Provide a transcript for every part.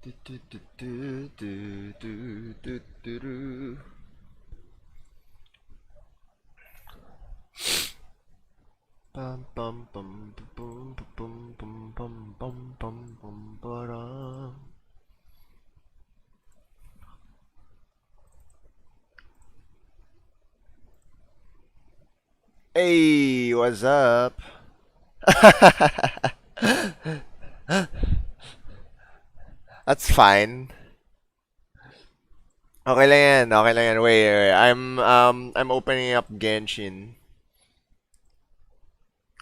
Do, do, do, do, do, do, do, do, do. Bum bum bum bum bum bum bum bum bum bum ba-dum. Hey, what's up? That's fine. Okay lang yan, okay lang yan. Wait. I'm opening up Genshin.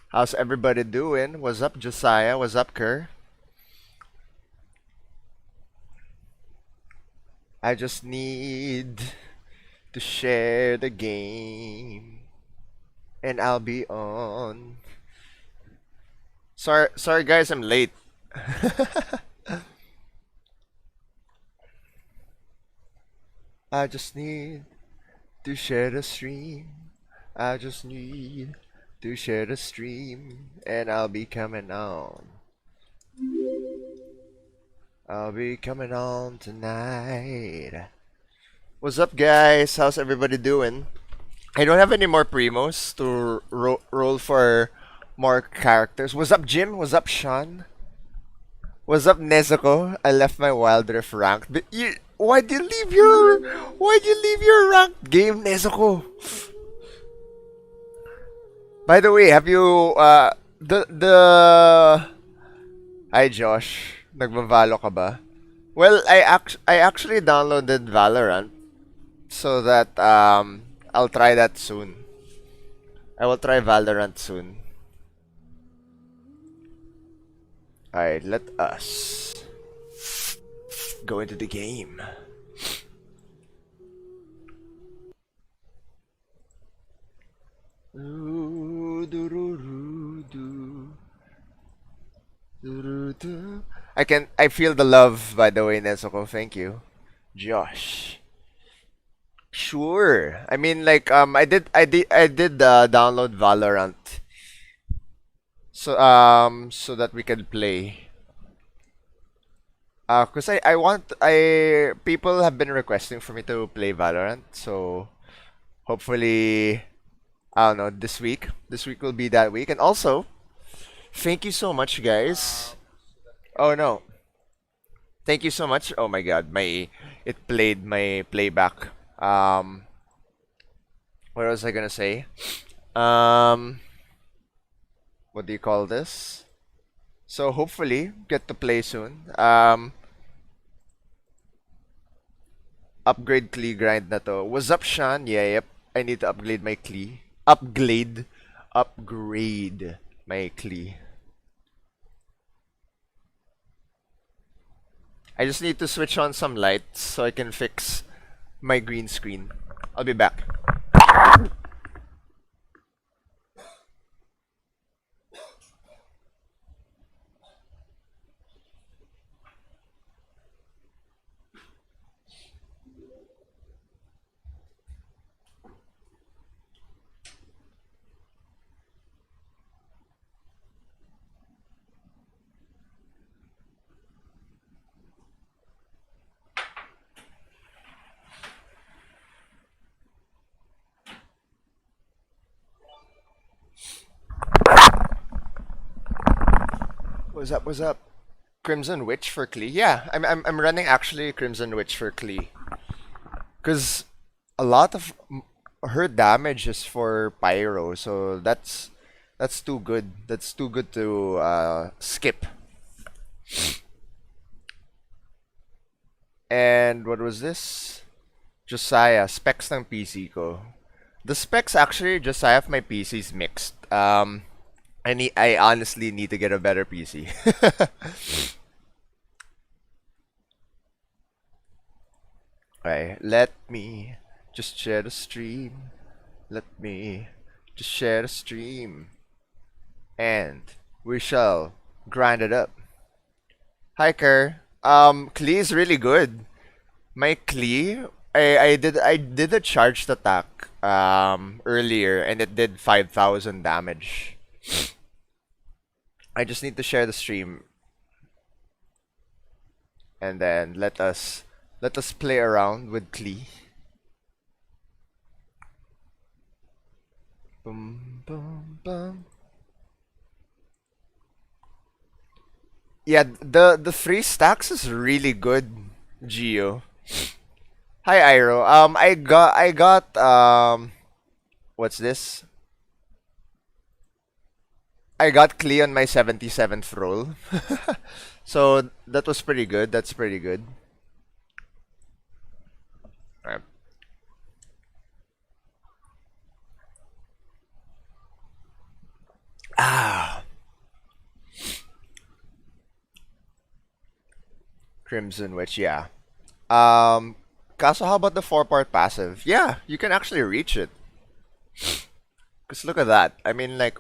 How's everybody doing? What's up, Josiah? What's up, Kerr? I just need to share the game, and I'll be on. Sorry, guys, I'm late. I just need to share the stream. I just need to share the stream, and I'll be coming on. I'll be coming on tonight. What's up, guys? How's everybody doing? I don't have any more primos to roll for more characters. What's up, Jim? What's up, Sean? What's up, Nezuko? I left my Wild Rift ranked. But why'd you leave your ranked game, Nezuko? By the way, have you the Hi, Josh. Nagvavalo ka ba? Well, I actually downloaded Valorant so that I'll try that soon. I will try Valorant soon. Alright, let us go into the game. I feel the love, by the way, Nezuko. Thank you. Josh. Sure. I mean, like, I did download Valorant, so that we can play. Cause people have been requesting for me to play Valorant, so hopefully, I don't know, this week will be that week. And also, thank you so much, guys. Oh no, thank you so much. Oh my God, it played my playback. Um, what was I gonna say? Um, what do you call this? So hopefully get to play soon. Upgrade Klee grind na to. What's up, Sean? Yeah, yep. I need to upgrade my Klee. Upgrade my Klee. I just need to switch on some lights so I can fix my green screen. I'll be back. What's up? What's up? Crimson Witch for Klee? Yeah, I'm running actually Crimson Witch for Klee. Cause a lot of her damage is for Pyro, so that's too good. That's too good to skip. And what was this? Josiah, specs ng PC ko. The specs actually, Josiah, of my PC is mixed. I honestly need to get a better PC. Alright, let me just share the stream. Let me just share the stream. And we shall grind it up. Hi, Kerr. Klee is really good. My Klee, I did a charged attack earlier and it did 5,000 damage. I just need to share the stream. and then let us play around with Klee. Boom, boom, boom. Yeah, the three stacks is really good, Geo. Hi, Iro. I got what's this? I got Klee on my 77th roll. So that was pretty good. That's pretty good. Alright. Ah, Crimson Witch, yeah. Um, Kaso, how about the four-part passive? Yeah, you can actually reach it. Cause look at that. I mean, like,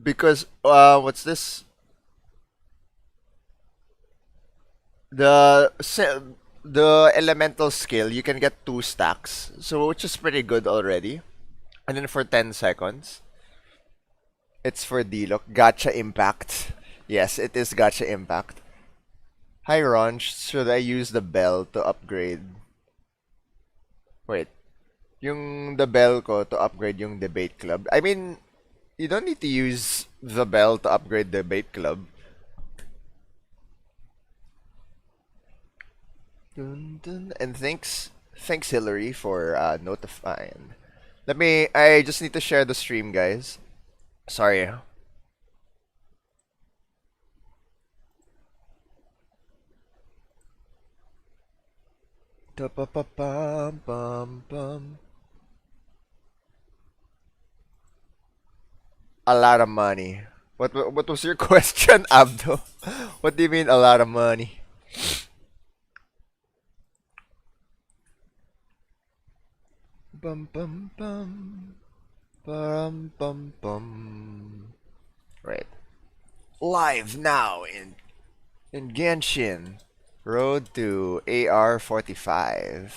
because what's this? The the elemental skill, you can get two stacks, so which is pretty good already. And then for 10 seconds, it's for D-Lock. Gacha Impact. Yes, it is Gacha Impact. Hi Ron, should I use the bell to upgrade? Wait, yung the bell ko to upgrade yung debate club. I mean, you don't need to use the bell to upgrade the debate club. Dun, dun. And thanks Hillary for notifying. I just need to share the stream, guys. Sorry. Da-pa-pa-pam-pam-pam. A lot of money. What was your question, Abdo? What do you mean a lot of money? Bum bum bum. Bum bum bum. Right. Live now in Genshin. Road to AR45.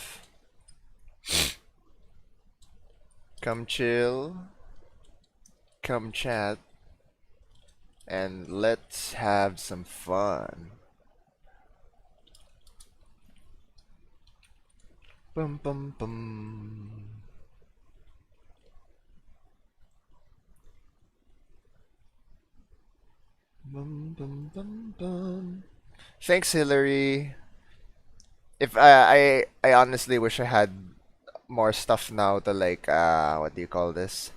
Come chill. Come chat. And let's have some fun. Bum bum bum. Bum bum bum bum. Thanks, Hillary. If I honestly wish I had more stuff now to like what do you call this?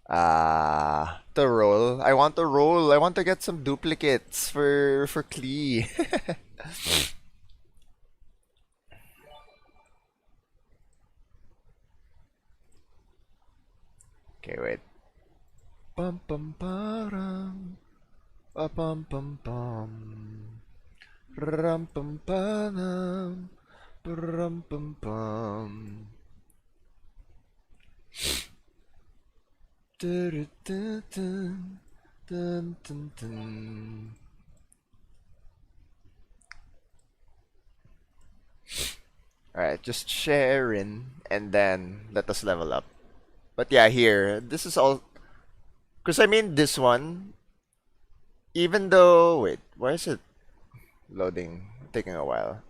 To roll. I want to roll. I want to get some duplicates for Klee. Okay, wait. Pum pum param. Pa pum pum pum. Ram pum pam. Ram pum pum. Dun, dun, dun, dun, dun, dun. Alright, just sharing and then let us level up. But yeah, here, this is all. Because I mean, this one, even though. Wait, why is it loading? Taking a while.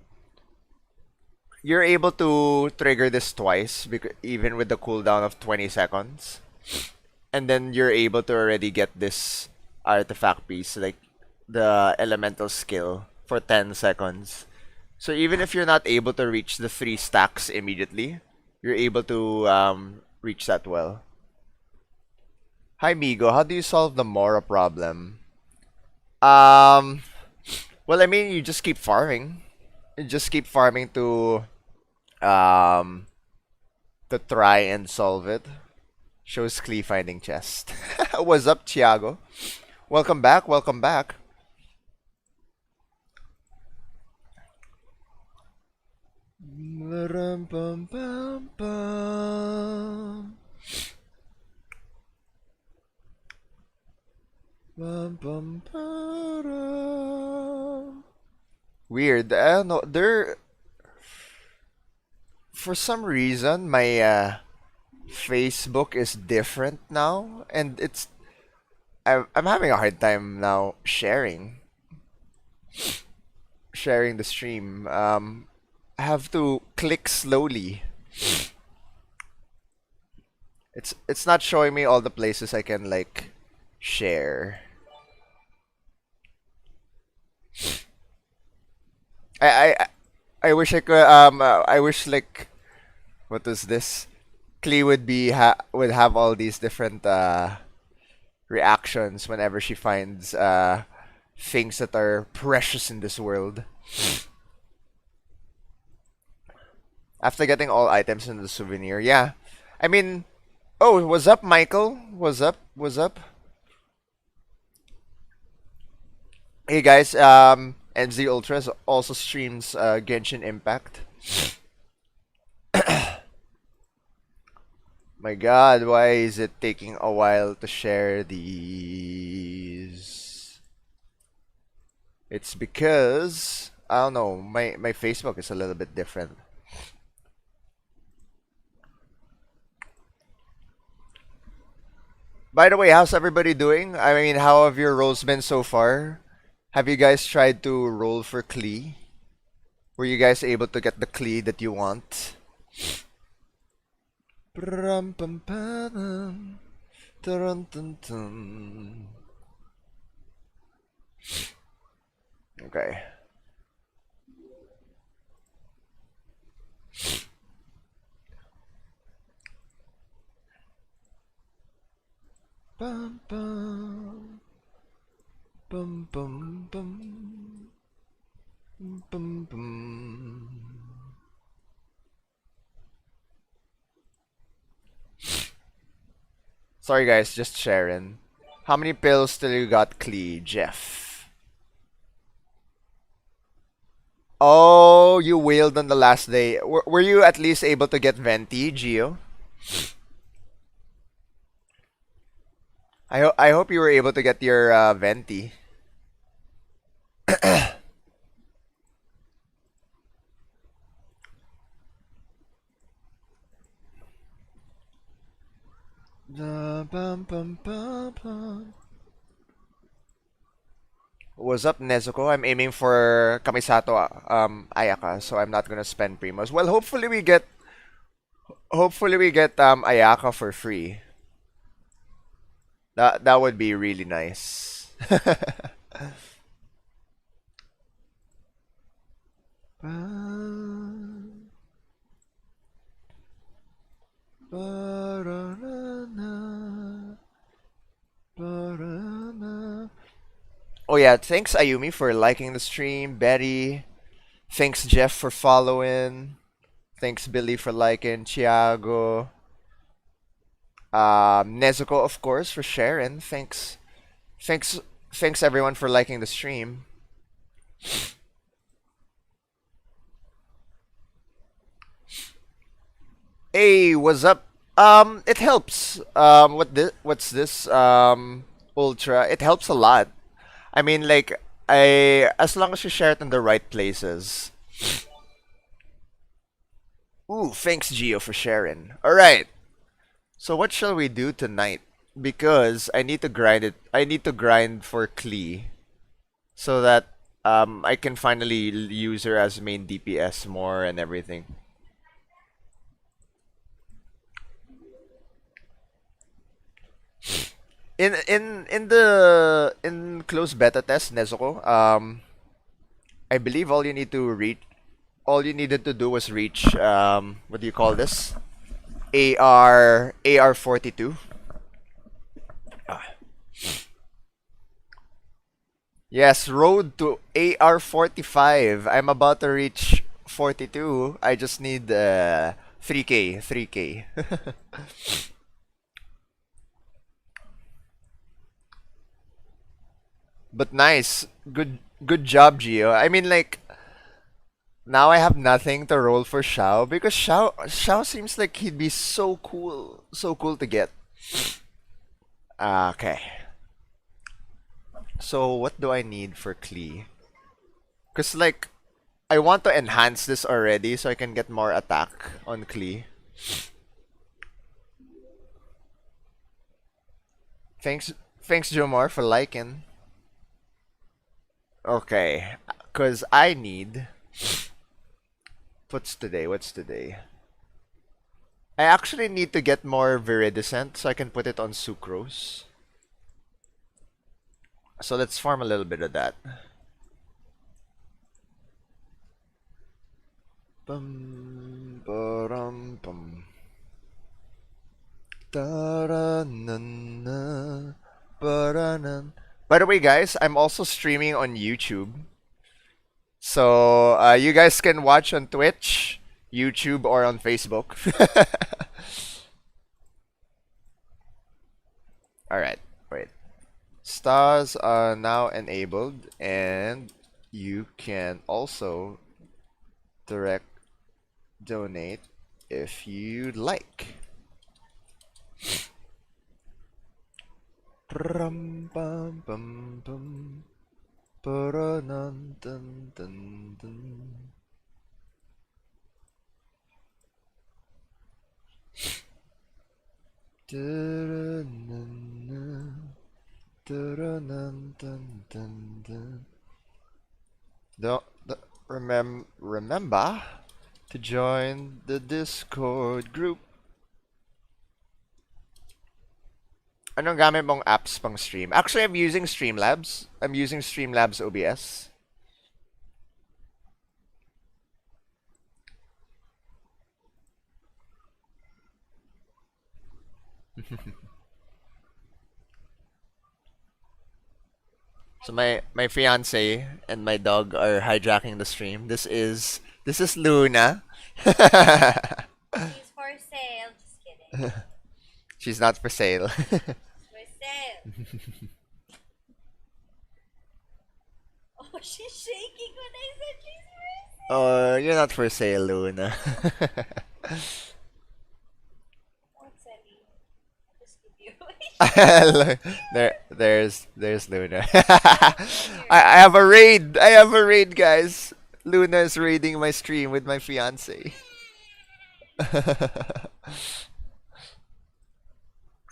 You're able to trigger this twice, even with the cooldown of 20 seconds. And then you're able to already get this artifact piece, like the elemental skill, for 10 seconds. So even if you're not able to reach the 3 stacks immediately, you're able to reach that well. Hi Migo, how do you solve the Mora problem? Um, well, I mean, you just keep farming. You just keep farming um to try and solve it. Shows Klee finding chest. What's up, Thiago? Welcome back. Welcome back. Weird. I don't know. For some reason, my Facebook is different now, and I'm having a hard time now sharing the stream. I have to click slowly. It's not showing me all the places I can like share. I I I wish I could I wish like what is this? Klee would have all these different reactions whenever she finds things that are precious in this world. After getting all items in the souvenir, yeah. I mean, oh, what's up, Michael? What's up? What's up? Hey guys, NZ Ultras also streams Genshin Impact. My God, why is it taking a while to share these? It's because I don't know, my Facebook is a little bit different. By the way, how's everybody doing? I mean, how have your rolls been so far? Have you guys tried to roll for Klee? Were you guys able to get the Klee that you want? Okay. Bum, bum, bum, bum, bum, bum, bum. Sorry guys, just sharing. How many pills still you got, Klee, Jeff? Oh, you wailed on the last day. Were you at least able to get Venti, Gio? I hope you were able to get your Venti. What's up, Nezuko? I'm aiming for Kamisato Ayaka, so I'm not gonna spend Primos. Well, hopefully we get Ayaka for free. That would be really nice. Oh yeah, thanks Ayumi for liking the stream. Betty, thanks Jeff for following. Thanks Billy for liking. Thiago, Nezuko of course for sharing. Thanks, thanks everyone for liking the stream. Hey, what's up? It helps. What's this? Ultra. It helps a lot. I mean, like, as long as you share it in the right places. Ooh, thanks Gio for sharing. All right. So what shall we do tonight? Because I need to grind it. I need to grind for Klee so that I can finally use her as main DPS more and everything. In closed beta test, Nezuko, I believe all you needed to do was reach what do you call this? AR42. Yes, road to AR45. I'm about to reach 42. I just need 3K, 3K. But nice. Good job, Gio. I mean like now I have nothing to roll for Xiao because Xiao seems like he'd be so cool. So cool to get. Okay. So what do I need for Klee? Cause like I want to enhance this already so I can get more attack on Klee. Thanks Thanks, Jomar, for liking. Okay, because I need. What's today? What's today? I actually need to get more viridescent so I can put it on sucrose. So let's farm a little bit of that. Bum, ba-dum, bum. Da-da-na-na, ba-da-na. By the way, guys, I'm also streaming on YouTube. So you guys can watch on Twitch, YouTube, or on Facebook. Alright, wait. Stars are now enabled, and you can also direct donate if you'd like. Rum, bum, bum, bum. Ba-da-dun, dun, dun, dun. Da-da-na-na, da-da-dun, dun, dun, dun. Remember to join the Discord group. Anong gamit mong apps pang stream? Actually, I'm using Streamlabs. I'm using Streamlabs OBS. So my fiance and my dog are hijacking the stream. This is Luna. She's for sale. Just kidding. She's not for sale. For sale. Oh, she's shaking when I said she's for sale. Oh, you're not for sale, Luna. What's Ellie? I'll just give you. there's Luna. I have a raid. I have a raid, guys. Luna is raiding my stream with my fiance.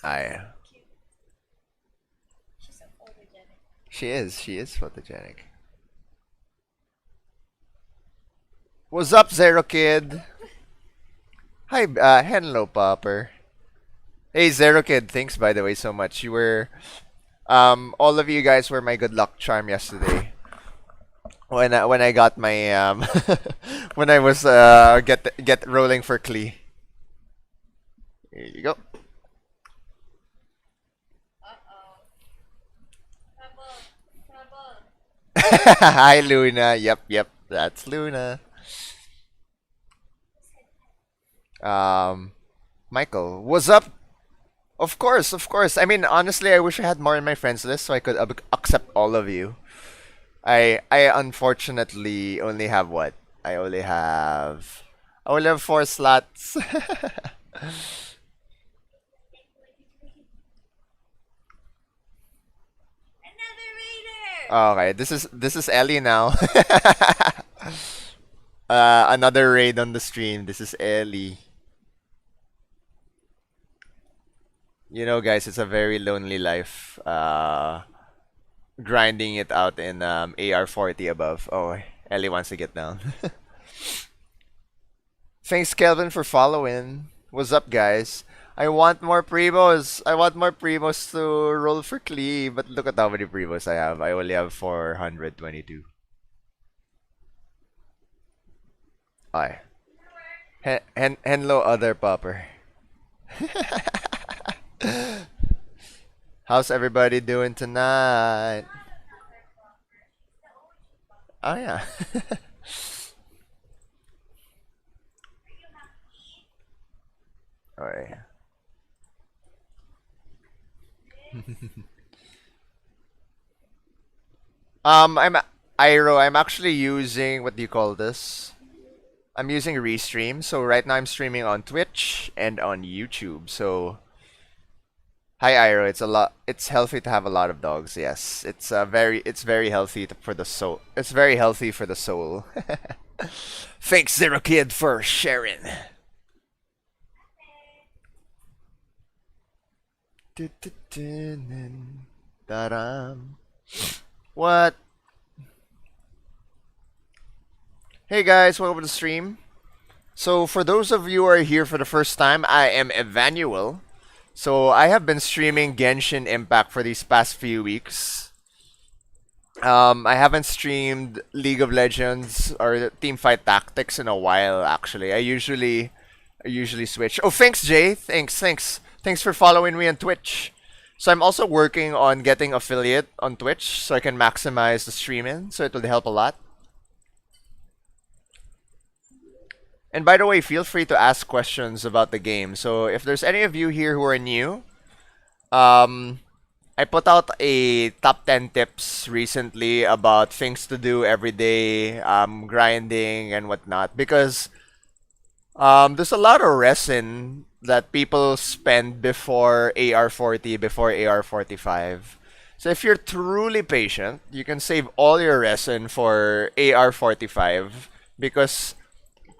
I. She's so photogenic. She is. She is photogenic. What's up, Zero Kid? Hi, hello, Popper. Hey, Zero Kid. Thanks, by the way, so much. You were, all of you guys were my good luck charm yesterday. When I got my when I was get rolling for Klee. Here you go. Uh-oh. Trouble. Hi, Luna. Yep. That's Luna. Michael, what's up? Of course. I mean, honestly, I wish I had more in my friends list so I could accept all of you. I unfortunately only have what? I only have 4 slots. Another raider. Okay, this is Ellie now. Another raid on the stream. This is Ellie. You know, guys, it's a very lonely life. Grinding it out in AR40 above. Oh, Ellie wants to get down. Thanks, Kelvin, for following. What's up, guys? I want more primos. I want more primos to roll for Klee, but look at how many primos I have. I only have 422. Ay. Hello, other popper. How's everybody doing tonight? Oh yeah. Oh yeah. I'm Iro. I'm actually using, what do you call this? I'm using Restream. So right now I'm streaming on Twitch and on YouTube. So hi, Iro. It's healthy to have a lot of dogs. Yes, it's very healthy for the soul. It's very healthy for the soul. Thanks, Zero Kid, for sharing. Da-dum. What? Hey guys, welcome to the stream. So for those of you who are here for the first time, I am Evanuel. So I have been streaming Genshin Impact for these past few weeks. I haven't streamed League of Legends or Teamfight Tactics in a while actually. I usually switch. Oh, thanks Jay. Thanks for following me on Twitch. So I'm also working on getting affiliate on Twitch so I can maximize the streaming, so it will help a lot. And by the way, feel free to ask questions about the game. So if there's any of you here who are new, um, I put out a top 10 tips recently about things to do every day, grinding and whatnot. Because there's a lot of resin that people spend before AR40, before AR45. So if you're truly patient, you can save all your resin for AR45 because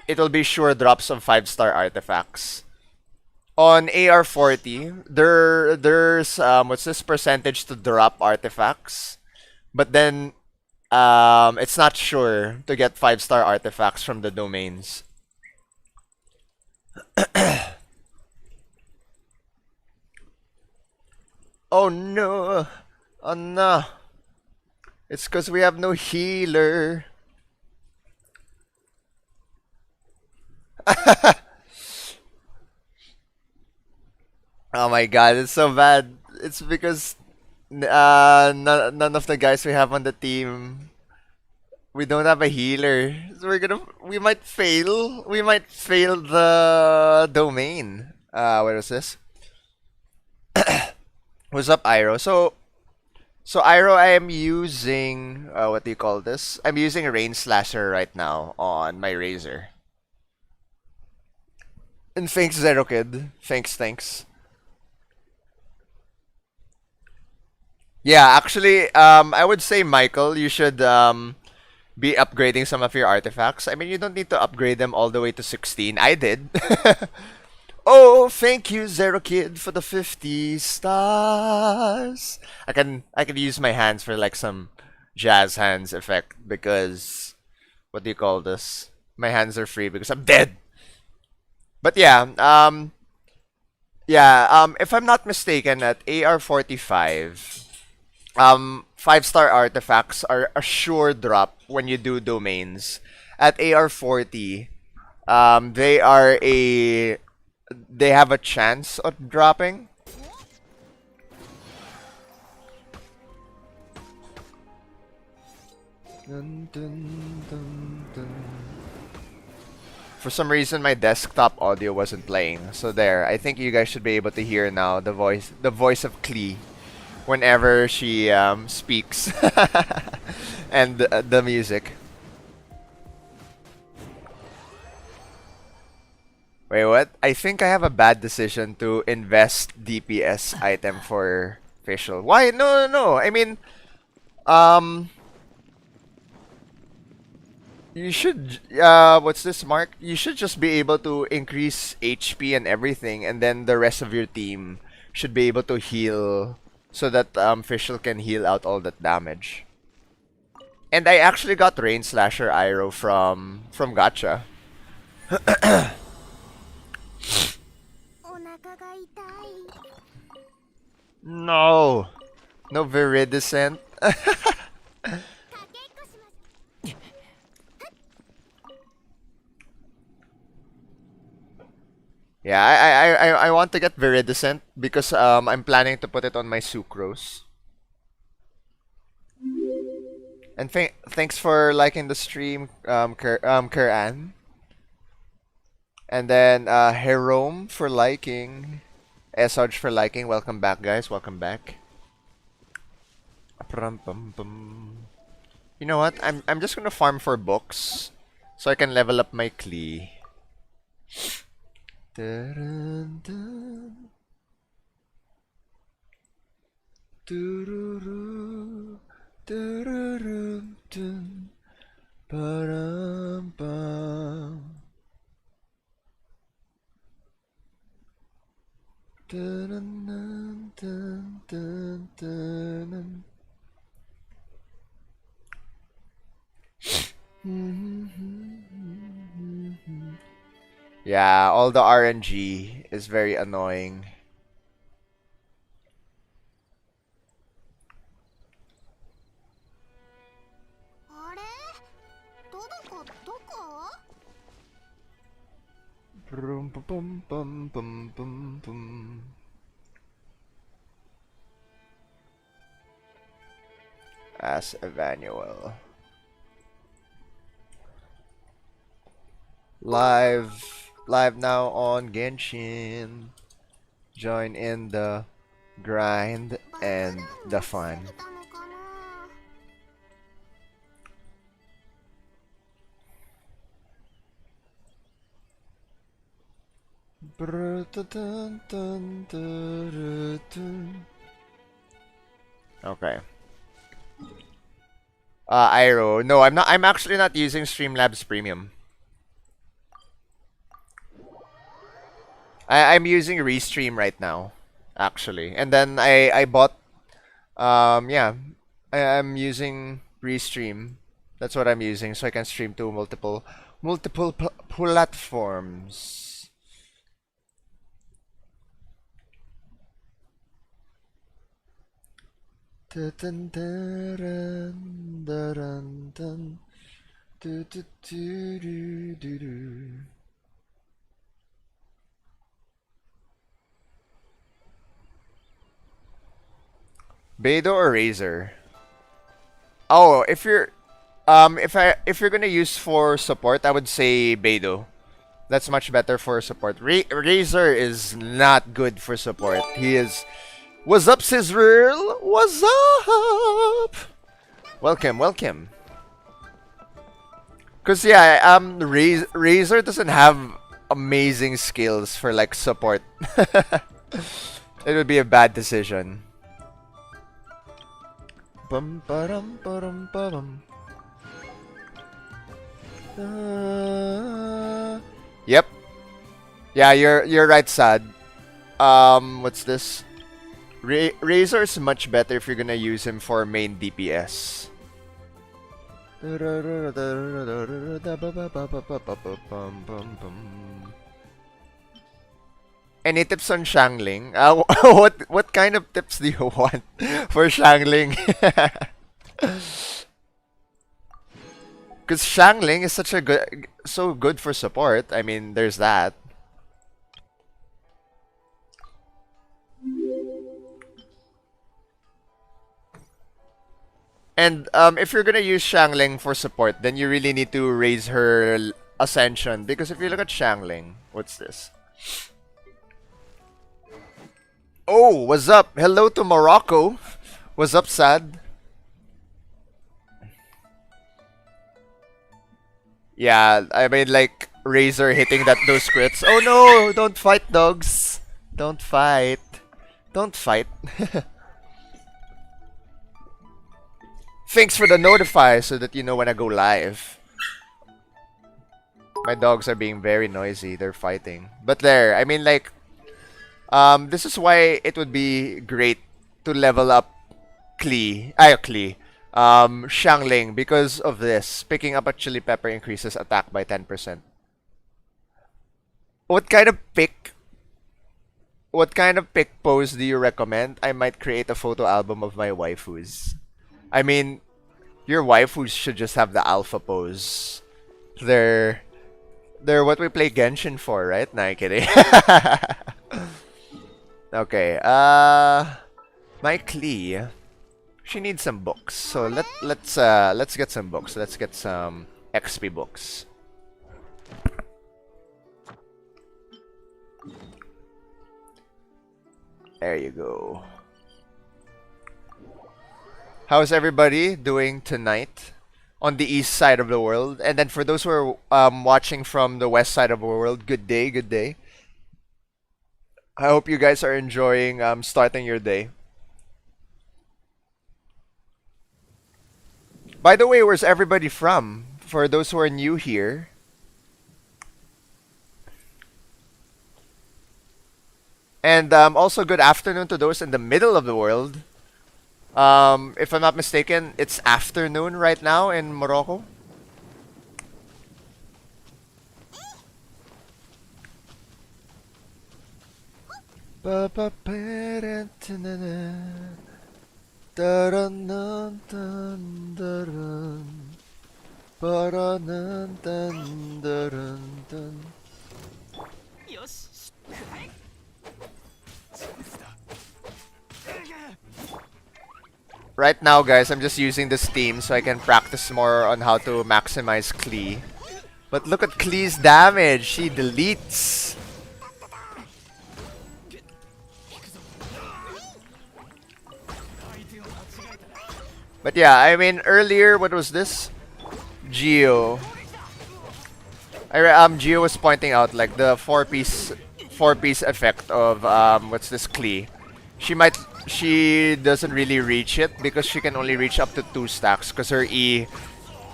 it'll be sure drops of 5-star artifacts. On AR40, there's what's this percentage to drop artifacts, but then it's not sure to get 5-star artifacts from the domains. Oh no! Oh no! It's because we have no healer. Oh my god, it's so bad. It's because none of the guys we have on the team, we don't have a healer. So we might fail. We might fail the domain. What is this? What's up, Iro? So Iro, I am using what do you call this? I'm using a Rain Slasher right now on my Razer. And thanks, Zero Kid. Thanks. Yeah, actually, I would say Michael, you should be upgrading some of your artifacts. I mean, you don't need to upgrade them all the way to 16. I did. Oh, thank you, Zero Kid, for the 50 stars. I can use my hands for like some jazz hands effect because what do you call this? My hands are free because I'm dead. But if I'm not mistaken, at AR45, 5-star artifacts are a sure drop when you do domains. At AR40, they have a chance of dropping. Dun, dun, dun, dun. For some reason, my desktop audio wasn't playing. So there, I think you guys should be able to hear now the voice of Klee whenever she speaks, and the music. Wait, what? I think I have a bad decision to invest DPS item for facial. Why? No. I mean, um, you should. What's this, Mark? You should just be able to increase HP and everything, and then the rest of your team should be able to heal, so that facial can heal out all that damage. And I actually got Rain Slasher Iro from Gacha. No, no Viridescent. Yeah, I want to get Viridescent because I'm planning to put it on my sucrose. And thanks for liking the stream, Kuran. And then Jerome for liking. Esoj for liking. Welcome back, guys. Welcome back. You know what? I'm just gonna farm for books so I can level up my Klee. Dun, dun, dururu, dururu, dun, ba-dum, bum. Dun, dun, dun, dun, dun, Yeah, all the RNG is very annoying. Brum, bum, bum, bum, bum, bum, bum. As Evanuel. Live now on Genshin. Join in the grind and the fun. Okay. Iro. No, I'm not. I'm actually not using Streamlabs Premium. I'm using Restream right now, actually. And then I bought yeah, I'm using Restream. That's what I'm using, so I can stream to multiple platforms. Dun, dun, dun, dun, dun, do, do, do, do, do, do. Beidou or Razer? Oh, if you're gonna use for support, I would say Beidou. That's much better for support. Razer is not good for support. He is. What's up, Sizreal? What's up? Welcome, welcome. Cause yeah, Razer doesn't have amazing skills for like support. It would be a bad decision. Bum ba-dum ba-dum ba-dum. Yep. Yeah, you're right, Sad. What's this? Razor is much better if you're gonna use him for main DPS. Any tips on Shangling? What kind of tips do you want for Shangling? Because Shangling is so good for support. I mean, there's that. And if you're gonna use Shangling for support, then you really need to raise her ascension. Because if you look at Shangling, what's this? Oh, what's up? Hello to Morocco. What's up, Sad? Yeah, I mean, like, Razer hitting those crits. Oh no! Don't fight, dogs! Don't fight. Don't fight. Thanks for the notify so that you know when I go live. My dogs are being very noisy. They're fighting. But there, I mean, like, this is why it would be great to level up Shangling, because of this. Picking up a chili pepper increases attack by 10%. What kind of pick pose do you recommend? I might create a photo album of my waifus. I mean, your waifus should just have the alpha pose. They're what we play Genshin for, right? Nah, kidding. Okay, my Klee, she needs some books. So let's get some books. Let's get some XP books. There you go. How's everybody doing tonight on the east side of the world? And then for those who are watching from the west side of the world, good day, good day. I hope you guys are enjoying starting your day. By the way, where's everybody from? For those who are new here. And also good afternoon to those in the middle of the world. If I'm not mistaken, it's afternoon right now in Morocco. Ba ba ba da da da da da da da da da ba da da da da da da. Right now, guys, I'm just using the Steam so I can practice more on how to maximize Klee. But look at Klee's damage. She deletes. But yeah, I mean, earlier, what was this? Geo. Geo was pointing out like the four-piece effect of what's this Klee. She doesn't really reach it because she can only reach up to 2 stacks because her E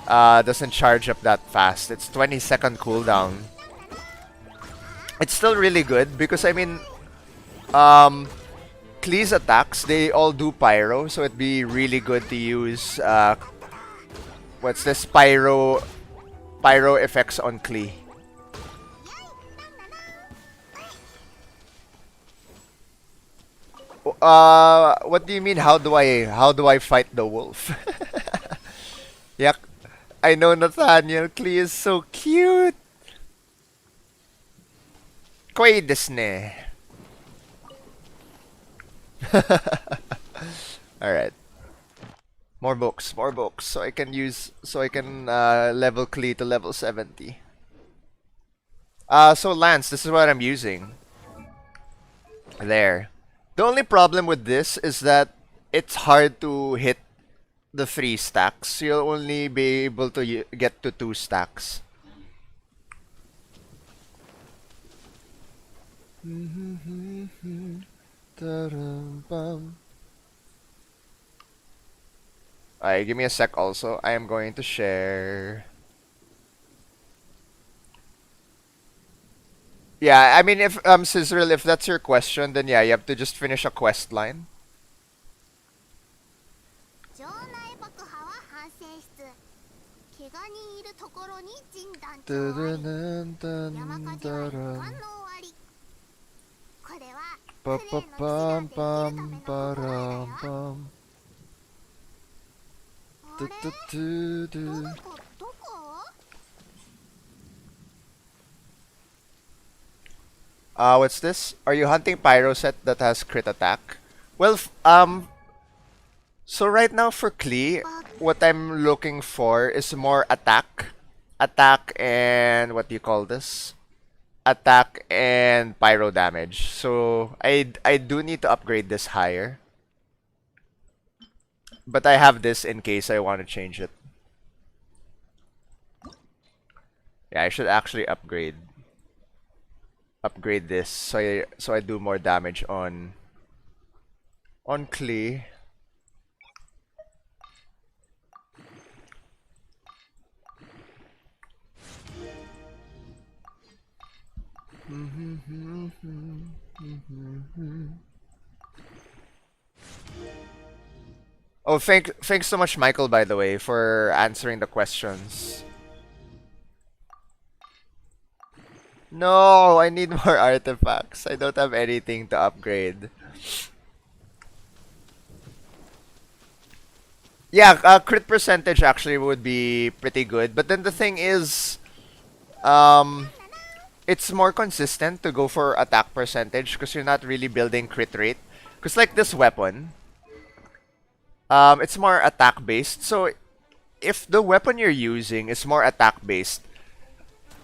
doesn't charge up that fast. It's 20-second cooldown. It's still really good because I mean, Klee's attacks, they all do pyro, so it'd be really good to use what's this pyro effects on Klee. What do you mean? How do I fight the wolf? Yeah, I know Nathaniel. Klee is so cute. Koi desu ne. All right. More books, so I can level Klee to level 70. So Lance, this is what I'm using. There. The only problem with this is that it's hard to hit the 3 stacks. You'll only be able to get to 2 stacks. Alright, give me a sec also. I am going to share. Yeah, I mean if Cicero, if that's your question, then yeah, you have to just finish a quest line. What's this? Are you hunting Pyro set that has crit attack? Well, so right now for Klee, what I'm looking for is more attack. Attack and what do you call this? Attack and pyro damage. So I do need to upgrade this higher. But I have this in case I want to change it. Yeah, I should actually upgrade this so I do more damage on Klee. Oh, thanks so much, Michael, by the way, for answering the questions. No, I need more artifacts. I don't have anything to upgrade. Yeah, crit percentage actually would be pretty good. But then the thing is, it's more consistent to go for attack percentage because you're not really building crit rate. Because like this weapon, it's more attack based. So if the weapon you're using is more attack based,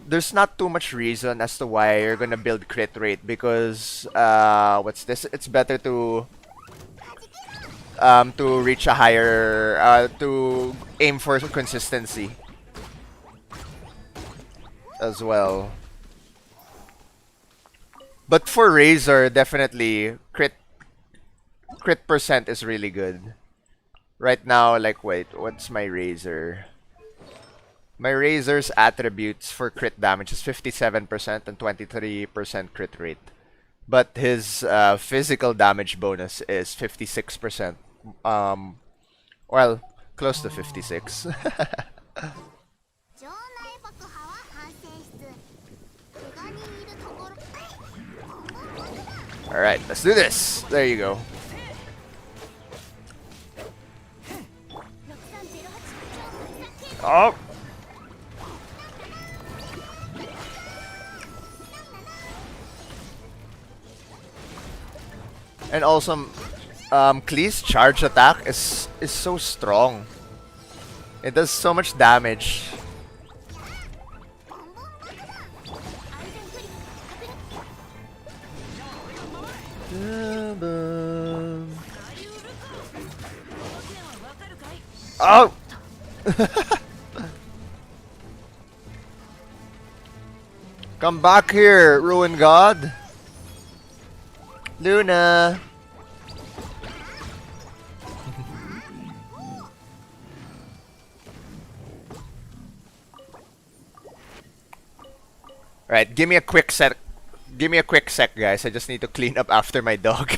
there's not too much reason as to why you're gonna build crit rate because what's this? It's better to reach a higher to aim for consistency as well. But for Razer, definitely crit percent is really good. Right now, like wait, what's my Razer? My Razer's attributes for crit damage is 57% and 23% crit rate. But his physical damage bonus is 56%. Well, close to 56. Alright, let's do this. There you go. Oh! And also, Klee's charge attack is so strong. It does so much damage. Oh! Come back here, Ruin God. Luna. Right, give me a quick sec. Give me a quick sec, guys. I just need to clean up after my dog.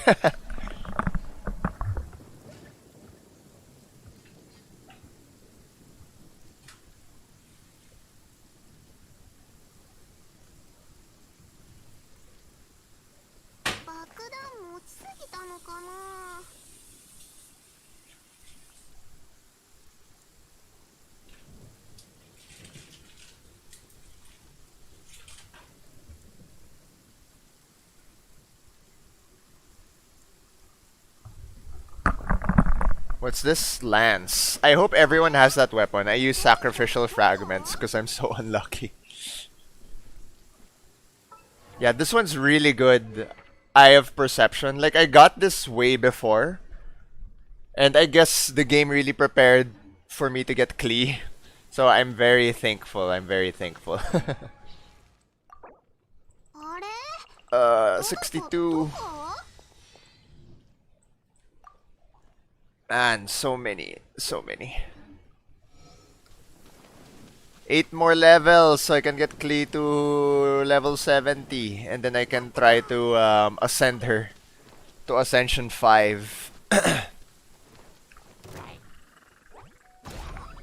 What's this? Lance. I hope everyone has that weapon. I use sacrificial fragments because I'm so unlucky. Yeah, this one's really good. Eye of Perception. Like, I got this way before. And I guess the game really prepared for me to get Klee. So I'm very thankful. I'm very thankful. 62. Man, so many. So many. 8 more levels so I can get Klee to level 70. And then I can try to ascend her to Ascension 5.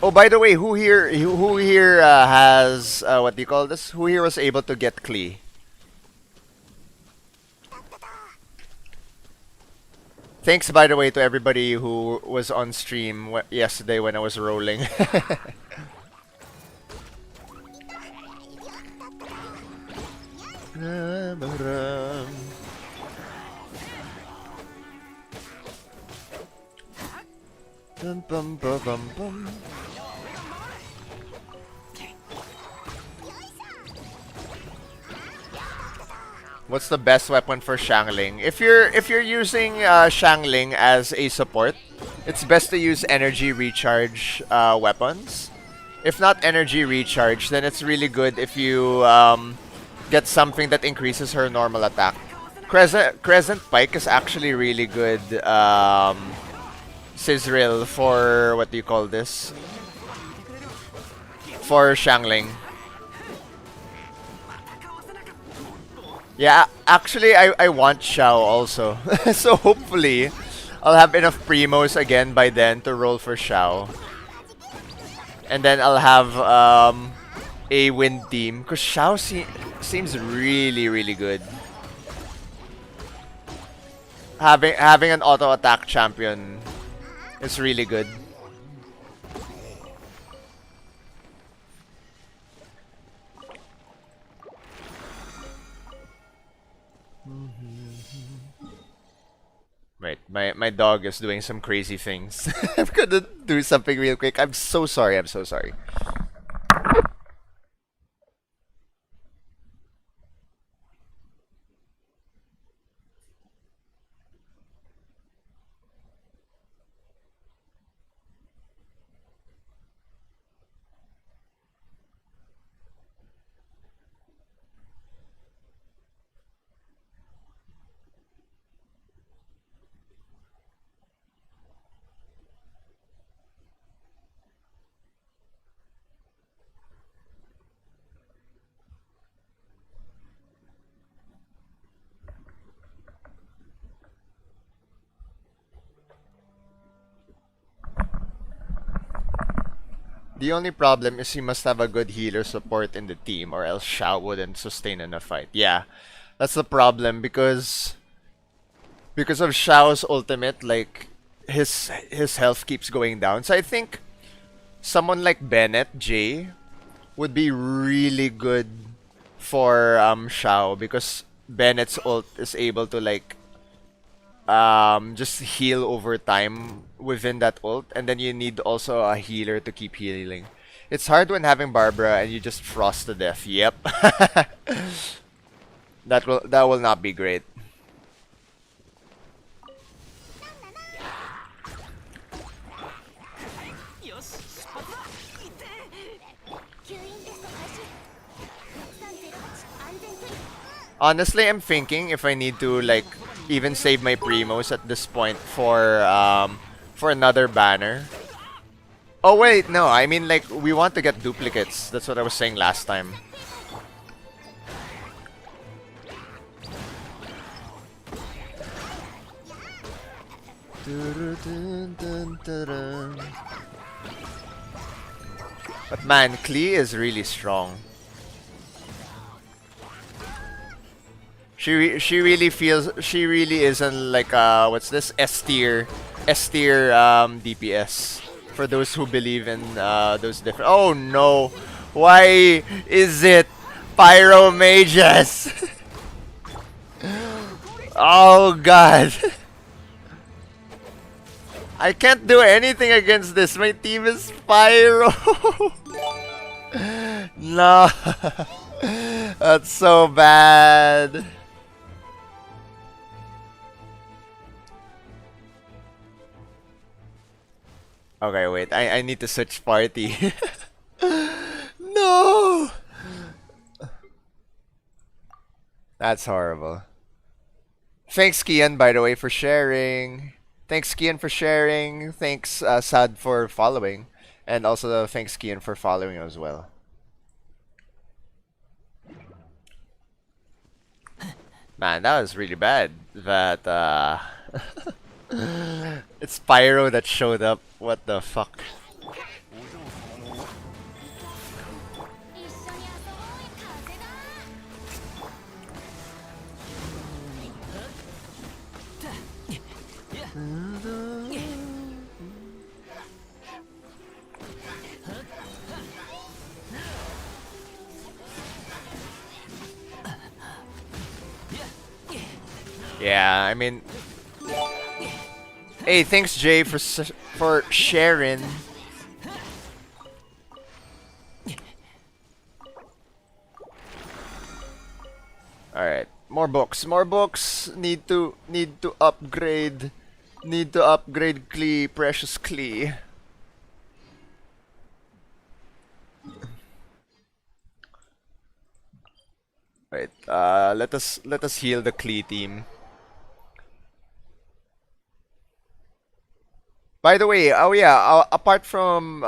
Oh, by the way, who here has what do you call this? Who here was able to get Klee? Thanks, by the way, to everybody who was on stream yesterday when I was rolling. What's the best weapon for Shangling? If you're using Shangling as a support, it's best to use energy recharge weapons. If not energy recharge, then it's really good if you get something that increases her normal attack. Crescent Pike is actually really good Sizzrill for what do you call this? For Shangling. Yeah, actually, I want Xiao also. So hopefully, I'll have enough primos again by then to roll for Xiao. And then I'll have a win team. Because Xiao seems really, really good. Having an auto attack champion is really good. Right, my dog is doing some crazy things. I'm gonna do something real quick. I'm so sorry. I'm so sorry. The only problem is you must have a good healer support in the team or else Xiao wouldn't sustain in a fight. Yeah, that's the problem because because of Shao's ultimate, like his health keeps going down. So I think someone like Bennett J would be really good for Shao because Bennett's ult is able to like just heal over time within that ult, and then you need also a healer to keep healing. It's hard when having Barbara and you just frost to death. Yep. That will not be great. Honestly, I'm thinking if I need to like even save my primos at this point for another banner. Oh wait, no, I mean like we want to get duplicates. That's what I was saying last time. But man, Klee is really strong. She really isn't like what's this S tier DPS for those who believe in those different. Oh no, why is it Pyro Mages? Oh god. I can't do anything against this. My team is Pyro. No. That's so bad. Okay, wait. I need to switch party. No. That's horrible. Thanks, Kian, by the way, for sharing. Thanks, Kian, for sharing. Thanks, Sad, for following. And also, thanks, Kian, for following as well. Man, that was really bad. That, it's Pyro that showed up. What the fuck? Yeah, I mean, hey, thanks Jay for sharing. All right, more books, more books. Need to upgrade. Need to upgrade Klee, precious Klee. Right. Let us heal the Klee team. By the way, oh yeah, apart from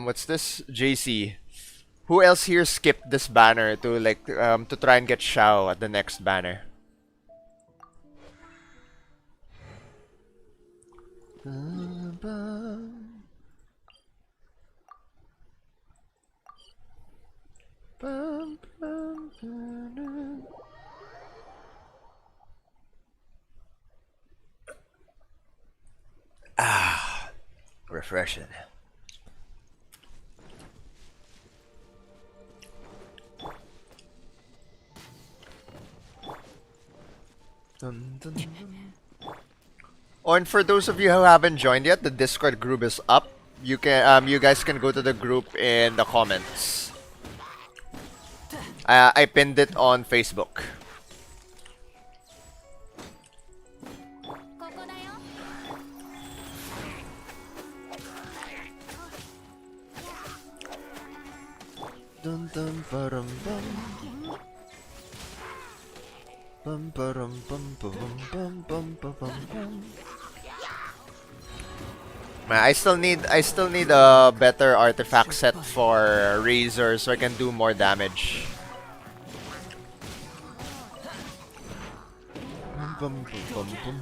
what's this, JC? Who else here skipped this banner to like to try and get Shao at the next banner? Ah, refreshing. Dun, dun, dun. Oh, and for those of you who haven't joined yet, the Discord group is up. You guys can go to the group in the comments. I pinned it on Facebook. Dun, dun, ba-dum, bum. Bum, ba-dum, bum, bum, bum, bum, bum, bum, bum. Man, I still need a better artifact set for Razer so I can do more damage. Bum, bum, bum, bum.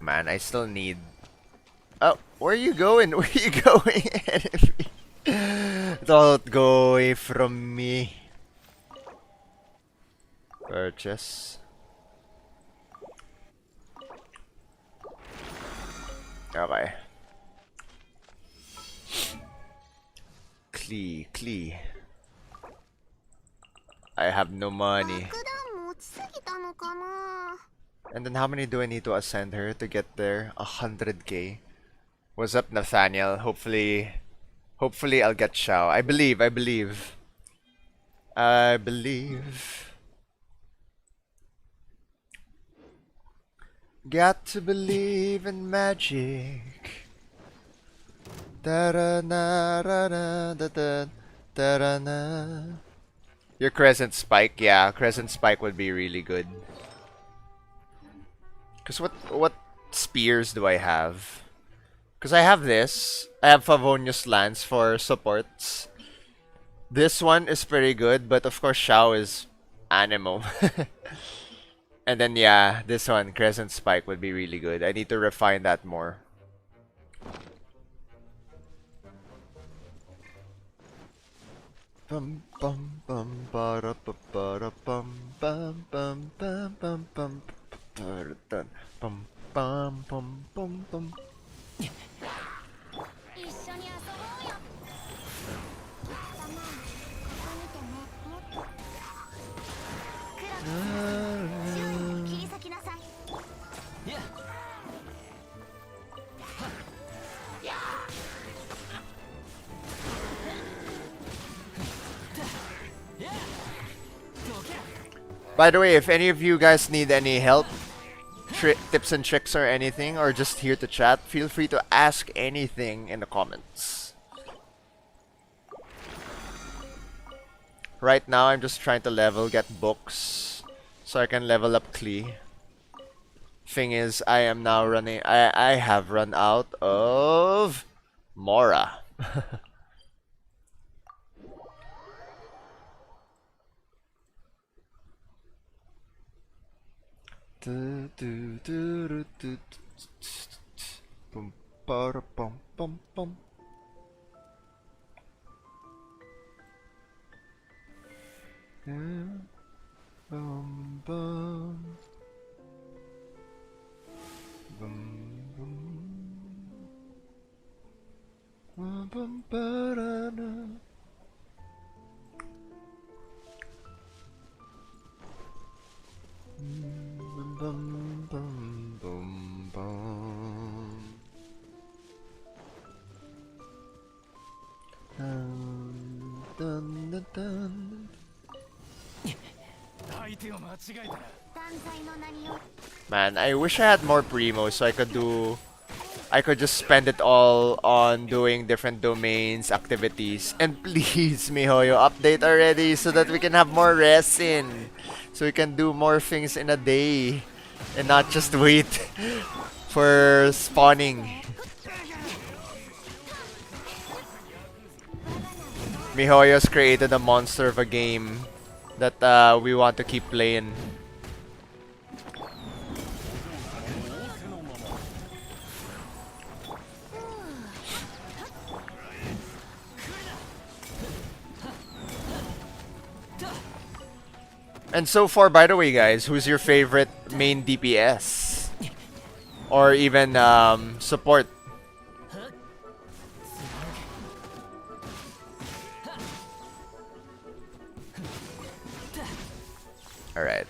man. I still need. Oh, where are you going? Where are you going, enemy? Don't go away from me. Purchase. Okay. Klee. I have no money. And then how many do I need to ascend her to get there? 100k. What's up, Nathaniel? Hopefully I'll get Shao. I believe. Got to believe in magic. Da-da-na-ra-na-da-da, Your Crescent Spike, yeah, Crescent Spike would be really good. Cause what spears do I have? Cause I have this. I have Favonius Lance for supports. This one is pretty good, but of course Shao is Animo. And then yeah, this one, Crescent Spike, would be really good. I need to refine that more. Bum bum bum ba ba ba bum bum bum bum bum bum bum bum bum bum bum. By the way, if any of you guys need any help, tips and tricks or anything, or just here to chat, feel free to ask anything in the comments. Right now, I'm just trying to level, get books, so I can level up Klee. Thing is, I am now running. I have run out of Mora. Bum ba bum bum bum. Bum bum. Bum bum. Bum ba da da. Bum bum bum bum bum. Dun dun dun. Man, I wish I had more primos so I could just spend it all on doing different domains, activities. And please, Mihoyo, update already so that we can have more resin. So we can do more things in a day. And not just wait for spawning. Mihoyo's created a monster of a game that we want to keep playing. And so far, by the way, guys, who's your favorite main DPS? Or even support? Alright,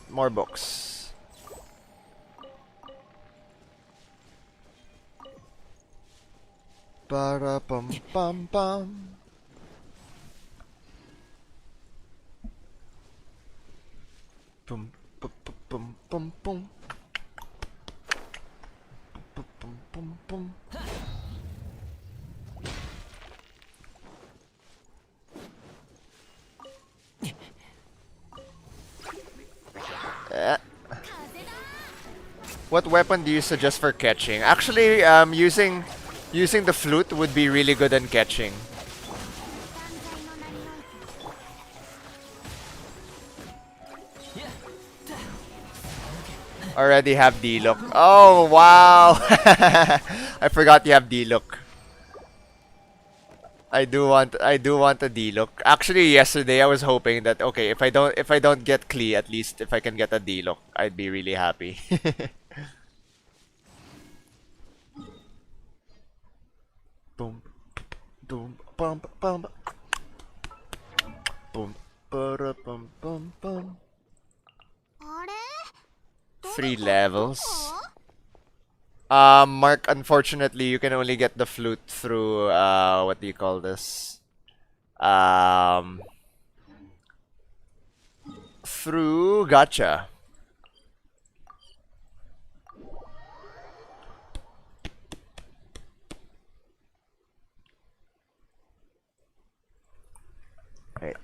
more books. Ba bum bum bum. Bum bum bum bum bum. Bum bum bum. What weapon do you suggest for catching? Actually, using the flute would be really good on catching. Already have D-Look. Oh, wow! I forgot you have D-Look. I do want a D-Look. Actually, yesterday I was hoping that okay, if I don't get Klee, at least if I can get a D-Look, I'd be really happy. Boom, boom, bum, bum, boom, ba bum, bum, bum. あれ Three levels. ど Mark, unfortunately, you can only get the flute through, what do you call this? Um, through gacha.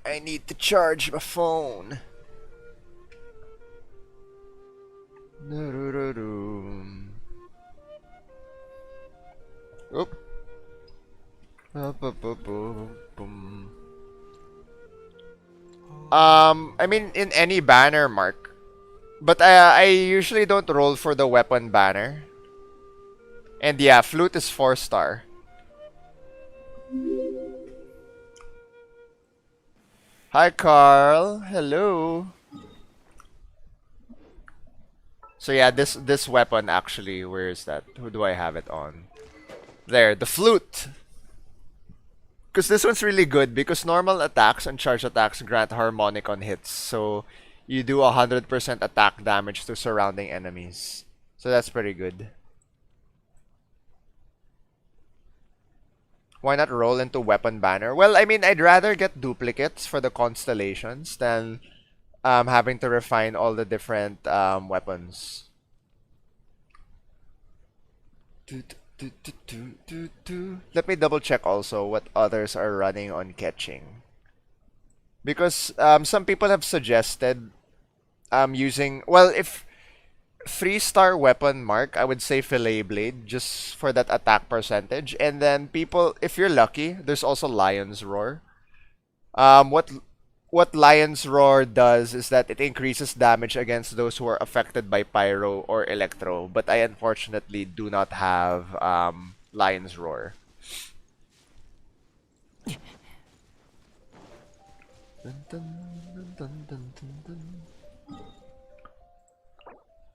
I need to charge my phone. Oop. I mean, in any banner, Mark. But I usually don't roll for the weapon banner. And yeah, flute is 4-star. Hi, Carl. Hello. So yeah, this weapon actually, where is that? Who do I have it on? There, the flute. Because this one's really good because normal attacks and charge attacks grant harmonic on hits. So you do 100% attack damage to surrounding enemies. So that's pretty good. Why not roll into weapon banner? Well, I mean, I'd rather get duplicates for the constellations than having to refine all the different weapons. Let me double check also what others are running on catching. Because some people have suggested using, well, if 3-star weapon, Mark, I would say Fillet Blade just for that attack percentage. And then people, if you're lucky, there's also Lion's Roar. What Lion's Roar does is that it increases damage against those who are affected by Pyro or Electro. But I unfortunately do not have Lion's Roar. Dun, dun, dun, dun, dun, dun.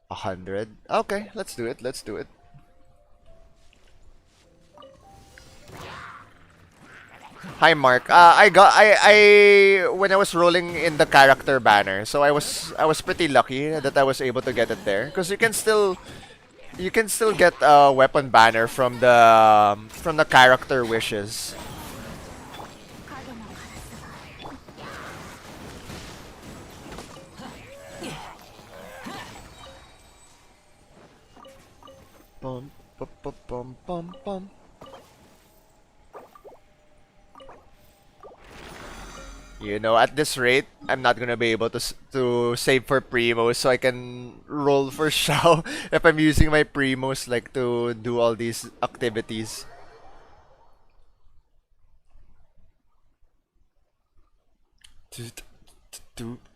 100. Okay, let's do it. Let's do it. Hi, Mark. I when I was rolling in the character banner, so I was pretty lucky that I was able to get it there because you can still get a weapon banner from the character wishes. Bum, bum, bum, bum, bum, bum. You know, at this rate, I'm not gonna be able to save for primos, so I can roll for Shao if I'm using my primos like to do all these activities.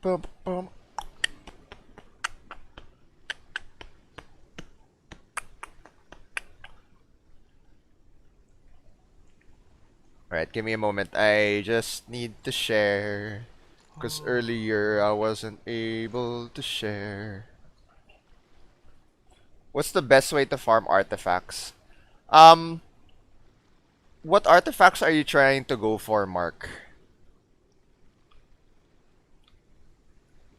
Bum, bum. Alright, give me a moment. I just need to share. Because earlier I wasn't able to share. What's the best way to farm artifacts? Um, what artifacts are you trying to go for, Mark?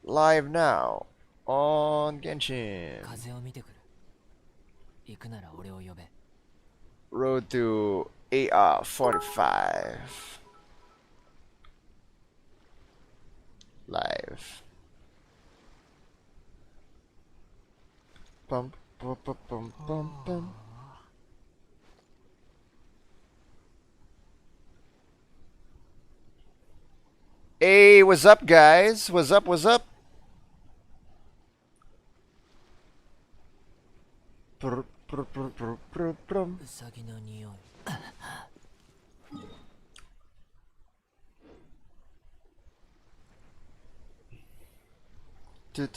Live now on Genshin. 風を見てくる。行くなら俺を呼べ。 Road to AR45. Live. Bum, bum, bum, bum, bum, bum. Hey, what's up, guys? What's up? What's up? Brr, brr, brr, brr, brr, brr. ウサギの匂い。 Du,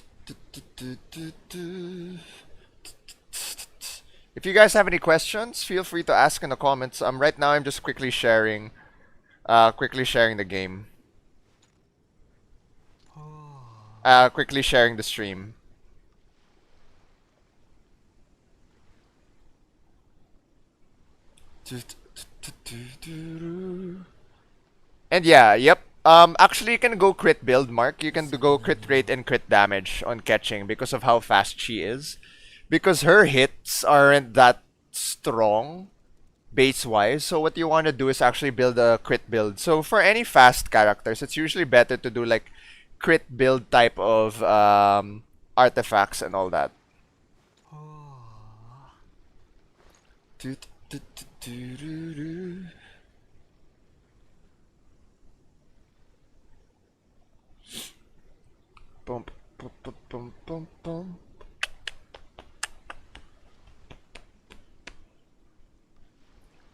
If you guys have any questions, feel free to ask in the comments. Right now I'm just quickly sharing the game. Quickly sharing the stream. And yeah, yep. Actually, you can go crit build, Mark. You can go crit rate and crit damage on catching because of how fast she is. Because her hits aren't that strong base-wise. So what you want to do is actually build a crit build. So for any fast characters, it's usually better to do like crit build type of artifacts and all that. Boom, boom, boom, boom, boom, boom.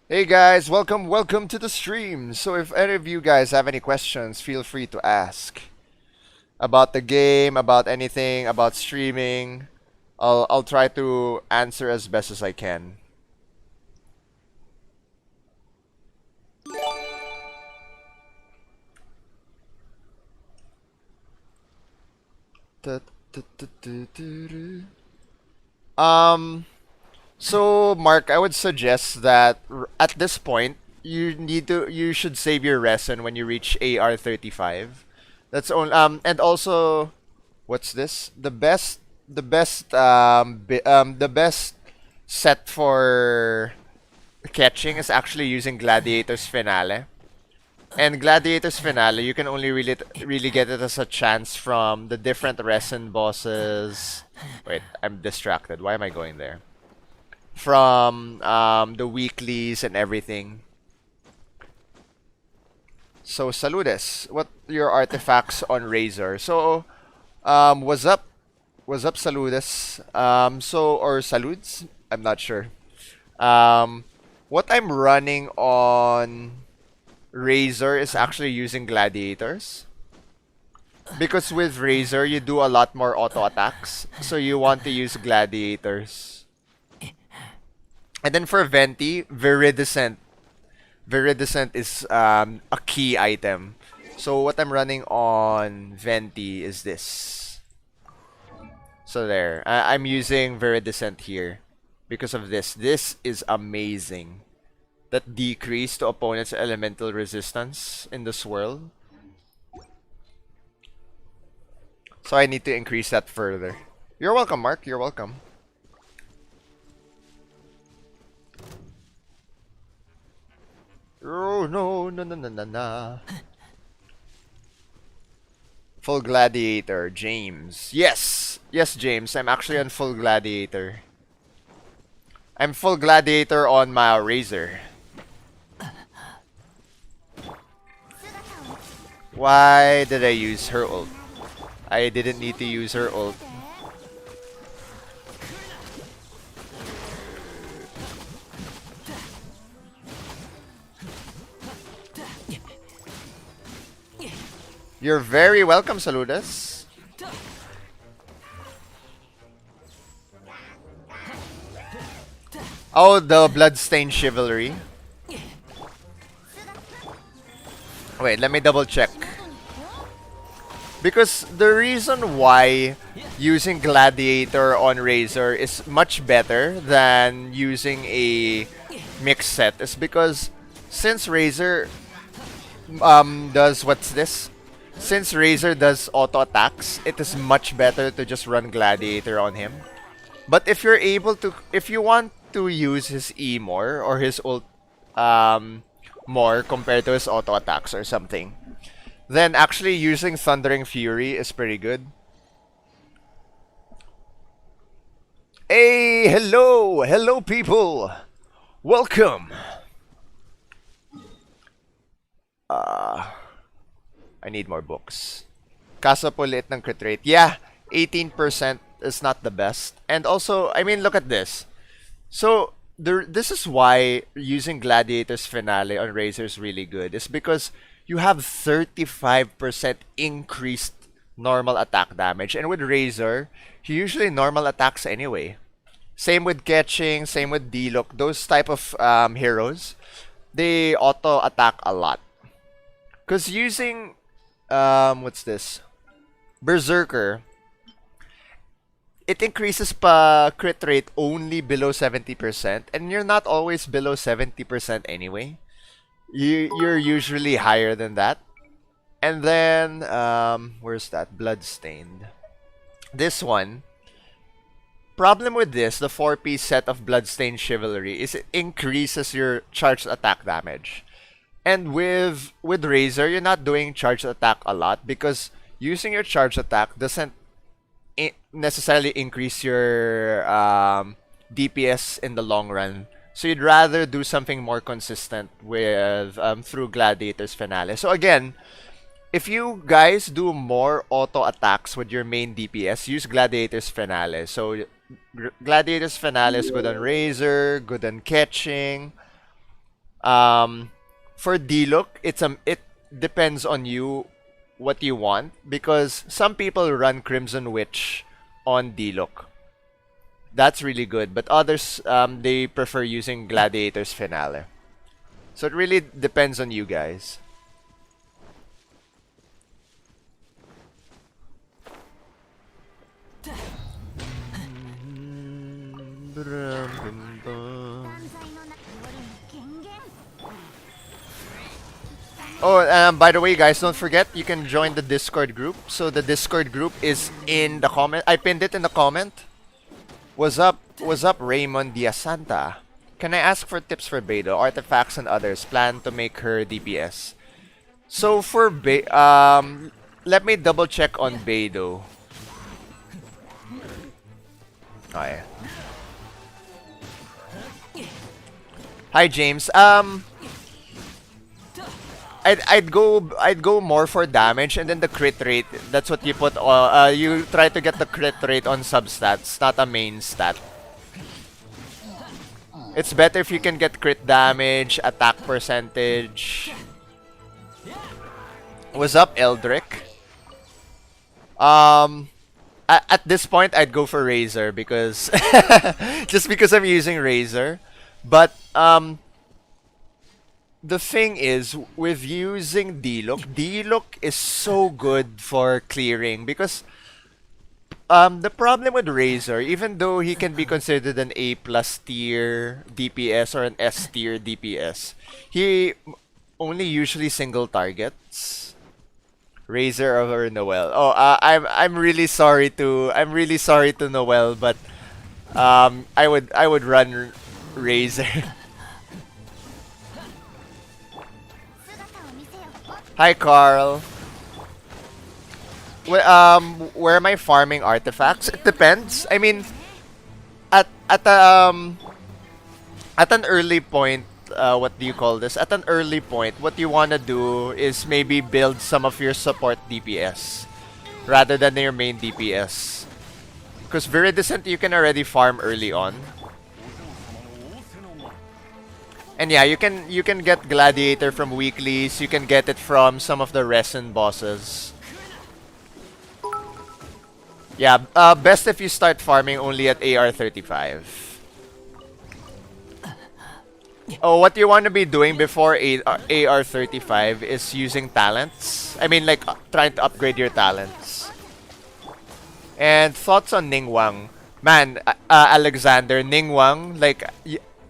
Hey guys, welcome to the stream. So if any of you guys have any questions, feel free to ask about the game, about anything, about streaming. I'll try to answer as best as I can. So Mark, I would suggest that at this point you should save your resin when you reach AR35. That's on and also what's this? The best set for catching is actually using Gladiator's Finale. And Gladiator's Finale, you can only really get it as a chance from the different resin bosses. Wait, I'm distracted. Why am I going there? From the weeklies and everything. So Saludes, what your artifacts on Razer? So what's up? What's up, Saludes? Or Saludes? I'm not sure. What I'm running on Razer is actually using gladiators. Because with Razer, you do a lot more auto attacks. So you want to use gladiators. And then for Venti, Viridescent. Viridescent is a key item. So what I'm running on Venti is this. So there. I'm using Viridescent here. Because of this. This is amazing. That decrease to opponent's elemental resistance in the swirl. So I need to increase that further. You're welcome, Mark. You're welcome. Oh, no, no, no, no, no, no. Full Gladiator, James. Yes! Yes, James. I'm actually on Full Gladiator. I'm Full Gladiator on my Razer. Why did I use her ult? I didn't need to use her ult. You're very welcome, Saludas. Oh, the Bloodstained Chivalry. Wait, let me double check. Because the reason why using Gladiator on Razer is much better than using a mix set is because since Razer does what's this? Since Razer does auto attacks, it is much better to just run Gladiator on him. But if you're able to, if you want to use his E more or his ult more compared to his auto attacks or something, then actually using Thundering Fury is pretty good. Hey, hello! Hello, people! Welcome! I need more books. Kaso po liit ng crit rate. Yeah, 18% is not the best. And also, I mean, look at this. So, this is why using Gladiator's Finale on Razer is really good. It's because you have 35% increased normal attack damage. And with Razer, he usually normal attacks anyway. Same with Ketching, same with D-Look. Those type of heroes, they auto attack a lot. Because using, what's this? Berserker, it increases pa crit rate only below 70%, and you're not always below 70% anyway. You're usually higher than that. And then, where's that? Bloodstained. This one, problem with this, the 4-piece set of Bloodstained Chivalry, is it increases your charged attack damage. And with Razer, you're not doing charged attack a lot because using your charged attack doesn't necessarily increase your DPS in the long run. So you'd rather do something more consistent with through Gladiator's Finale. So again, if you guys do more auto attacks with your main DPS, use Gladiator's Finale. So Gladiator's Finale is good on Razer, good on Ketching. For D-Look, it depends on you what you want, because some people run Crimson Witch on D-Look. That's really good, but others they prefer using Gladiator's Finale. So it really depends on you guys. Oh, by the way, guys, don't forget you can join the Discord group. So the Discord group is in the comment. I pinned it in the comment. What's up, Raymond Diasanta? Can I ask for tips for Beidou, artifacts, and others? Plan to make her DPS. So for let me double check on Beidou. Oh yeah. Hi James. I'd go more for damage, and then the crit rate. That's what you put. You try to get the crit rate on substats, not a main stat. It's better if you can get crit damage, attack percentage. What's up, Eldrick? At this point, I'd go for Razer because just because I'm using Razer, but the thing is, with using D-Look is so good for clearing because the problem with Razer, even though he can be considered an A+ tier DPS or an S tier DPS, he only usually single targets. Razer over Noel. Oh, I'm really sorry to Noel, but I would run Razer. Hi, Carl. Where am I farming artifacts? It depends. I mean, at an early point, what do you call this? At an early point, what you wanna do is maybe build some of your support DPS rather than your main DPS. Because Viridescent you can already farm early on. And yeah, you can get Gladiator from weeklies. You can get it from some of the Resin bosses. Yeah, best if you start farming only at AR35. Oh, what you want to be doing before AR35 is using talents. I mean, like, trying to upgrade your talents. And thoughts on Ningguang. Man, Alexander, Ningguang, like,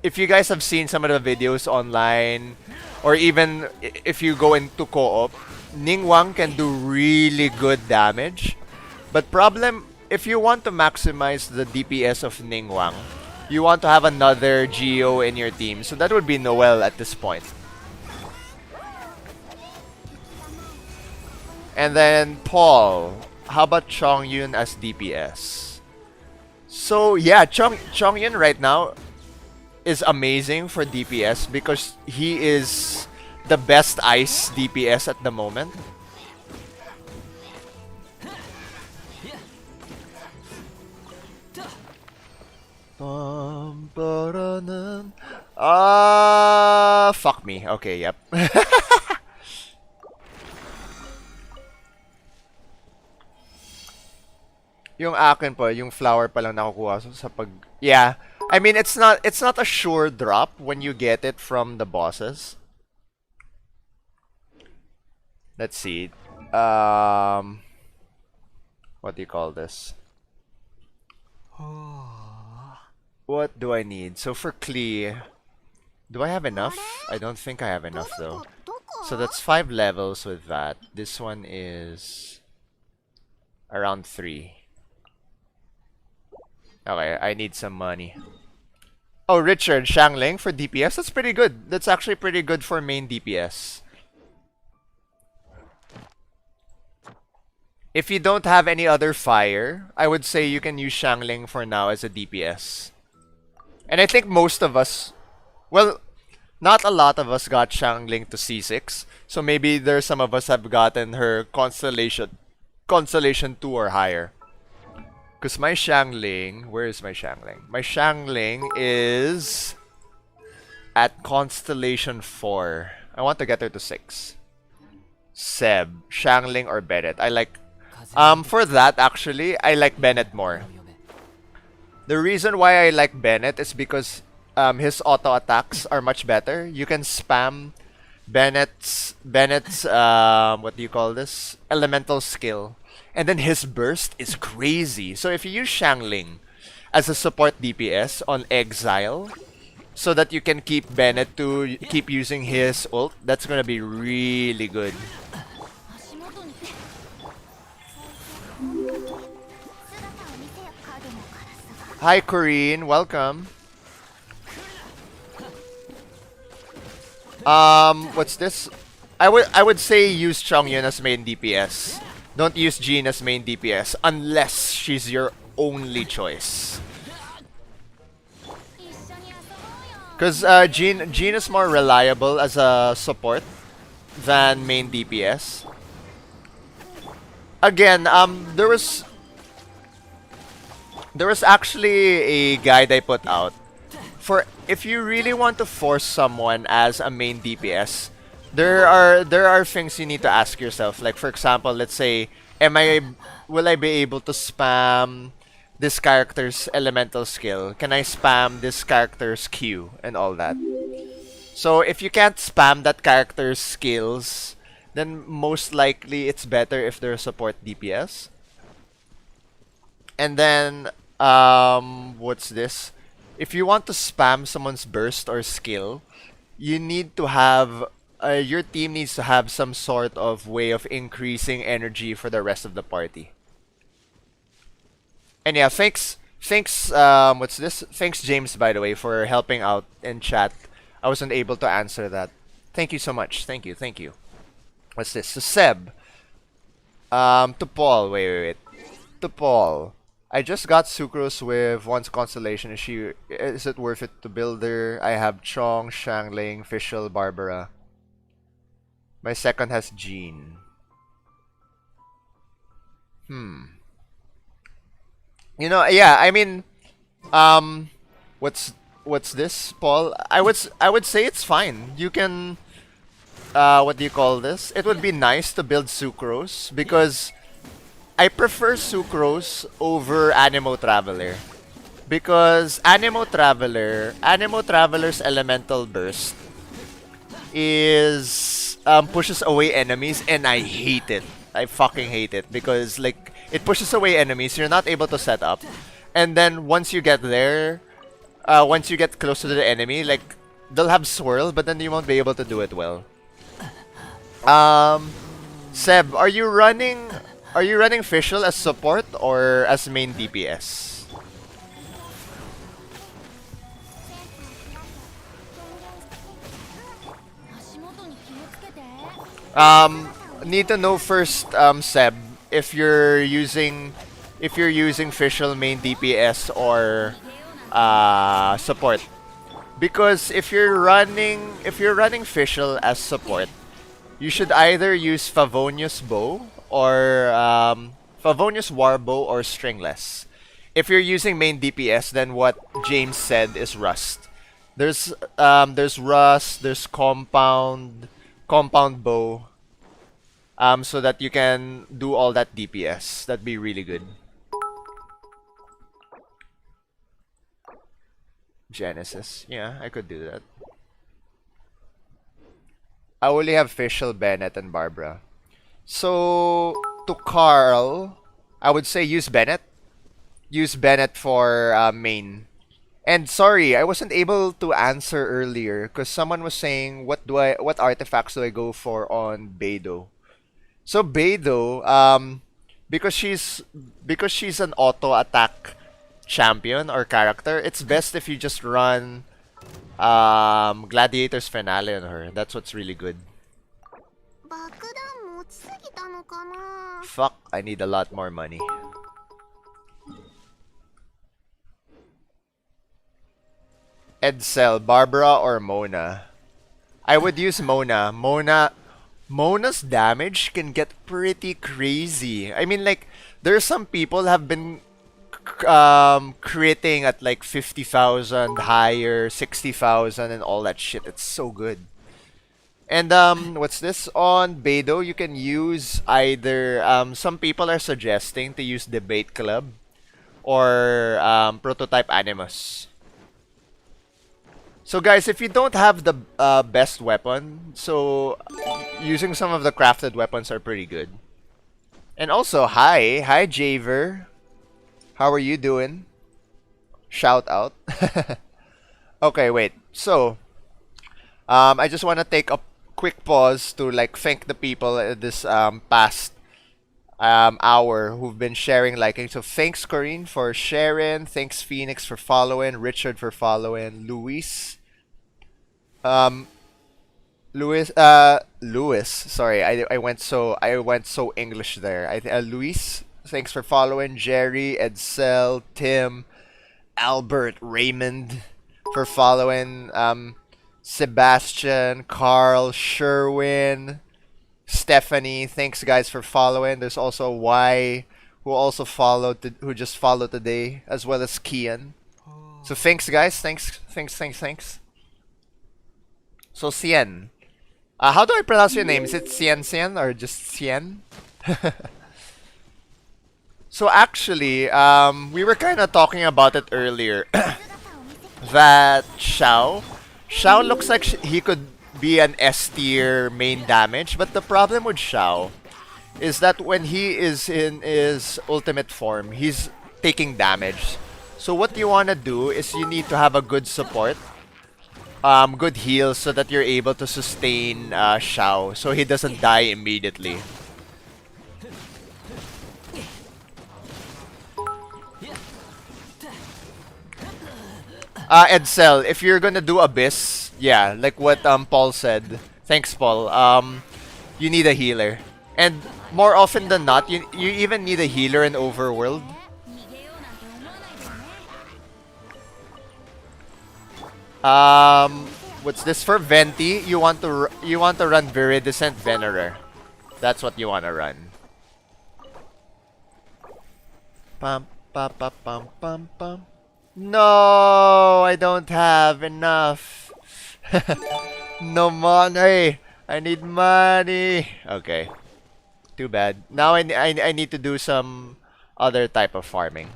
if you guys have seen some of the videos online, or even if you go into co-op, Ningguang can do really good damage. But problem, if you want to maximize the DPS of Ningguang, you want to have another Geo in your team. So that would be Noel at this point. And then Paul. How about Chongyun as DPS? So yeah, Chongyun right now is amazing for DPS because he is the best ice DPS at the moment. Fuck me. Okay, yep. Yung akin po, yung flower pa lang nakukuha sa pag... Yeah. I mean, it's not a sure drop when you get it from the bosses. Let's see. What do you call this? What do I need? So for Klee, do I have enough? I don't think I have enough though. So that's 5 levels with that. This one is around 3. Okay, I need some money. Oh, Richard, Shangling for DPS? That's pretty good. That's actually pretty good for main DPS. If you don't have any other fire, I would say you can use Shangling for now as a DPS. And I think most of us, well, not a lot of us got Shangling to C6. So maybe there's some of us have gotten her Constellation 2 or higher. Because my Shangling, where is my Shangling? My Shangling is at Constellation 4. I want to get her to 6. Seb, Shangling or Bennett. I like, for that actually, I like Bennett more. The reason why I like Bennett is because his auto attacks are much better. You can spam Bennett's what do you call this? Elemental skill. And then his burst is crazy. So if you use Shangling as a support DPS on Exile, so that you can keep Bennett to keep using his ult, that's gonna be really good. Hi Corrine, welcome. What's this? I would say use Chongyun as main DPS. Don't use Jean as main DPS unless she's your only choice. Because Jean is more reliable as a support than main DPS. Again, there was actually a guide I put out for if you really want to force someone as a main DPS. There are things you need to ask yourself. Like for example, let's say, will I be able to spam this character's elemental skill? Can I spam this character's Q and all that? So if you can't spam that character's skills, then most likely it's better if they're a support DPS. And then what's this? If you want to spam someone's burst or skill, you need to have your team needs to have some sort of way of increasing energy for the rest of the party. And yeah, thanks, what's this? Thanks, James, by the way, for helping out in chat. I wasn't able to answer that. Thank you so much. Thank you. What's this? So Seb. To Paul. Wait. To Paul. I just got Sucrose with one's constellation. Is it worth it to build her? I have Chong, Shangling, Fischl, Barbara. My second has Jean. You know, yeah, I mean, what's this, Paul? I would say it's fine. You can, what do you call this? It would be nice to build Sucrose because I prefer Sucrose over Animo Traveler. Because Animo Traveler's elemental burst is pushes away enemies, and I hate it. I fucking hate it because like it pushes away enemies. You're not able to set up, and then once you get there, once you get close to the enemy, like they'll have swirl, but then you won't be able to do it well. Seb, are you running Fischl as support or as main DPS? Need to know first, Seb, if you're using Fischl main DPS or support. Because if you're running Fischl as support, you should either use Favonius Bow or Favonius Warbow or Stringless. If you're using main DPS, then what James said is Rust. There's Rust, there's Compound Bow, so that you can do all that DPS. That'd be really good. Genesis. Yeah, I could do that. I only have Fischl, Bennett, and Barbara. So to Carl, I would say use Bennett. Use Bennett for main. And sorry, I wasn't able to answer earlier because someone was saying what artifacts do I go for on Beidou? So Beidou, because she's an auto attack champion or character, it's best if you just run Gladiator's Finale on her. That's what's really good. 爆弾持ちすぎたのかな。 Fuck, I need a lot more money. Edsel, Barbara or Mona? I would use Mona. Mona's damage can get pretty crazy. I mean, like, there are some people have been critting at like 50,000 higher, 60,000 and all that shit. It's so good. And what's this? On Beidou, you can use either some people are suggesting to use Debate Club or Prototype Animus. So guys, if you don't have the best weapon, so using some of the crafted weapons are pretty good. And also, hi Javer. How are you doing? Shout out. Okay, wait. So, I just want to take a quick pause to like thank the people this past hour who've been sharing, liking. So thanks Corinne for sharing. Thanks Phoenix for following. Richard for following. Luis. Louis. Sorry, I went so English there. Luis. Thanks for following. Jerry, Edsel, Tim, Albert, Raymond for following. Sebastian, Carl, Sherwin, Stephanie. Thanks guys for following. There's also Y who also followed who just followed today, as well as Kian. So thanks guys. Thanks. So Cien. How do I pronounce your name? Is it Cien or just Cien? So actually, we were kind of talking about it earlier. That Xiao looks like he could be an S tier main damage, but the problem with Xiao is that when he is in his ultimate form, he's taking damage. So what you want to do is you need to have a good support, good heals, so that you're able to sustain Xiao, so he doesn't die immediately. Edsel, if you're gonna do Abyss, yeah, like what Paul said. Thanks, Paul. You need a healer, and more often than not, you even need a healer in Overworld. What's this for Venti? You want to run Viridescent Venerer. That's what you want to run. Pam pam pam pam pam pam. No, I don't have enough. No money. I need money. Okay. Too bad. Now I need to do some other type of farming.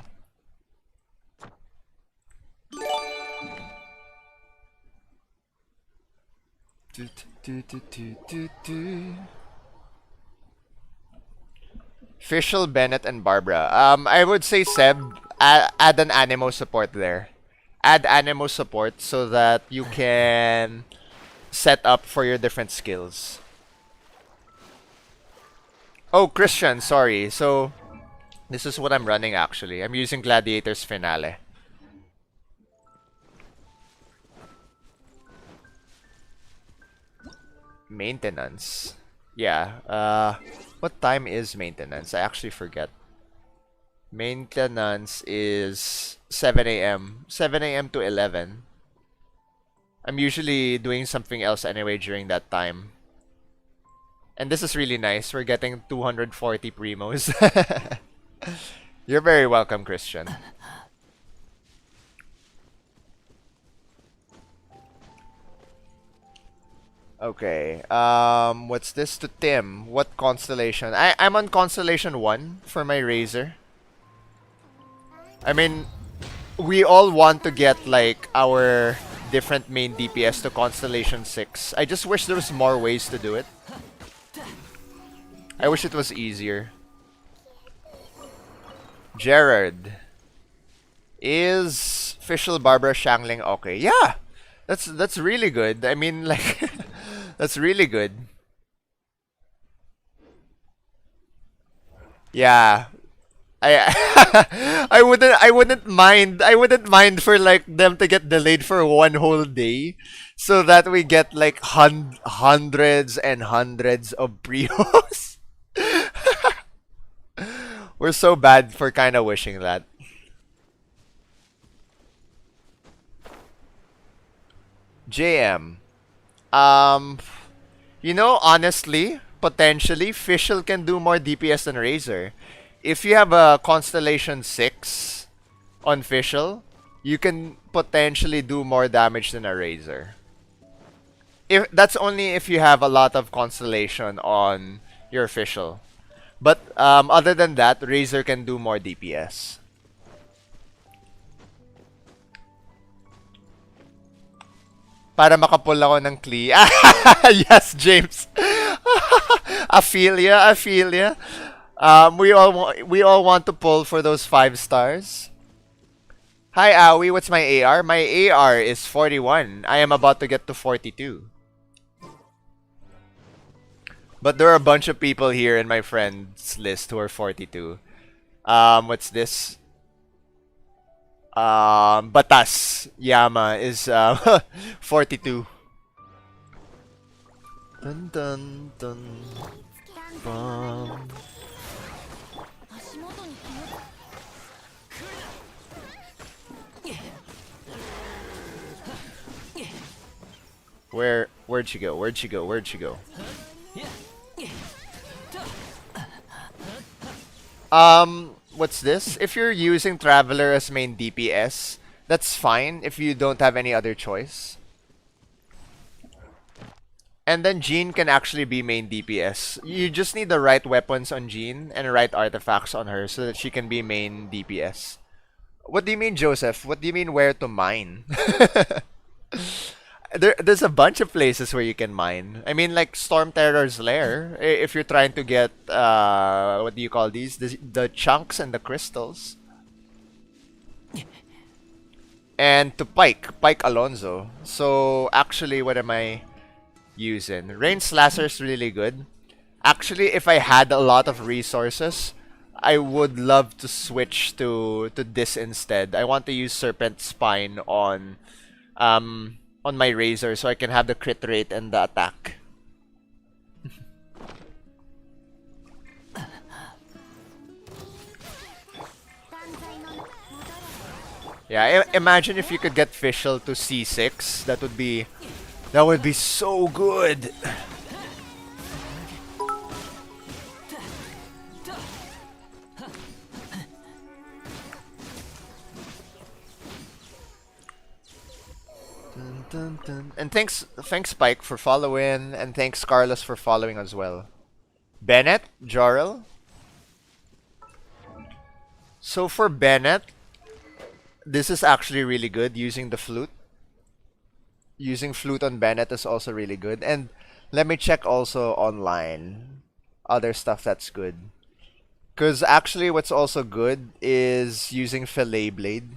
Fischl, Bennett, and Barbara. I would say Seb, add an Animo support there. Add Animo support so that you can set up for your different skills. Oh, Christian, sorry. So, this is what I'm running actually. I'm using Gladiator's Finale. Maintenance. Yeah. What time is maintenance? I actually forget. Maintenance is 7 a.m. 7 a.m. to 11. I'm usually doing something else anyway during that time. And this is really nice. We're getting 240 primos. You're very welcome, Christian. Okay. What's this to Tim? What constellation? I'm on constellation 1 for my Razer. I mean, we all want to get like our different main DPS to Constellation 6. I just wish there was more ways to do it. I wish it was easier. Gerard. Is Official Barbara Shangling okay? Yeah! That's really good. I mean, like, that's really good. Yeah. I I wouldn't mind for like them to get delayed for one whole day so that we get like hundreds and hundreds of pre-hosts. We're so bad for kind of wishing that. JM. Um, you know, honestly, potentially, Fischl can do more DPS than Razer. If you have a Constellation 6 on Fischl, you can potentially do more damage than a Razer. If that's only if you have a lot of Constellation on your Fischl. But other than that, Razer can do more DPS. Para makapull ako ng Klee. Yes, James. I feel ya. We all want to pull for those 5 stars. Hi, Aoi. What's my AR? My AR is 41. I am about to get to 42. But there are a bunch of people here in my friends list who are 42. What's this? Batas Yama is 42. Dun dun dun. Bum. Where'd she go? Where'd she go? Where'd she go? What's this? If you're using Traveler as main DPS, that's fine if you don't have any other choice. And then Jean can actually be main DPS. You just need the right weapons on Jean and right artifacts on her so that she can be main DPS. What do you mean, Joseph? What do you mean where to mine? There's a bunch of places where you can mine. I mean, like Storm Terror's Lair. If you're trying to get, what do you call these? The chunks and the crystals. And to Pike Alonso. So, actually, what am I using? Rain Slasher's really good. Actually, if I had a lot of resources, I would love to switch to this instead. I want to use Serpent Spine on my Razer so I can have the crit rate and the attack. Yeah, imagine if you could get Fischl to C6. That would be so good. Dun, dun, dun. And thanks Spike for following, and thanks Carlos for following as well. Bennett, Jorel. So for Bennett, this is actually really good using the flute. Using flute on Bennett is also really good. And let me check also online other stuff that's good. Because actually what's also good is using Fillet Blade.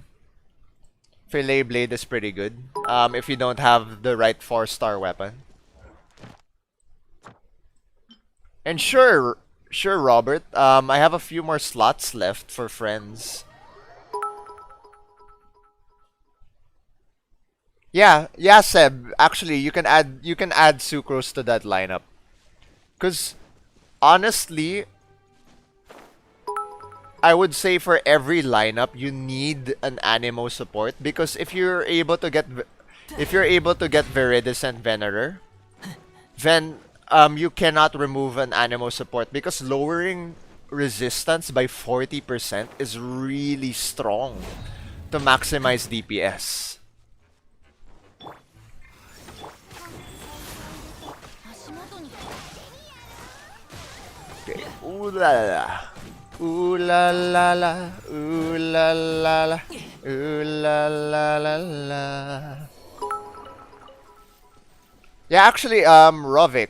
Fillet Blade is pretty good if you don't have the right 4-star weapon. And sure Robert, I have a few more slots left for friends. Yeah, Seb. Actually, you can add Sucrose to that lineup. Cause honestly, I would say for every lineup you need an Anemo support, because if you're able to get Viridescent Venerer, then you cannot remove an Anemo support, because lowering resistance by 40% is really strong to maximize DPS. Okay. Ooh la la la. Ooh la la la, ooh la la la, ooh la la la la. Yeah, actually, Rovik.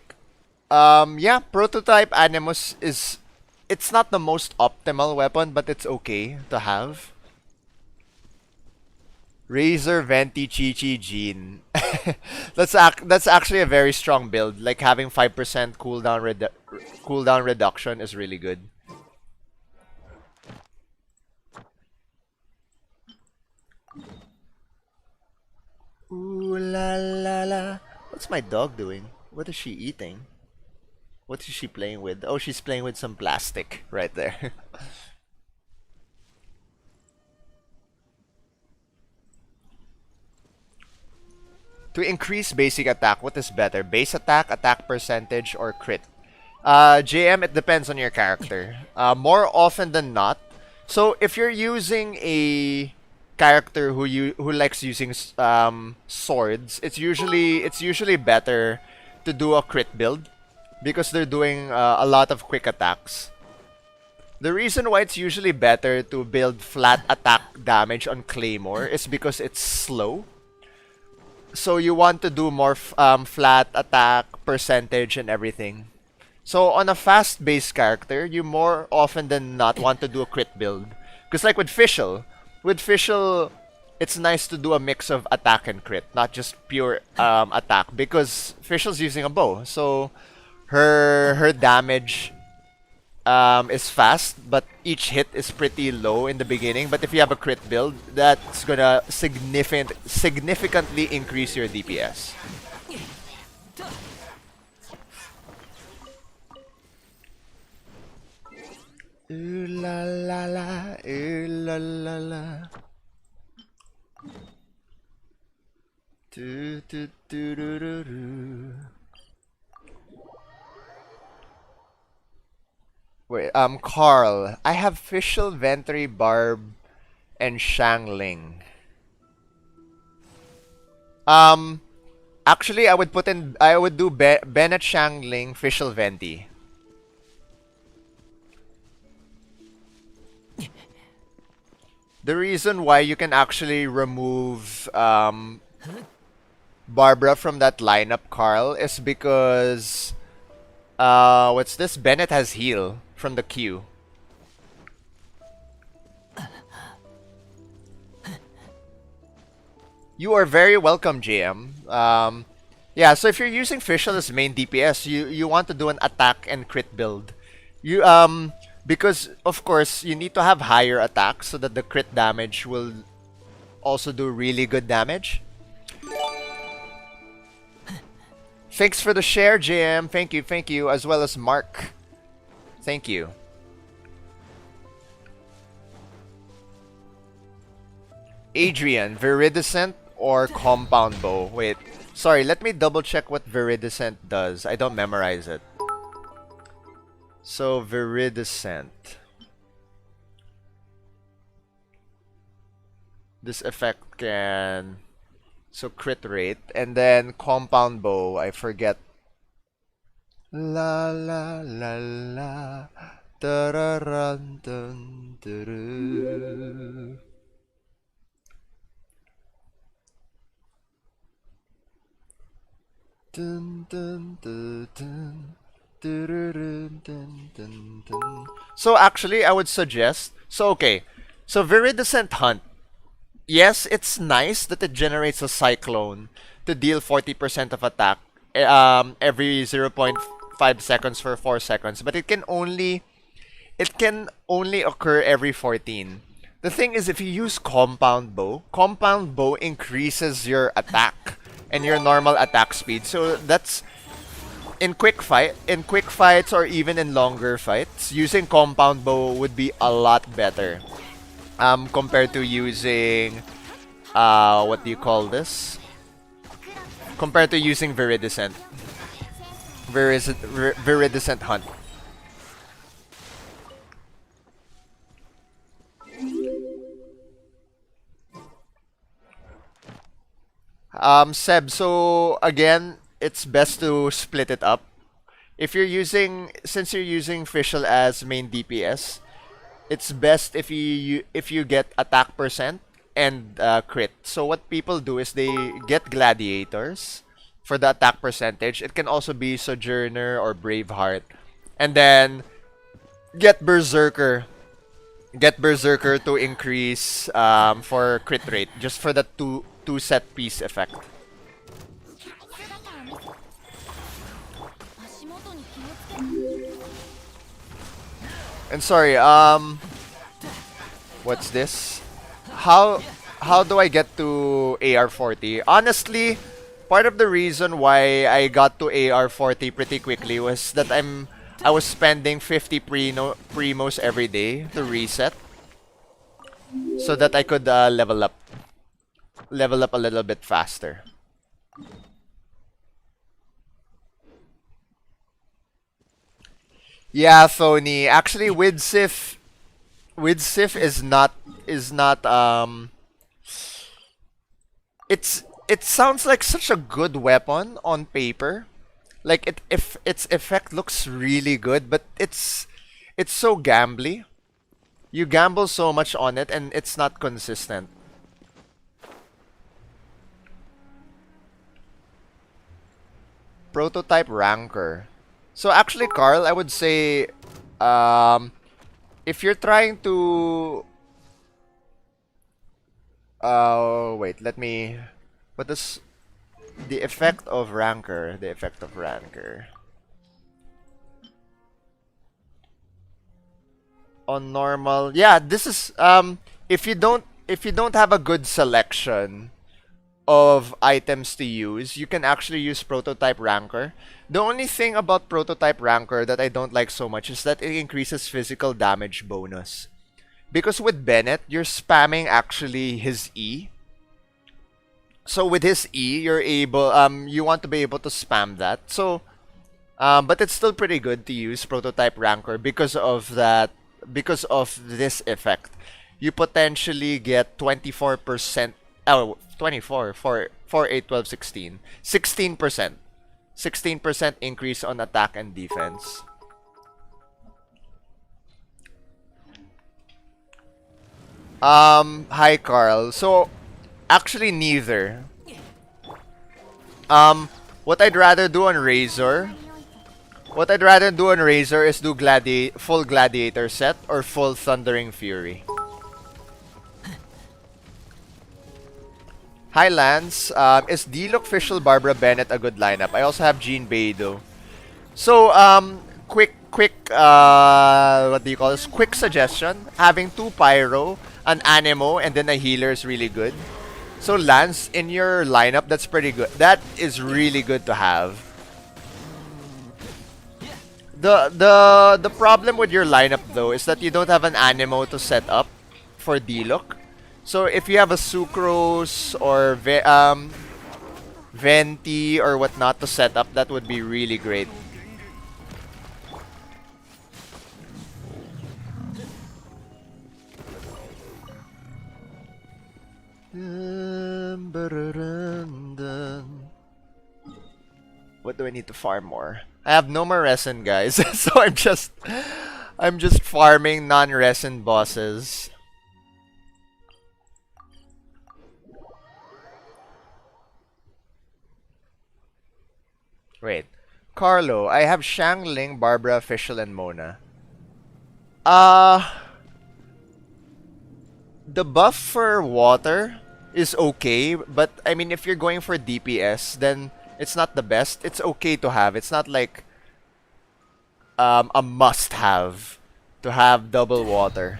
Yeah, prototype Animus is, it's not the most optimal weapon, but it's okay to have. Razer Venti Chi Jean. That's actually a very strong build. Like having 5% cooldown reduction is really good. Ooh la la la. What's my dog doing? What is she eating? What is she playing with? Oh, she's playing with some plastic right there. To increase basic attack, what is better? Base attack, attack percentage, or crit? JM, it depends on your character. More often than not. So if you're using a character who likes using swords, it's usually better to do a crit build because they're doing a lot of quick attacks. The reason why it's usually better to build flat attack damage on Claymore is because it's slow. So you want to do more flat attack percentage and everything. So on a fast-based character, you more often than not want to do a crit build. Because like with Fischl, it's nice to do a mix of attack and crit, not just pure attack. Because Fischl's using a bow, so her damage is fast, but each hit is pretty low in the beginning. But if you have a crit build, that's gonna significantly increase your DPS. Ooh la la la, ooh la la la. Do do do do do do. Wait, Carl, I have Fischl, Ventry, Barb, and Shangling. Um, Actually, I would do Bennett, Shangling, Fischl, Venti. The reason why you can actually remove Barbara from that lineup, Carl, is because what's this? Bennett has heal from the Q. You are very welcome, JM. Yeah, so if you're using Fischl as main DPS, you want to do an attack and crit build. You because of course you need to have higher attack so that the crit damage will also do really good damage. Thanks for the share, JM. Thank you, as well as Mark. Thank you. Adrian, Viridescent or Compound Bow? Wait, sorry, let me double check what Viridescent does. I don't memorize it. So, Viridescent. This effect can... So, crit rate. And then Compound Bow, I forget. La la la la. Dun, dun, dun. Dun, dun, dun, dun. So actually, I would suggest. So okay, so Viridescent Hunt. Yes, it's nice that it generates a cyclone to deal 40% of attack every 0.5 seconds for 4 seconds, but it can only occur every 14. The thing is, if you use Compound Bow increases your attack and your normal attack speed. So that's in quick fights or even in longer fights, using Compound Bow would be a lot better compared to using what do you call this? Compared to using Viridescent. Viridescent Hunt. Seb, so again, it's best to split it up. If you're using, since you're using Fischl as main DPS, it's best if you get attack percent and crit. So what people do is they get gladiators for the attack percentage. It can also be Sojourner or Braveheart, and then get Berserker. Get Berserker to increase for crit rate, just for the two set piece effect. And sorry, what's this? How how do I get to AR40? Honestly, part of the reason why I got to AR40 pretty quickly was that I was spending 50 primos every day to reset so that I could level up a little bit faster. Yeah, Phony. Actually, with Sif is not. It sounds like such a good weapon on paper. Like if its effect looks really good, but it's so gambly. You gamble so much on it, and it's not consistent. Prototype ranker. So actually, Carl, I would say, um, if you're trying to, wait, let me. What is the effect of ranker? The effect of ranker on normal. Yeah, this is if you don't have a good selection of items to use, you can actually use Prototype Ranker. The only thing about Prototype Ranker that I don't like so much is that it increases physical damage bonus. Because with Bennett, you're spamming actually his E. So with his E, you want to be able to spam that. So, but it's still pretty good to use Prototype Ranker because of this effect. You potentially get 24%, oh, 24 for 8, 12, 16. 16%. 16% increase on attack and defense. Hi Carl. So actually neither. What I'd rather do on Razer is do full gladiator set or full thundering fury. Hi Lance, is D-Look Fischl Barbara Bennett a good lineup? I also have Jean Beidou. So, what do you call this? Quick suggestion. Having 2 Pyro, an Anemo, and then a healer is really good. So Lance, in your lineup, that's pretty good. That is really good to have. The problem with your lineup though is that you don't have an Anemo to set up for D-Look. So if you have a Sucrose or Venti or whatnot to set up, that would be really great. What do I need to farm more? I have no more resin, guys. So I'm just farming non-resin bosses. Wait. Carlo, I have Shangling, Barbara, Fischl, and Mona. The buff for water is okay, but I mean, if you're going for DPS, then it's not the best. It's okay to have. It's not like a must-have to have double water.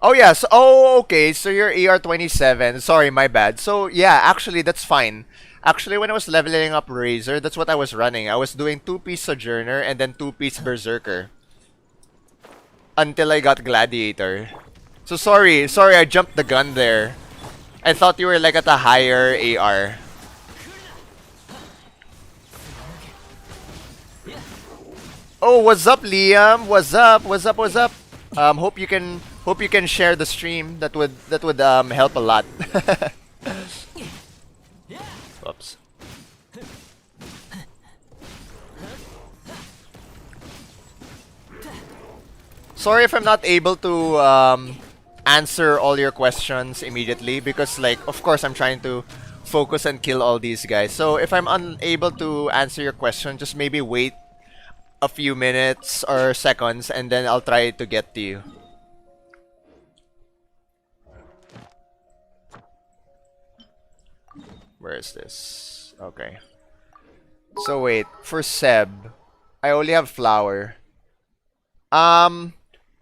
Oh yes. Oh, okay. So you're AR27. Sorry, my bad. So yeah, actually that's fine. Actually, when I was leveling up Razer, that's what I was running. I was doing 2-piece Sojourner and then 2-piece Berserker until I got Gladiator. So sorry, I jumped the gun there. I thought you were like at a higher AR. Oh, what's up, Liam? What's up? What's up? What's up? Hope you can share the stream. That would help a lot. Oops. Sorry if I'm not able to answer all your questions immediately because, like, of course, I'm trying to focus and kill all these guys. So if I'm unable to answer your question, just maybe wait a few minutes or seconds and then I'll try to get to you. Where is this? Okay. So wait, for Seb, I only have flower.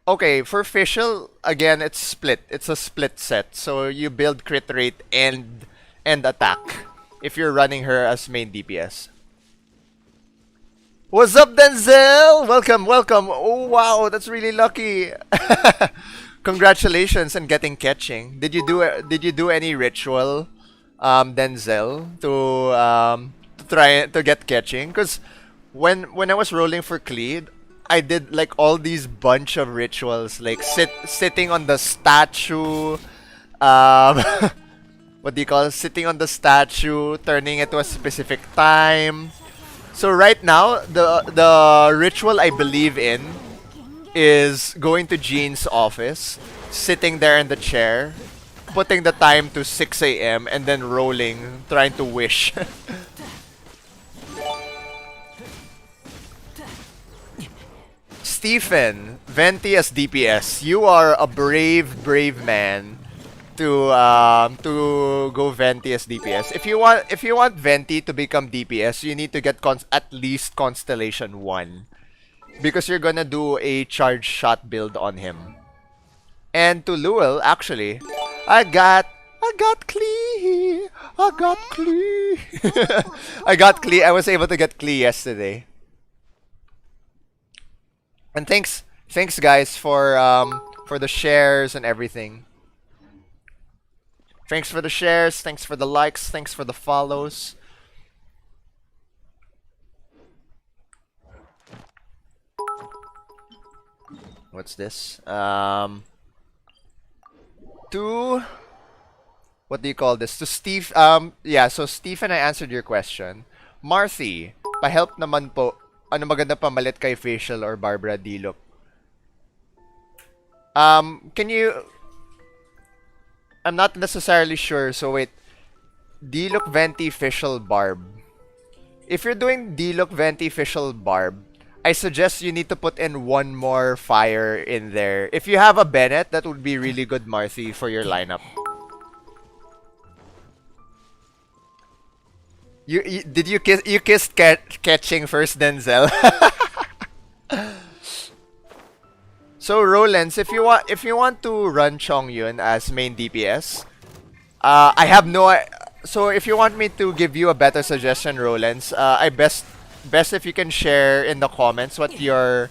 Okay, for Fischl, again, it's split. It's a split set. So you build crit rate and attack if you're running her as main DPS. What's up, Denzel? Welcome, welcome. Oh wow, that's really lucky. Congratulations on getting catching. Did you do any ritual, Denzel, to try to get catching? Because when I was rolling for Cleed, I did like all these bunch of rituals, like sitting on the statue, what do you call it? Sitting on the statue, turning it to a specific time. So right now, the ritual I believe in is going to Jean's office, sitting there in the chair, putting the time to 6 a.m. and then rolling, trying to wish. Stephen, Venti as DPS. You are a brave, brave man to go Venti as DPS. If you want Venti to become DPS, you need to get at least Constellation 1 because you're gonna do a charge shot build on him. And to Lowell, actually, I got Klee. I got Klee. I got Klee. I was able to get Klee yesterday. And thanks guys for the shares and everything. Thanks for the shares, thanks for the likes, thanks for the follows. What's this? To what do you call this? To Steve, yeah, so Steve and I answered your question. Marthy, pa-help naman po. Ano maganda pamalit kay Facial or Barbara Dilok? Can you... I'm not necessarily sure, so wait. Dilok, Venti, Facial, Barb. If you're doing Dilok, Venti, Facial, Barb, I suggest you need to put in one more fire in there. If you have a Bennett, that would be really good, Marthy, for your lineup. Did you kissed catching first, Denzel? So Rollens, if you want to run Chongyun as main DPS, I have no. So if you want me to give you a better suggestion, Rollens, I best if you can share in the comments what your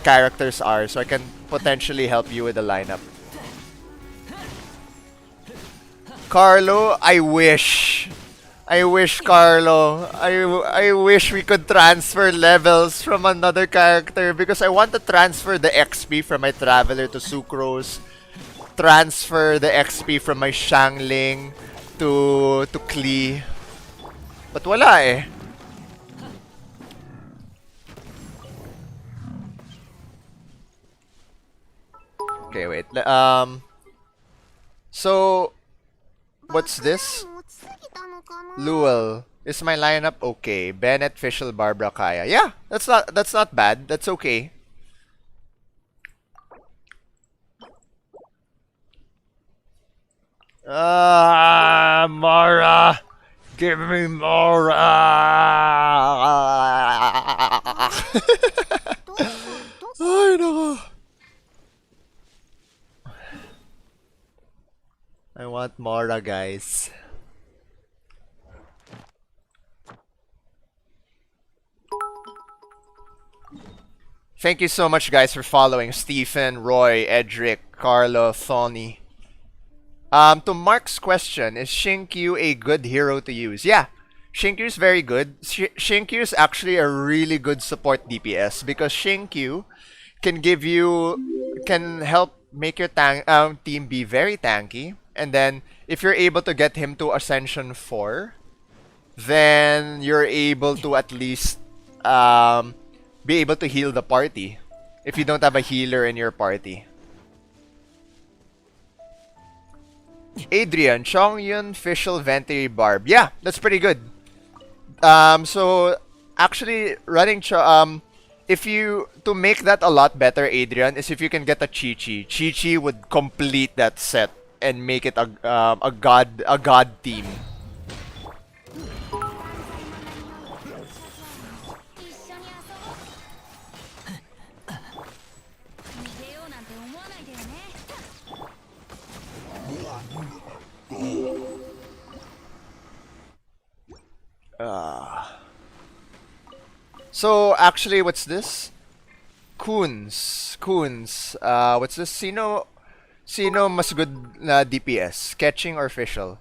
characters are, so I can potentially help you with the lineup. Carlo, I wish, Carlo. I wish we could transfer levels from another character because I want to transfer the XP from my Traveler to Sucrose, transfer the XP from my Shangling to Klee. But wala eh. Okay, wait. So what's this? Lowell. Is my lineup okay? Bennett, Fischl, Barbara, Kaya. Yeah, that's not bad. That's okay. Mara. Give me Mara. Ay, nako. I want Mara, guys. Thank you so much, guys, for following. Stephen, Roy, Edric, Carlo, Thony. To Mark's question, is Shinkyu a good hero to use? Yeah, Shinkyu is very good. Shinkyu is actually a really good support DPS because Shinkyu can help make your team be very tanky. And then if you're able to get him to Ascension 4, then you're able to at least be able to heal the party if you don't have a healer in your party. Adrian, Chongyun, Fischl, Venti, Barb. Yeah, that's pretty good. So actually running if you to make that a lot better, Adrian, is if you can get a Chi-Chi. Chi-Chi would complete that set and make it a god team. 一緒に遊ぼう。逃げようなんて思わないでよね。 So actually, what's this? Coons. What's this? Sino mas good na DPS? Catching or Fischl?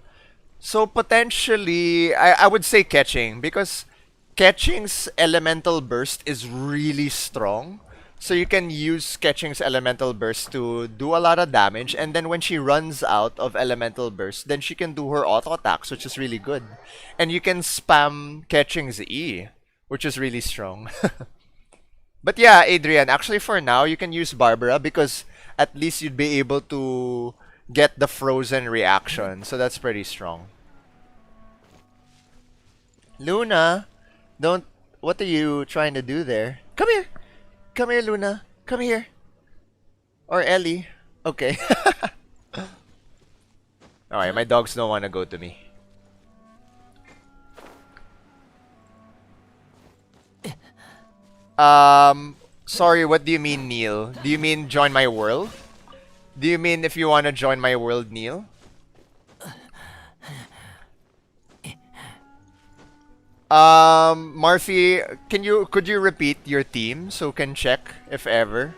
So potentially, I would say catching because catching's elemental burst is really strong. So you can use catching's elemental burst to do a lot of damage, and then when she runs out of elemental burst, then she can do her auto attacks, which is really good. And you can spam catching's E, which is really strong. But yeah, Adrian, actually for now you can use Barbara because at least you'd be able to get the frozen reaction, so that's pretty strong. Luna, don't. What are you trying to do there? Come here. Come here, Luna. Come here. Or Ellie. Okay. Alright, my dogs don't want to go to me. Sorry, what do you mean, Neil? Do you mean join my world? Do you mean if you want to join my world, Neil? Marthy, could you repeat your team so can check if ever?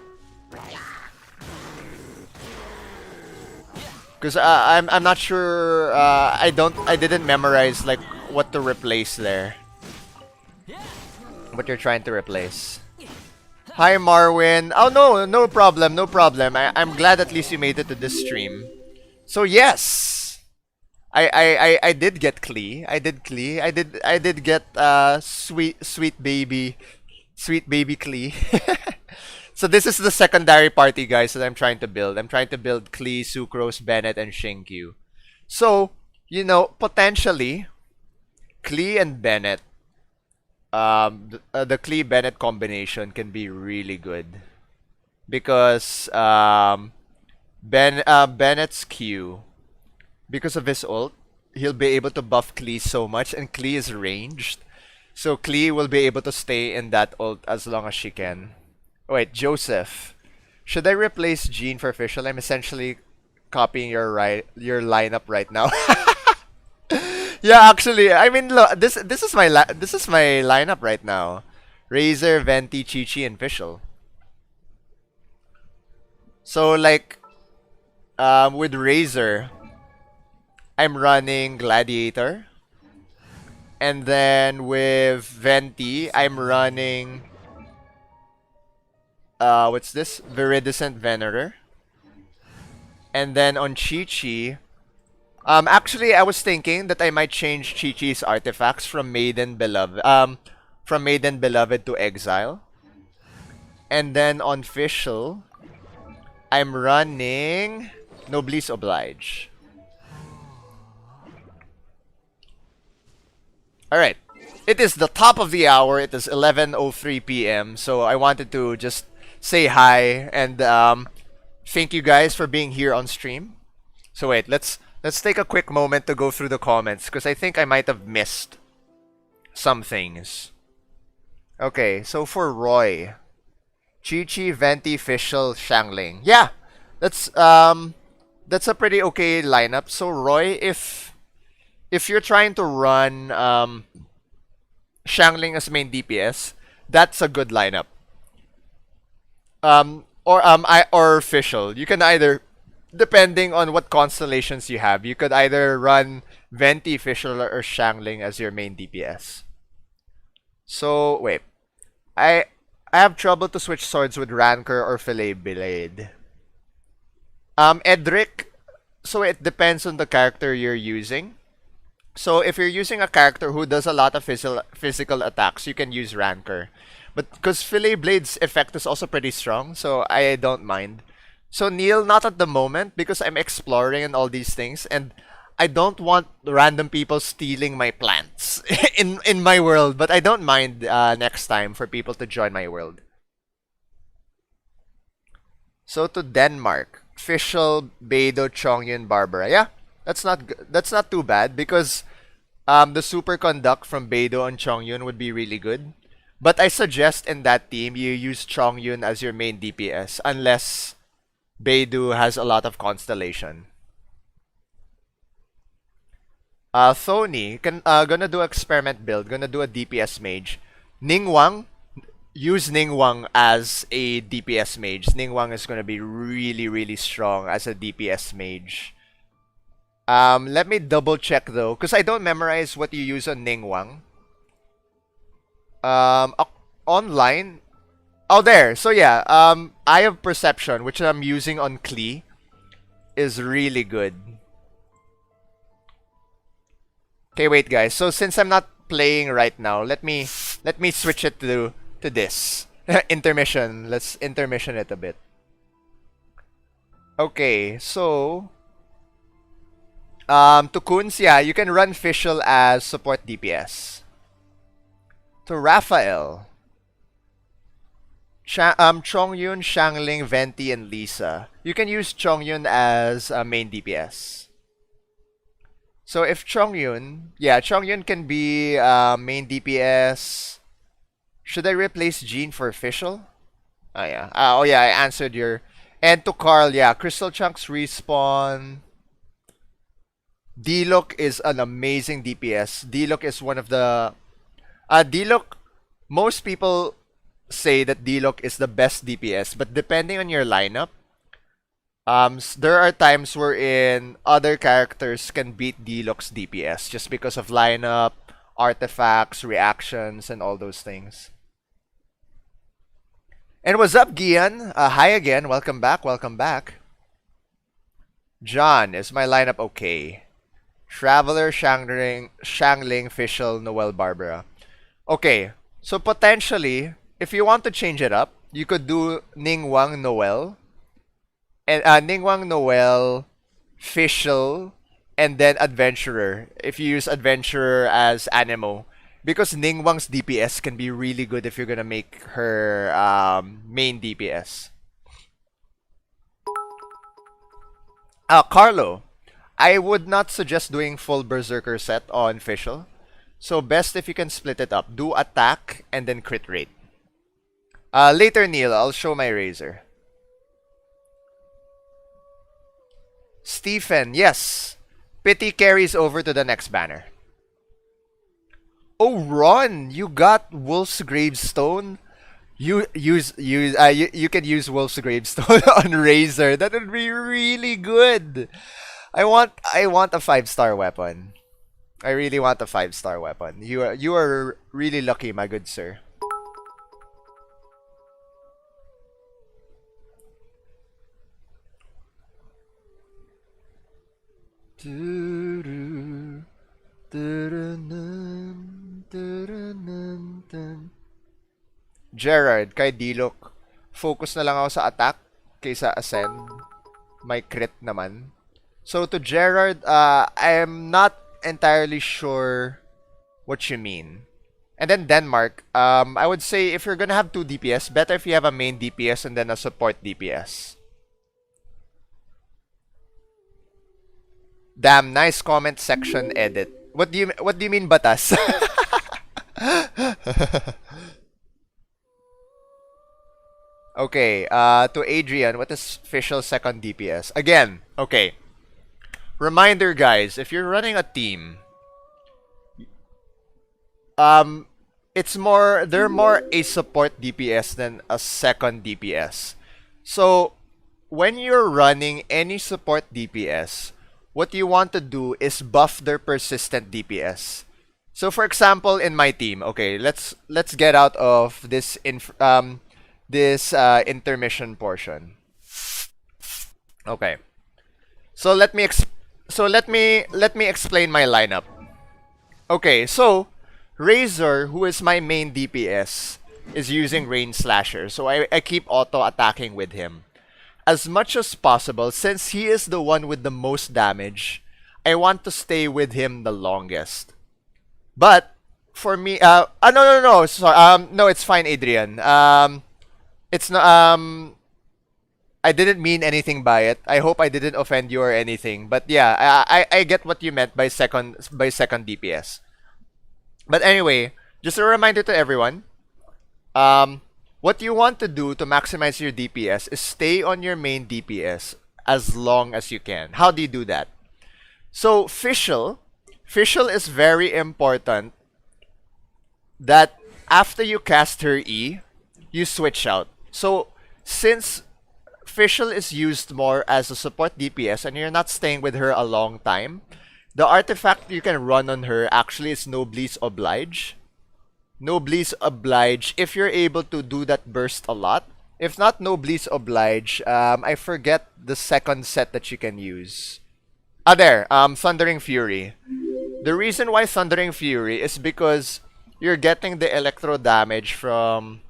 Because I'm not sure. I didn't memorize like what to replace there. What you're trying to replace. Hi Marwin. Oh no problem, no problem. I'm glad at least you made it to this stream. So yes. I did get Klee. I did get sweet baby Klee. So this is the secondary party, guys, that I'm trying to build. I'm trying to build Klee, Sucrose, Bennett, and Shinkyu. So, you know, potentially Klee and Bennett, the Klee Bennett combination can be really good because Bennett's Q. Because of his ult, he'll be able to buff Klee so much, and Klee is ranged. So Klee will be able to stay in that ult as long as she can. Wait, Joseph. Should I replace Jean for Fischl? I'm essentially copying your lineup right now. Yeah, actually, I mean, look, this is my lineup right now. Razer, Venti, Chi-Chi, and Fischl. So like, with Razer, I'm running Gladiator. And then with Venti, I'm running what's this? Viridescent Venerer. And then on Chi-Chi, actually I was thinking that I might change Chi-Chi's artifacts from Maiden Beloved to Exile. And then on Fischl, I'm running Noblesse Oblige. Alright, it is the top of the hour. It is 11:03 p.m. So I wanted to just say hi and thank you guys for being here on stream. So wait, let's take a quick moment to go through the comments because I think I might have missed some things. Okay, so for Roy, Chi-Chi, Venti, Fischl, Xiangling. Yeah, that's a pretty okay lineup. So Roy, if you're trying to run Xiangling as main DPS, that's a good lineup. Or Fischl. You can either, depending on what constellations you have, you could either run Venti, Fischl, or Xiangling as your main DPS. So wait, I have trouble to switch swords with Rancor or Fillet Blade. Edric. So it depends on the character you're using. So if you're using a character who does a lot of physical attacks, you can use Rancor. But because Fillet Blade's effect is also pretty strong, so I don't mind. So Neil, not at the moment because I'm exploring and all these things, and I don't want random people stealing my plants in my world. But I don't mind next time for people to join my world. So to Denmark, Fischl, Beidou, Chongyun, Barbara. Yeah, that's not too bad because the superconduct from Beidou and Chongyun would be really good. But I suggest in that team you use Chongyun as your main DPS unless Beidou has a lot of constellation. Thony gonna do experiment build, gonna do a DPS mage. Ningwang, use Ningwang as a DPS mage. Ningwang is gonna be really strong as a DPS mage. Let me double check though, because I don't memorize what you use on Ningwang. Online. Oh, there. So yeah, Eye of Perception, which I'm using on Klee, is really good. Okay, wait, guys. So since I'm not playing right now, let me switch it to this intermission. Let's intermission it a bit. Okay, so to Kunz, yeah, you can run Fischl as support DPS. To Raphael, Chongyun, Shangling, Venti, and Lisa. You can use Chongyun as a main DPS. So if Chongyun, yeah, Chongyun can be main DPS. Should I replace Jean for Fischl? Oh yeah. Oh yeah, I answered your. And to Carl, yeah, Crystal Chunks respawn. D-Look is an amazing DPS. D-Look is one of the D-Look, most people say that D-Look is the best DPS, but depending on your lineup, there are times wherein other characters can beat D-Look's DPS just because of lineup, artifacts, reactions, and all those things. And what's up, Gian? Hi again. Welcome back. Welcome back. John, is my lineup okay? Traveler, Shangling, Fischl, Noel, Barbara. Okay, so potentially, if you want to change it up, you could do Ningwang, Noel, and Ningwang, Noel, Fischl, and then Adventurer. If you use Adventurer as Anemo, because Ningwang's DPS can be really good if you're gonna make her main DPS. Carlo, I would not suggest doing full Berserker set on Fischl. So best if you can split it up. Do attack and then crit rate. Later, Neil, I'll show my Razer. Stephen, yes. Pity carries over to the next banner. Oh, Ron, you got Wolf's Gravestone. You can use Wolf's Gravestone on Razer. That would be really good. I want a 5-star weapon. I really want a 5-star weapon. You are really lucky, my good sir. Gerard, kay D-Look, focus na lang ako sa attack kaysa ascend. May crit naman. So to Gerard, I'm not entirely sure what you mean. And then Denmark, I would say if you're gonna have 2 DPS, better if you have a main DPS and then a support DPS. Damn, nice comment section edit. What do you mean batas? Okay, to Adrian, what is official second DPS? Again, okay. Reminder, guys, if you're running a team, they're more a support DPS than a second DPS. So when you're running any support DPS, what you want to do is buff their persistent DPS. So for example, in my team, okay, let's get out of this intermission portion. Okay. So let me explain my lineup. Okay, so Razer, who is my main DPS, is using Rain Slasher, so I keep auto attacking with him. As much as possible, since he is the one with the most damage, I want to stay with him the longest. But for me, no, sorry, no, it's fine, Adrian. It's not, I didn't mean anything by it. I hope I didn't offend you or anything. But yeah, I get what you meant by second DPS. But anyway, just a reminder to everyone. What you want to do to maximize your DPS is stay on your main DPS as long as you can. How do you do that? So Fischl is very important that after you cast her E, you switch out. So since Fischl is used more as a support DPS and you're not staying with her a long time, the artifact you can run on her actually is Noblesse Oblige. Noblesse Oblige, if you're able to do that burst a lot. If not Noblesse Oblige, I forget the second set that you can use. Thundering Fury. The reason why Thundering Fury is because you're getting the electro damage from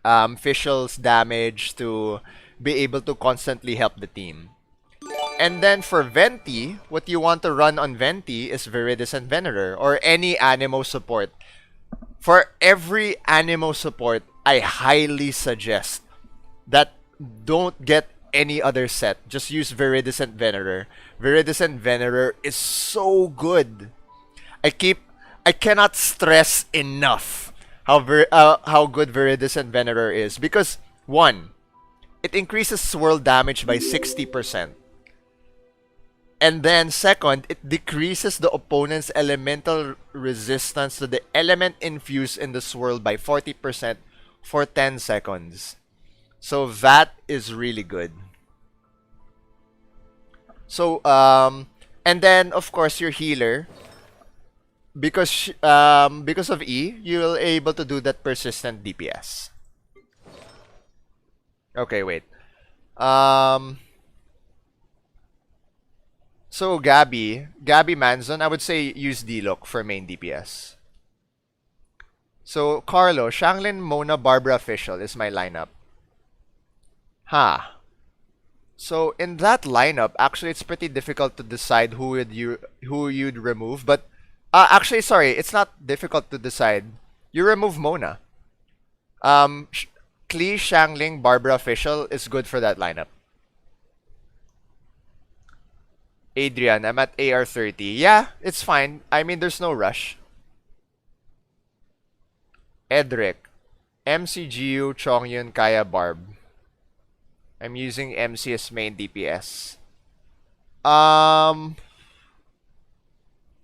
Fischl's damage to be able to constantly help the team. And then for Venti, what you want to run on Venti is Viridescent Venerer or any Animo support. For every Animo support, I highly suggest that don't get any other set. Just use Viridescent Venerer. Viridescent Venerer is so good. I cannot stress enough how good Viridescent Venerer is because one, it increases swirl damage by 60%. And then second, it decreases the opponent's elemental resistance to the element infused in the swirl by 40% for 10 seconds. So that is really good. So and then of course your healer, because of E, you'll able to do that persistent DPS. Okay, wait. So Gabby Manzon, I would say use D-Look for main DPS. So Carlo, Shanglin, Mona, Barbara, Fischl is my lineup. So in that lineup, actually it's pretty difficult to decide who you'd remove, but actually sorry, it's not difficult to decide. You remove Mona. Klee, Shangling, Barbara, Fischl is good for that lineup. Adrian, I'm at AR30. Yeah, it's fine. I mean, there's no rush. Edric, MCGU, Chongyun, Kaya, Barb. I'm using MC as main DPS.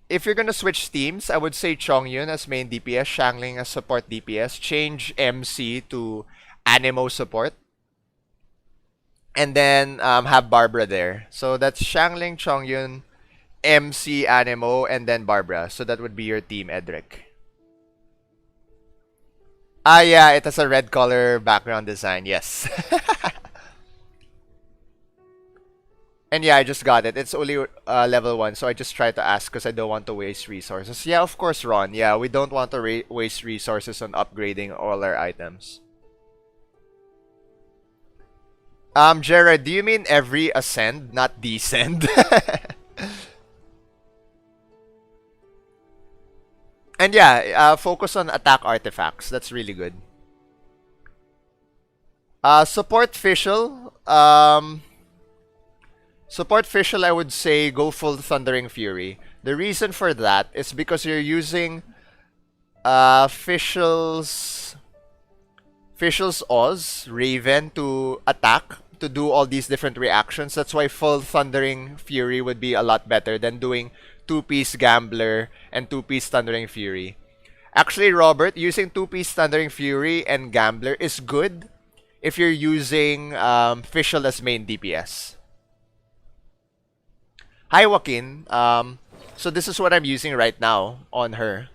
If you're gonna switch teams, I would say Chongyun as main DPS, Shangling as support DPS. Change MC to Animo support. And then have Barbara there. So that's Shangling, Chongyun, MC, Animo, and then Barbara. So that would be your team, Edric. Yeah, it has a red color background design. Yes. And yeah, I just got it. It's only level 1, so I just tried to ask because I don't want to waste resources. Yeah, of course, Ron. Yeah, we don't want to waste resources on upgrading all our items. Jared, do you mean every ascend, not descend? And yeah, focus on attack artifacts. That's really good. Support Fischl. Support Fischl, I would say go full Thundering Fury. The reason for that is because you're using Fischl's Oz, Raven, to attack, to do all these different reactions. That's why full Thundering Fury would be a lot better than doing 2-piece Gambler and 2-piece Thundering Fury. Actually, Robert, using 2-piece Thundering Fury and Gambler is good if you're using Fischl as main DPS. Hi, Joaquin. So this is what I'm using right now on her.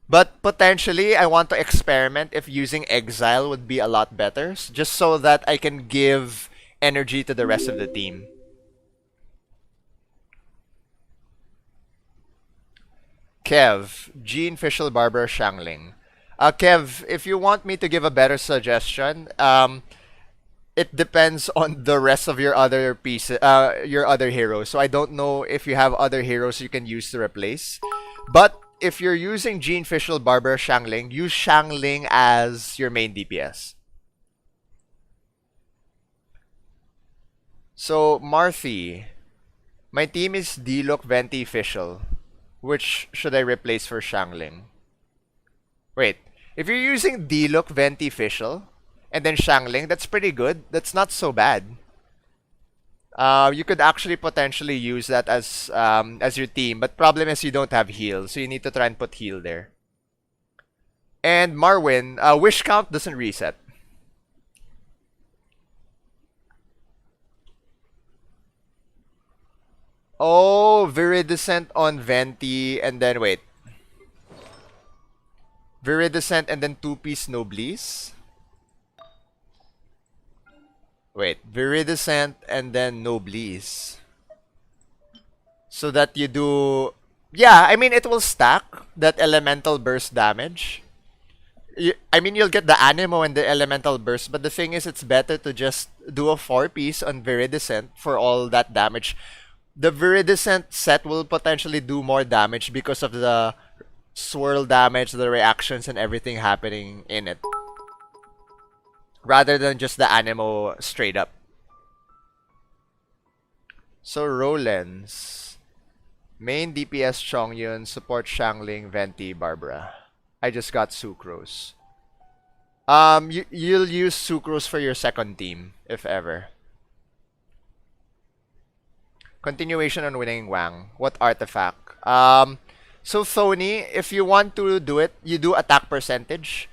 But potentially, I want to experiment if using Exile would be a lot better, just so that I can give energy to the rest of the team. Kev, Jean, Fischl, Barbara, Shangling. Kev, if you want me to give a better suggestion, it depends on the rest of your other pieces, your other heroes. So I don't know if you have other heroes you can use to replace. But if you're using Gene Fischl, Barbara, Shangling, use Shangling as your main DPS. So Marthy, my team is Diluc, Venti, Fischl. Which should I replace for Shangling? Wait, if you're using Diluc, Venti, Fischl, and then Shangling, that's pretty good. That's not so bad. You could actually potentially use that as your team, but problem is you don't have heal, so you need to try and put heal there. And Marwin, wish count doesn't reset. Oh, Viridescent on Venti, and then wait. Viridescent and then two-piece Noblesse. Wait, Viridescent and then Noblesse. So that you do... Yeah, I mean, it will stack that elemental burst damage. I mean, you'll get the Anemo and the elemental burst, but the thing is, it's better to just do a 4-piece on Viridescent for all that damage. The Viridescent set will potentially do more damage because of the swirl damage, the reactions, and everything happening in it. Rather than just the Anemo straight up. So Rollens. Main DPS Chongyun, support Shangling, Venti, Barbara. I just got Sucrose. You'll use Sucrose for your second team, if ever. Continuation on winning Wang. What artifact? So Thony, if you want to do it, you do attack percentage.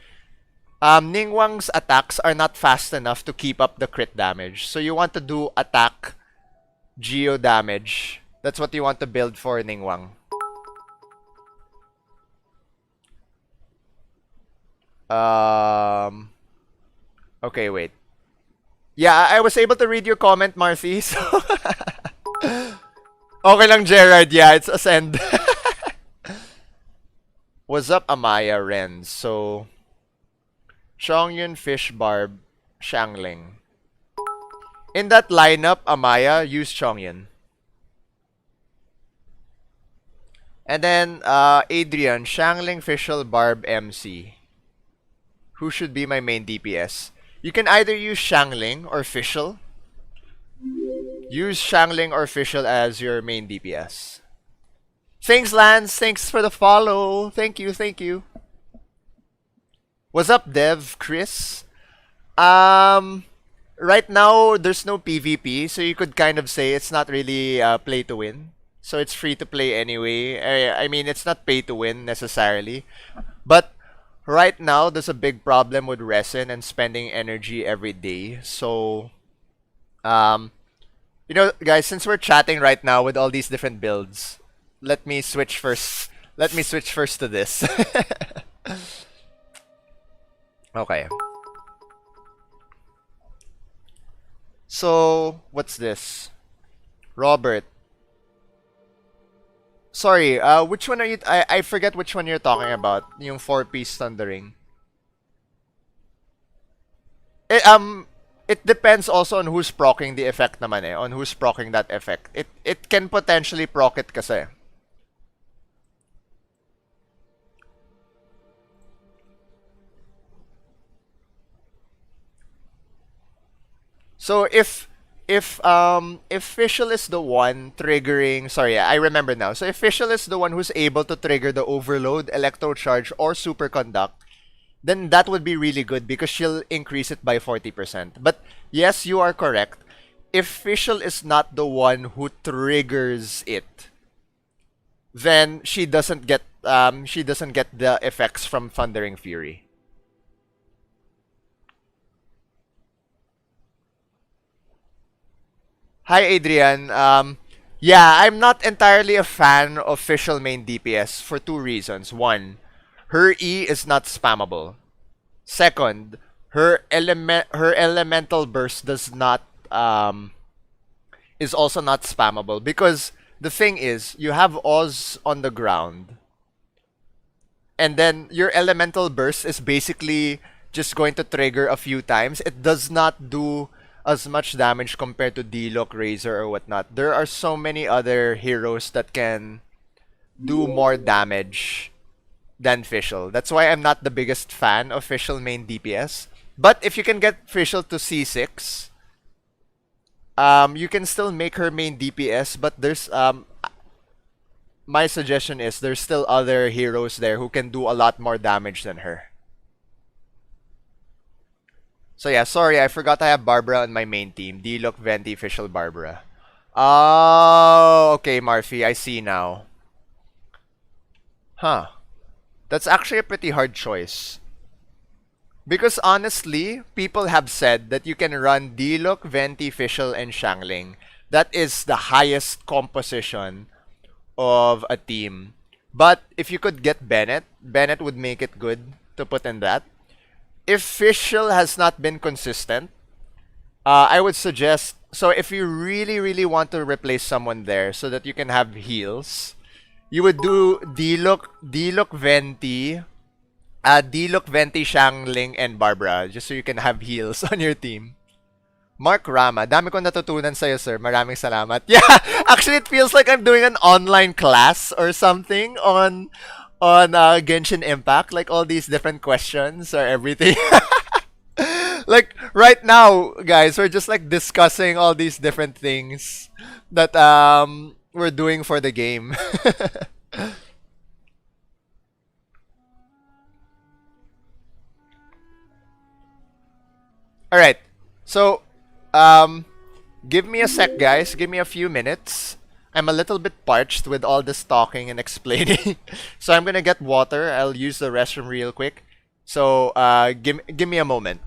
Ningguang's attacks are not fast enough to keep up the crit damage. So you want to do attack geo damage. That's what you want to build for Ningguang. Okay, wait. Yeah, I was able to read your comment, Marcy. So okay lang, Gerard. Yeah, it's Ascend. What's up, Amaya Ren? So, Chongyun, Fish Barb, Shangling. In that lineup, Amaya, use Chongyun. And then, Adrian, Shangling, Fischl, Barb, MC. Who should be my main DPS? You can either use Shangling or Fischl. Use Shangling or Fischl as your main DPS. Thanks, Lance. Thanks for the follow. Thank you, thank you. What's up, Dev? Chris? Right now, there's no PvP, so you could kind of say it's not really play to win. So it's free to play anyway. I mean, it's not pay to win necessarily. But right now, there's a big problem with resin and spending energy every day. So, you know, guys, since we're chatting right now with all these different builds, let me switch first. Let me switch first to this. Okay. So, what's this? Robert. Sorry, which one are you... I forget which one you're talking about. Yung 4-piece Thundering. It depends also on who's proccing the effect naman eh. On who's proccing that effect. It can potentially proc it kasi. So if Fischl is the one triggering, sorry, I remember now. So if Fischl is the one who's able to trigger the Overload, Electrocharge, or Superconduct, then that would be really good because she'll increase it by 40%. But yes, you are correct. If Fischl is not the one who triggers it, then she doesn't get the effects from Thundering Fury. Hi, Adrian. Yeah, I'm not entirely a fan of Fischl main DPS for two reasons. One, her E is not spammable. Second, her elemental burst does not is also not spammable because the thing is, you have Oz on the ground, and then your elemental burst is basically just going to trigger a few times. It does not do as much damage compared to D-Lock, Razer, or whatnot. There are so many other heroes that can do more damage than Fischl. That's why I'm not the biggest fan of Fischl main DPS. But if you can get Fischl to C6, you can still make her main DPS, but there's my suggestion is there's still other heroes there who can do a lot more damage than her. So yeah, sorry, I forgot I have Barbara on my main team. D-Look, Venti, Fischl, Barbara. Oh, okay, Marfi, I see now. Huh. That's actually a pretty hard choice. Because honestly, people have said that you can run D-Look, Venti, Fischl, and Shangling. That is the highest composition of a team. But if you could get Bennett, Bennett would make it good to put in that. If Fischl has not been consistent, I would suggest, so if you really, really want to replace someone there so that you can have heals, you would do D-Look Venti, D-Look Venti, Shangling, and Barbara, just so you can have heals on your team. Mark Rama, dami kong natutunan sa'yo, sir. Maraming salamat. Yeah, actually, it feels like I'm doing an online class or something on Genshin Impact. Like all these different questions or everything. Like right now, guys, we're just like discussing all these different things that we're doing for the game. All right. So, um, give me a sec, guys. Give me a few minutes. I'm a little bit parched with all this talking and explaining. So I'm gonna get water. I'll use the restroom real quick. So, give me a moment.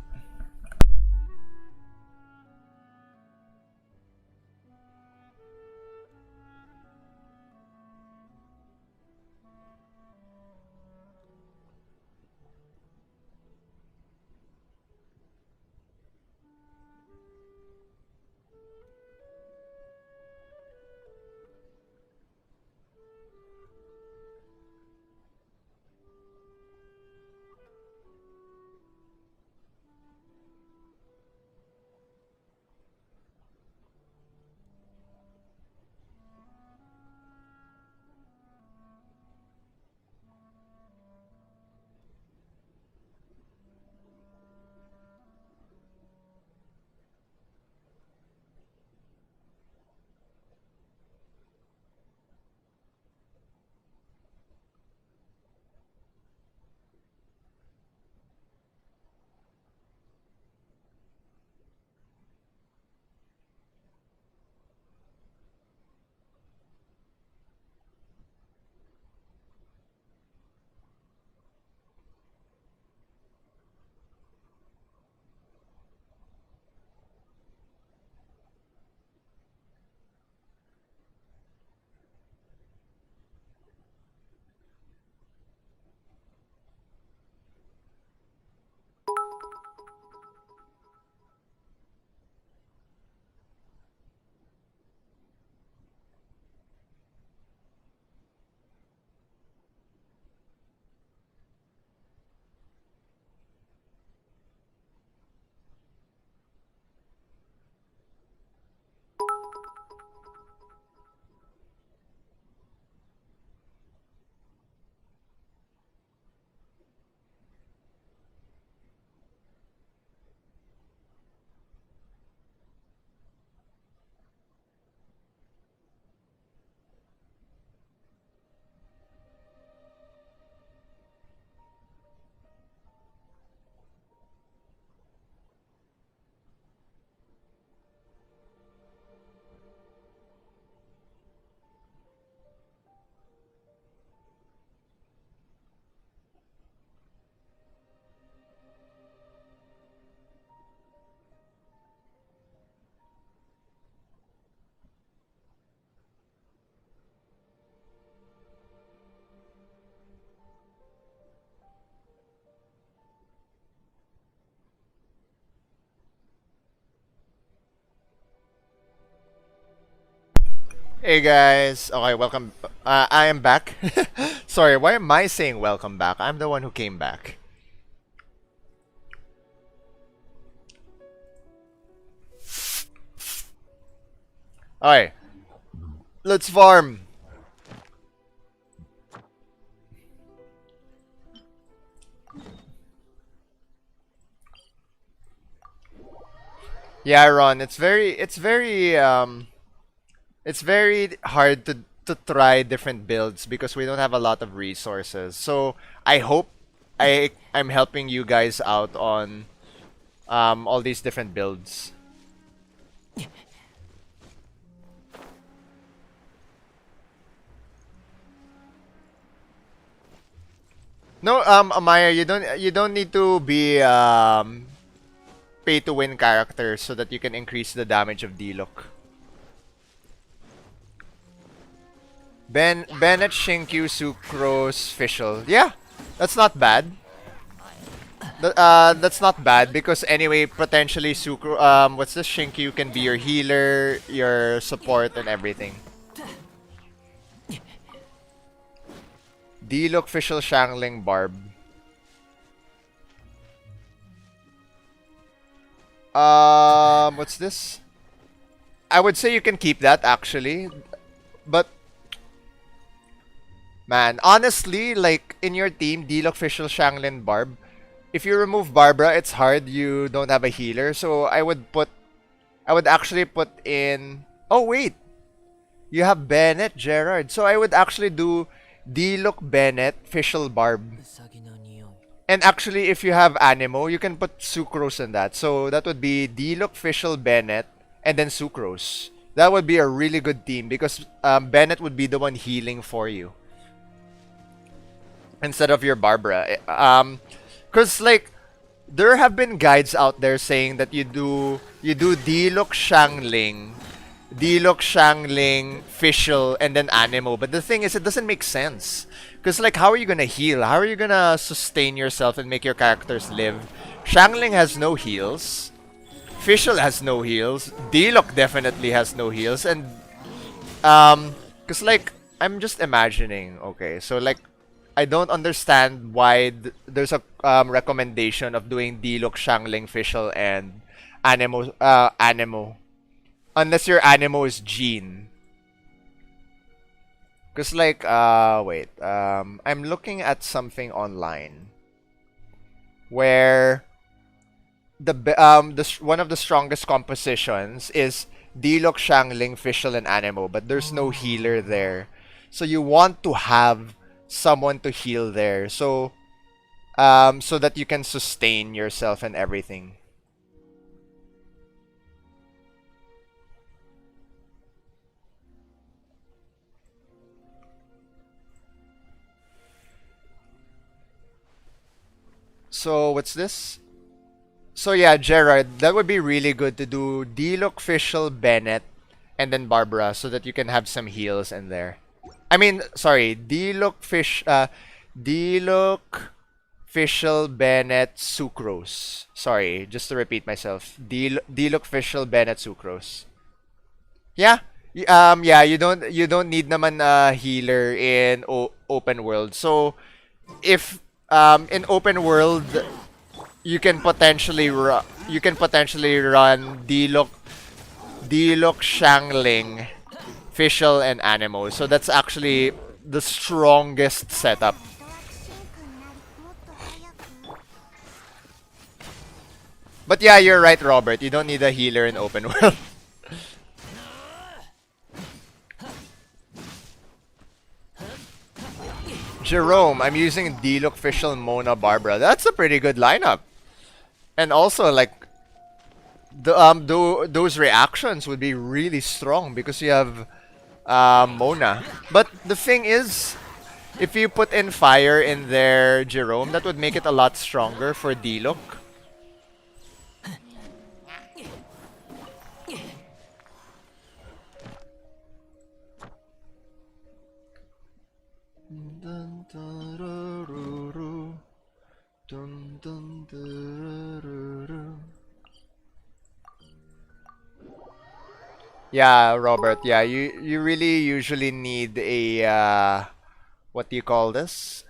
Hey guys. Okay, welcome. I am back. Sorry, why am I saying welcome back? I'm the one who came back. Alright, let's farm. Yeah, Ron, it's very hard to try different builds because we don't have a lot of resources. So I hope I'm helping you guys out on all these different builds. No, Amaya, you don't need to be pay to win characters so that you can increase the damage of D-Look. Bennett, Shinkyu, Sucrose, Fischl. Yeah, that's not bad. That's not bad because anyway, potentially what's this? Shinkyu can be your healer, your support, and everything. D-Look, Fischl, Shangling, Barb. What's this? I would say you can keep that actually, but man, honestly, like in your team, D-Look, Fischl, Shanglin, Barb. If you remove Barbara, it's hard. You don't have a healer, so I would actually put in. Oh wait, you have Bennett, Gerard. So I would actually do D-Look, Bennett, Fischl, Barb. ウサギの匂い And actually, if you have Animo, you can put Sucrose in that. So that would be D-Look, Fischl, Bennett, and then Sucrose. That would be a really good team because Bennett would be the one healing for you instead of your Barbara. Because like there have been guides out there saying that you do D-Look, Shangling, D-Look, Shangling, Fischl, and then Animo. But the thing is, it doesn't make sense. Because, like, how are you gonna heal? How are you gonna sustain yourself and make your characters live? Shangling has no heals. Fischl has no heals. D-Look definitely has no heals. And, because, like, I'm just imagining, okay, so, like, I don't understand why there's a recommendation of doing D-Look, Shangling, Fischl, and Animo. Unless your Animo is Gene. Because like, wait, I'm looking at something online where one of the strongest compositions is D-Look, Shangling, Fischl, and Animo, but there's no healer there. So you want to have someone to heal there, so that you can sustain yourself and everything. So what's this? So yeah, Gerard, that would be really good to do D-Look, Fischl, Bennett, and then Barbara so that you can have some heals in there. I mean, sorry, D-Look, D-Look, Fischl, Bennett, Sucrose. Sorry, just to repeat myself. D-Look, Fischl, Bennett, Sucrose. Yeah. Yeah, you don't need naman a healer in open world. So if in open world you can potentially run D-Look, Shangling, Fischl, and Animo. So that's actually the strongest setup. 人は進化になりもっと早く But yeah, you're right, Robert. You don't need a healer in open world. Jerome, I'm using D-Look, Fischl, Mona, Barbara. That's a pretty good lineup. And also, like, those reactions would be really strong because you have Mona. But the thing is, if you put in fire in there, Jerome, that would make it a lot stronger for D-Look. Dun, dun, ru, ru, ru. Dun, dun, du, ru, ru. Yeah, Robert. Yeah, you really usually need a what do you call this?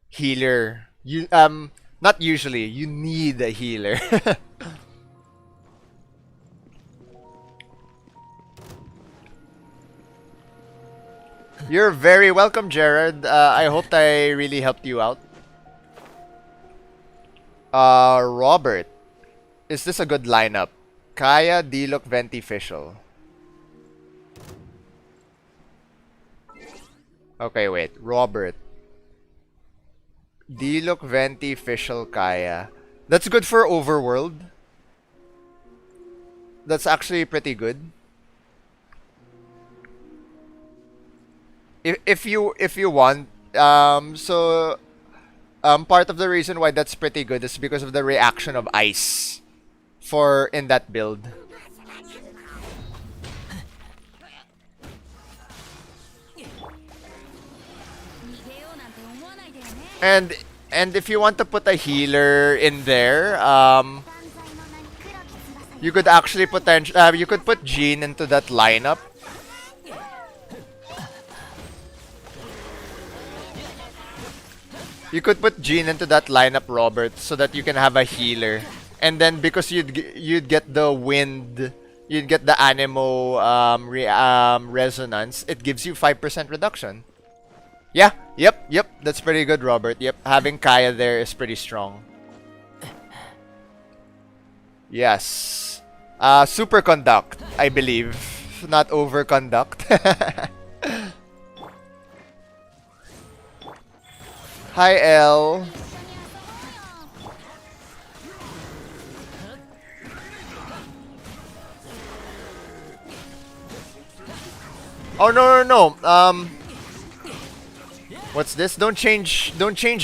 Healer. You not usually. You need a healer. You're very welcome, Jared. I hope I really helped you out. Robert, is this a good lineup? Kaya, Dilok, Venti, Fischl. Okay, wait. Robert. Dilok, Venti, Fischl, Kaya. That's good for Overworld. That's actually pretty good. If you want, part of the reason why that's pretty good is because of the reaction of ice for in that build. And if you want to put a healer in there, you could actually you could put Jean into that lineup. You could put Jean into that lineup, Robert, so that you can have a healer. And then because you'd get the wind, you'd get the Anemo resonance, it gives you 5% reduction. Yeah, yep, that's pretty good, Robert. Yep, having Kaya there is pretty strong. Yes. Superconduct, I believe. Not overconduct. Hi, L. Oh, no. What's this? Don't change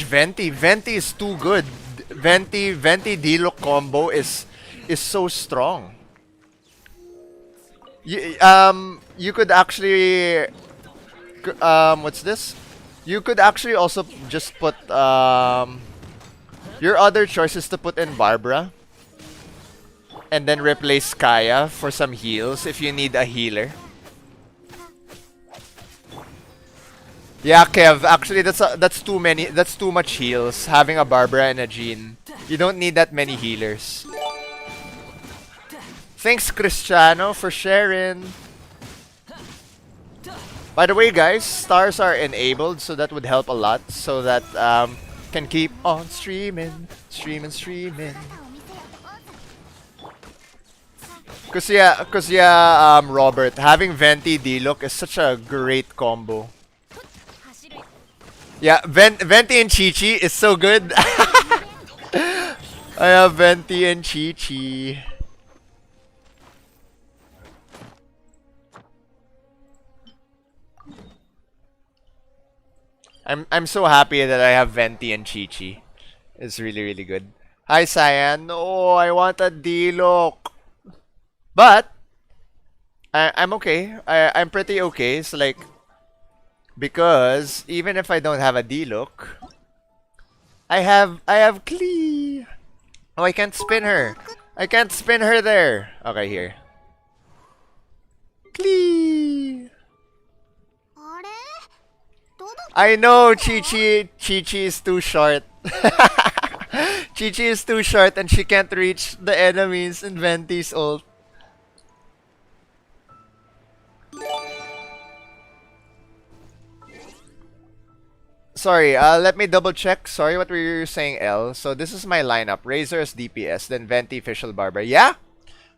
Venti. Venti is too good. Venti Dilok combo is so strong. You could actually what's this? You could actually also just put your other choice is to put in Barbara and then replace Kaya for some heals if you need a healer. Yeah, Kev, actually that's too many, that's too much heals, having a Barbara and a Jean. You don't need that many healers. Thanks, Cristiano, for sharing. By the way, guys, stars are enabled, so that would help a lot, so that can keep on streaming. Cause yeah, Robert, having Venti Dilok is such a great combo. Yeah, Venti and Chi-Chi is so good. I have Venti and Chi-Chi. I'm so happy that I have Venti and Chi-Chi. It's really good. Hi, Cyan. No, I want a Dilok. But I'm okay. I'm pretty okay. It's like because even if I don't have a D-look, I have Klee. Oh, I can't spin her. I can't spin her there. Okay, here. Klee. I know Chi-Chi is too short. Chi-Chi is too short and she can't reach the enemies in Venti's ult. Sorry, let me double check. Sorry, what were you saying, L? So this is my lineup. Razer as DPS, then Venti, Official Barbara. Yeah?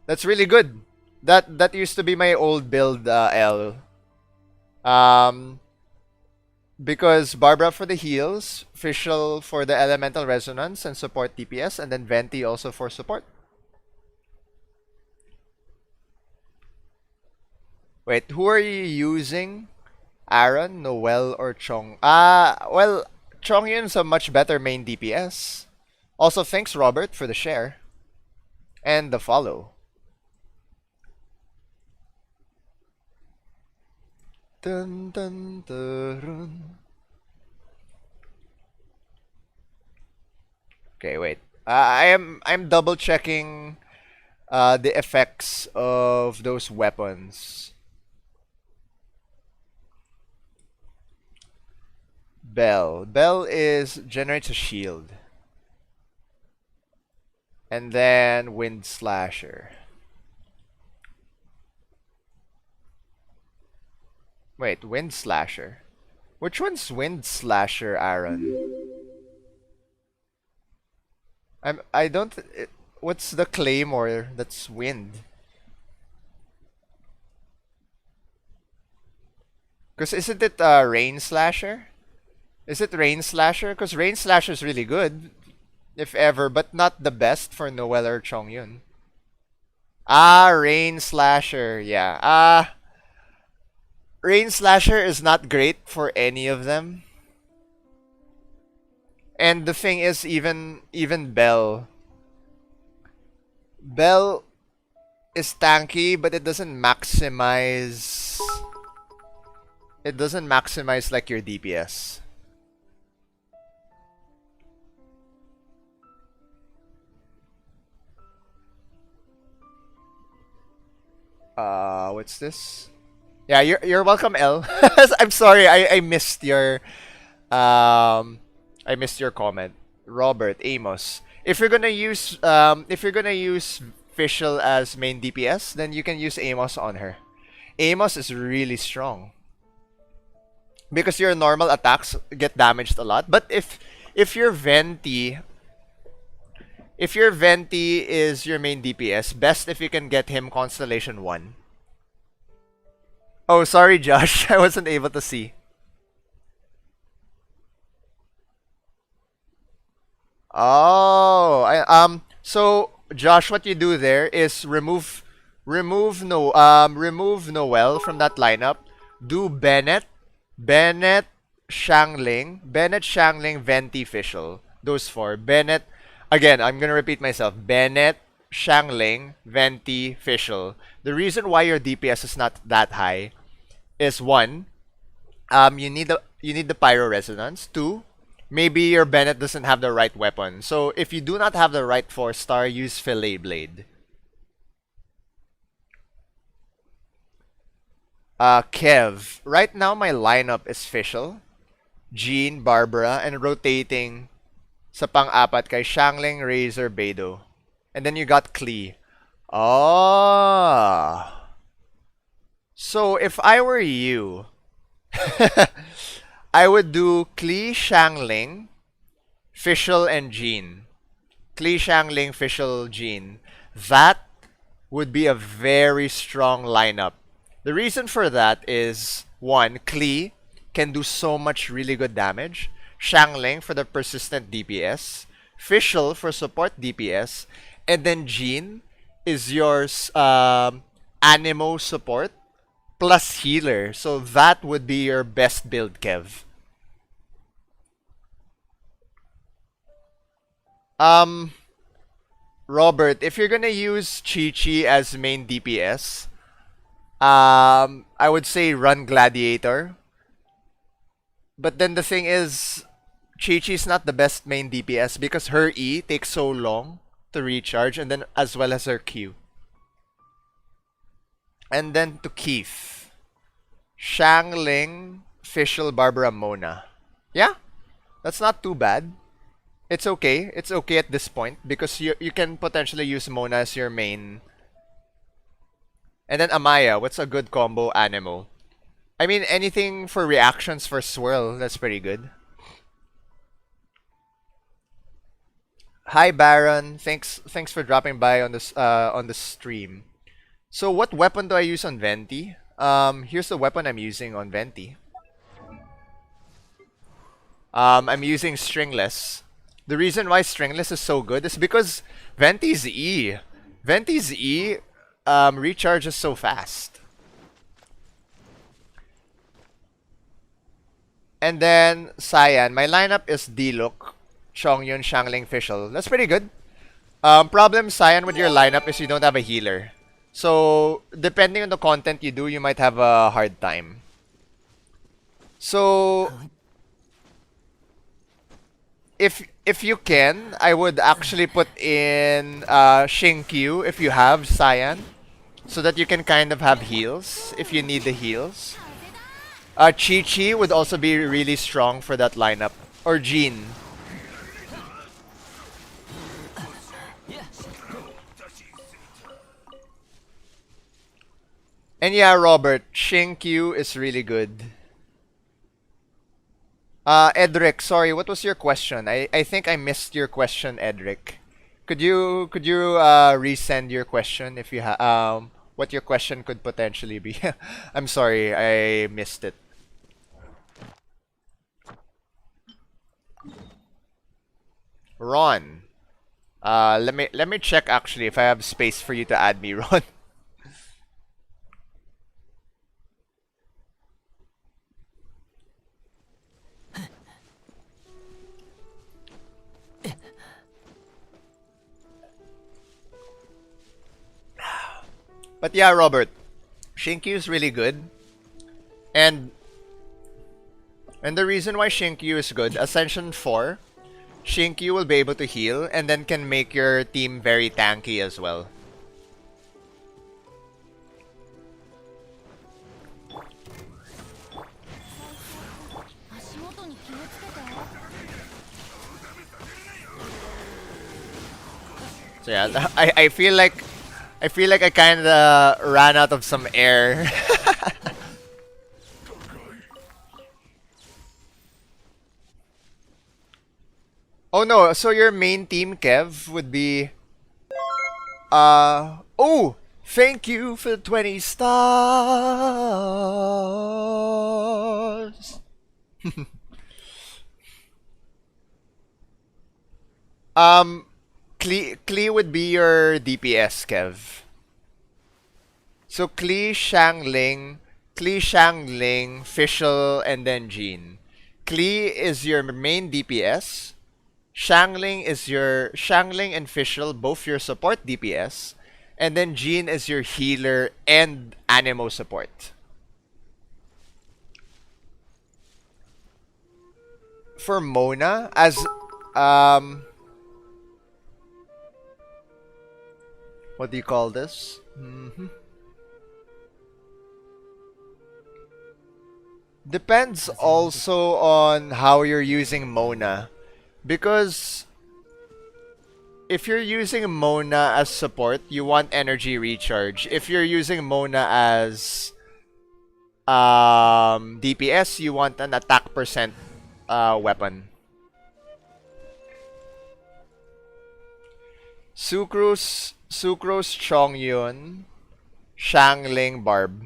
That's really good. That used to be my old build, L. Because Barbara for the heals, Official for the Elemental Resonance and support DPS, and then Venti also for support. Wait, who are you using? Aaron, Noel, or Chong? Well, Chongyun's a much better main DPS. Also, thanks, Robert, for the share. And the follow. Dun, dun, dun. Okay, wait. I'm double checking the effects of those weapons. Bell. Bell is generates a shield. And then Wind Slasher. Wait, Wind Slasher. Which one's Wind Slasher, Aaron? I don't. What's the claymore that's wind? Because isn't it Rain Slasher? Is it Rain Slasher? Because Rain Slasher is really good, if ever, but not the best for Noel or Chongyun. Ah, Rain Slasher. Yeah. Rain Slasher is not great for any of them. And the thing is, even Bell is tanky, but it doesn't maximize. It doesn't maximize like your DPS. What's this? Yeah, you're welcome, L. I'm sorry, I missed your I missed your comment. Robert Amos. If you're gonna use Fischl as main DPS, then you can use Amos on her. Amos is really strong. Because your normal attacks get damaged a lot. But if your Venti is your main DPS, best if you can get him Constellation 1. Oh, sorry, Josh. I wasn't able to see. Oh, so Josh, what you do there is remove Noel from that lineup. Do Bennett, Shangling, Venti, Fischl. Those four. Bennett. Again, I'm gonna repeat myself. Bennett, Shangling, Venti, Fischl. The reason why your DPS is not that high is one, you need the pyro resonance. Two, maybe your Bennett doesn't have the right weapon. So if you do not have the right 4-star, use Fillet Blade. Kev. Right now my lineup is Fischl, Jean, Barbara, and rotating sa pang-apat kay Shangling, Razer, Beidou. And then you got Klee. Ah. So if I were you, I would do Klee, Shangling, Fischl, and Jean. Klee, Shangling, Fischl, Jean. That would be a very strong lineup. The reason for that is, one, Klee can do so much really good damage. Shangling for the persistent DPS. Fischl for support DPS. And then Jean is your Anemo support plus healer. So that would be your best build, Kev. Robert, if you're gonna use Chi-Chi as main DPS, I would say run Gladiator. But then the thing is, Chi-Chi is not the best main DPS because her E takes so long to recharge, and then as well as her Q. And then to Keith. Shangling, Fischl, Barbara, Mona. Yeah, that's not too bad. It's okay. It's okay at this point because you can potentially use Mona as your main. And then Amaya, what's a good combo Anemo? I mean, anything for reactions for Swirl, that's pretty good. Hi Baron, thanks for dropping by on the stream. So what weapon do I use on Venti? Here's the weapon I'm using on Venti. I'm using Stringless. The reason why Stringless is so good is because Venti's E recharges so fast. And then Cyan. My lineup is Diluc, Chongyun, Shangling, Fischl. That's pretty good. Problem, Cyan, with your lineup is you don't have a healer. So, depending on the content you do, you might have a hard time. So, if you can, I would actually put in Shinkyu if you have Cyan, so that you can kind of have heals if you need the heals. Chi-Chi would also be really strong for that lineup. Or Jean. And yeah, Robert, Shinkyu is really good. Edric, sorry, what was your question? I think I missed your question, Edric. Could you resend your question if you what your question could potentially be? I'm sorry, I missed it. Ron. Let me check actually if I have space for you to add me, Ron. But yeah, Robert, Shinkyu is really good. And the reason why Shinkyu is good, Ascension 4, Shinkyu will be able to heal and then can make your team very tanky as well. So yeah, I feel like I kinda ran out of some air. Oh no, so your main team, Kev, would be oh, thank you for the 20 stars. Klee would be your DPS, Kev. So Klee, Xiangling, Fischl, and then Jean. Klee is your main DPS. Xiangling and Fischl, both your support DPS. And then Jean is your healer and Anemo support. For Mona, as what do you call this? Depends also on how you're using Mona. Because if you're using Mona as support, you want energy recharge. If you're using Mona as DPS, you want an attack percent weapon. Sucrose, Chongyun, Xiangling, Barb.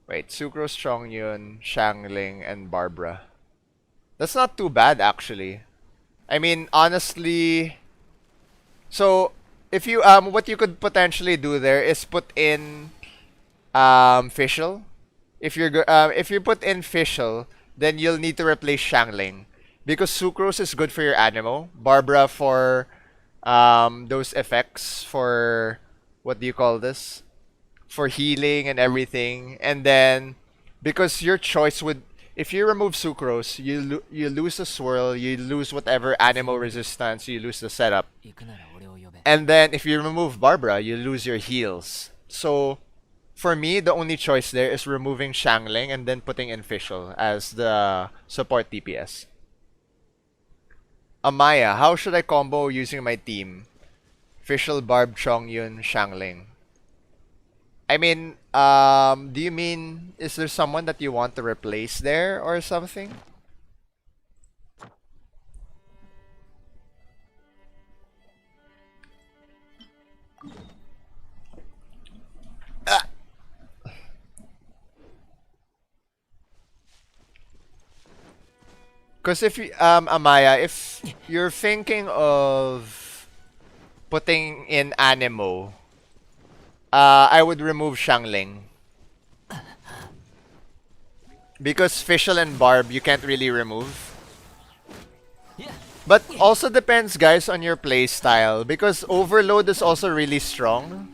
Wait, Sucrose, Chongyun, Xiangling, and Barbara. That's not too bad, actually. I mean, honestly... So, if you, what you could potentially do there is put in, Fischl. If you put in Fischl, then you'll need to replace Xiangling. Because Sucrose is good for your Anemo. Barbara for, those effects for... What do you call this? For healing and everything. And then, because your choice would... If you remove Sucrose, you lose the swirl, you lose whatever Anemo resistance, you lose the setup. And then, if you remove Barbara, you lose your heals. So, for me, the only choice there is removing Xiangling and then putting in Fischl as the support DPS. Amaya, how should I combo using my team? Fischl, Barb, Chongyun, Xiangling. I mean, do you mean, is there someone that you want to replace there or something? Because if you, Amaya, if you're thinking of putting in Anemo, I would remove Xiangling. Because Fischl and Barb, you can't really remove. But also depends, guys, on your play style. Because Overload is also really strong.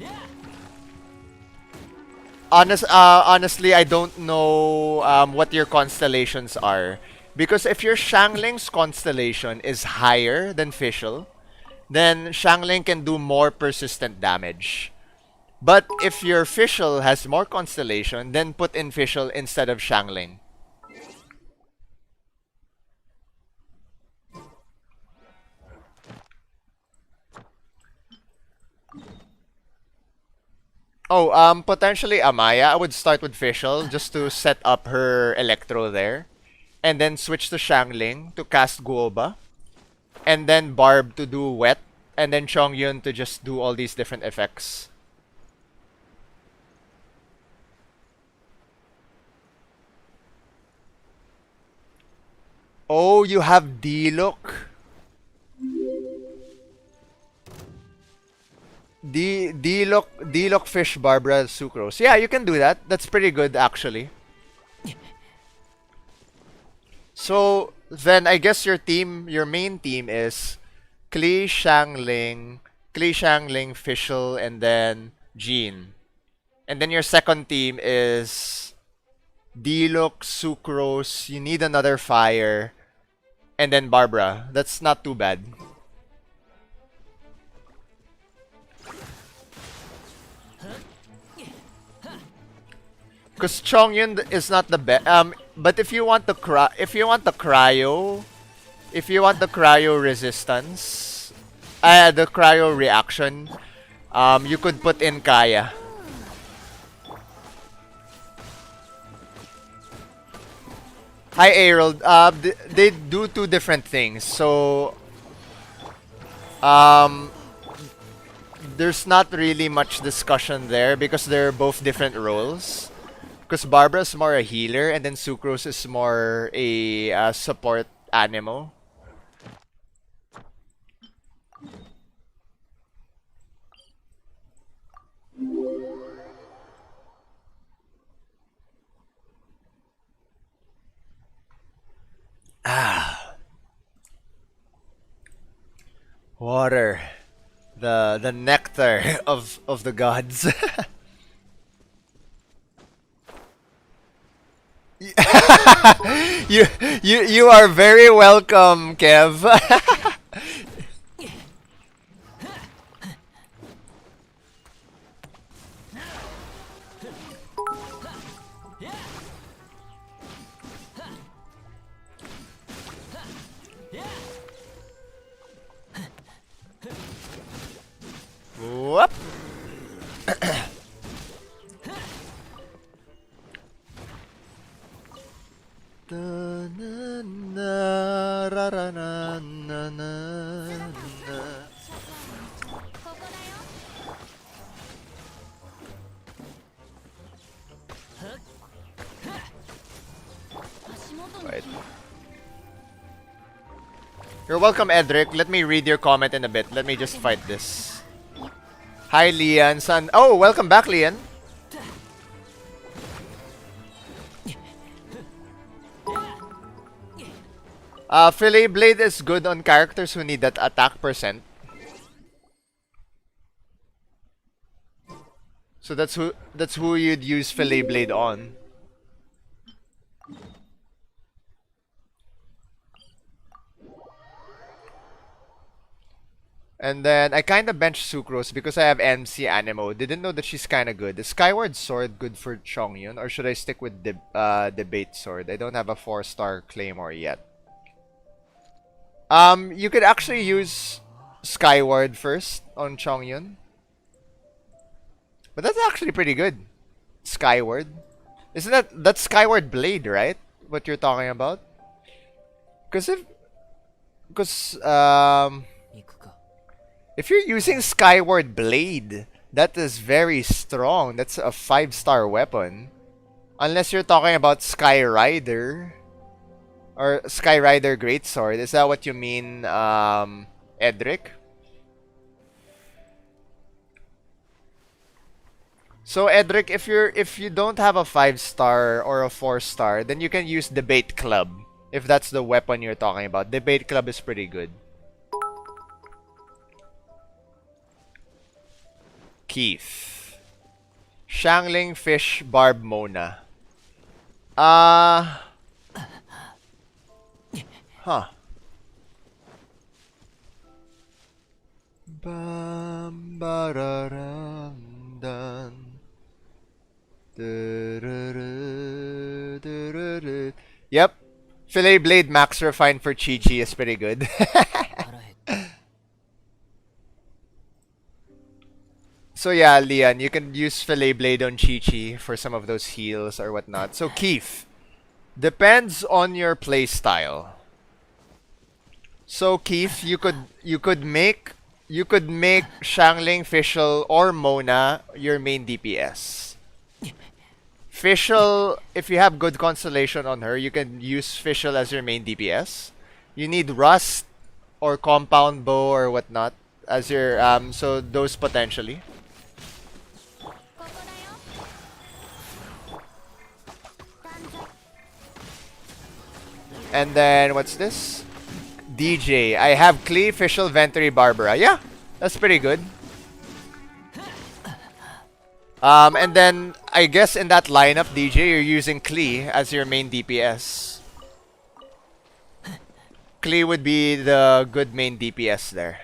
Honestly, I don't know what your constellations are. Because if your Shangling's constellation is higher than Fischl, then Shangling can do more persistent damage. But if your Fischl has more constellation, then put in Fischl instead of Shangling. Oh, potentially Amaya. I would start with Fischl just to set up her Electro there. And then switch to Shangling to cast Guoba. And then Barb to do Wet. And then Chongyun to just do all these different effects. Oh, you have D-Look. D-Look Fish Barbara Sucrose. Yeah, you can do that. That's pretty good actually. So then I guess your main team is Shangling, Fischl, and then Jean. And then your second team is D-Look, Sucrose, you need another fire, and then Barbara. That's not too bad. Because Chongyun is not the best. But if you want the cryo resistance, the cryo reaction, you could put in Kaya. Hi, Aerald. They do two different things. So, there's not really much discussion there because they're both different roles. Because Barbara's more a healer and then Sucrose is more a support animo. Water. The nectar of the gods. you are very welcome, Kev. Whoop. Right. You're welcome, Edric. Let me read your comment in a bit. Let me just fight this. Hi, Lian, son. Oh, welcome back, Lian. Fillet Blade is good on characters who need that attack percent. So that's who you'd use Fillet Blade on. And then I kind of benched Sucrose because I have MC Animo. Didn't know that she's kind of good. Is Skyward Sword good for Chongyun, or should I stick with Debate Sword? I don't have a 4-star Claymore yet. You could actually use Skyward first on Chongyun. But that's actually pretty good. Skyward. Isn't that's Skyward Blade, right? What you're talking about? Because if you're using Skyward Blade, that is very strong. That's a 5-star weapon. Unless you're talking about Sky Rider. Or Sky Rider Greatsword. Is that what you mean, Edric? So Edric, if you don't have a 5-star or a 4-star, then you can use Debate Club. If that's the weapon you're talking about. Debate Club is pretty good. Keith. Shangling Fish Barb Mona. Huh. Bam bararam dan. Yep. Fillet Blade Max Refine for Chi-Chi is pretty good. 腹減った So yeah, Leon, you can use Fillet Blade on Chi-Chi for some of those heals or whatnot. So Keith, depends on your play style. So Keith, you could make Shangling, Fischl, or Mona your main DPS. Fischl, if you have good constellation on her, you can use Fischl as your main DPS. You need Rust or Compound Bow or whatnot as your so those potentially. ここだよ断罪 And then what's this? DJ. I have Klee, Fischl, Venturi, Barbara. Yeah, that's pretty good. And then I guess in that lineup, DJ, you're using Klee as your main DPS. Klee would be the good main DPS there.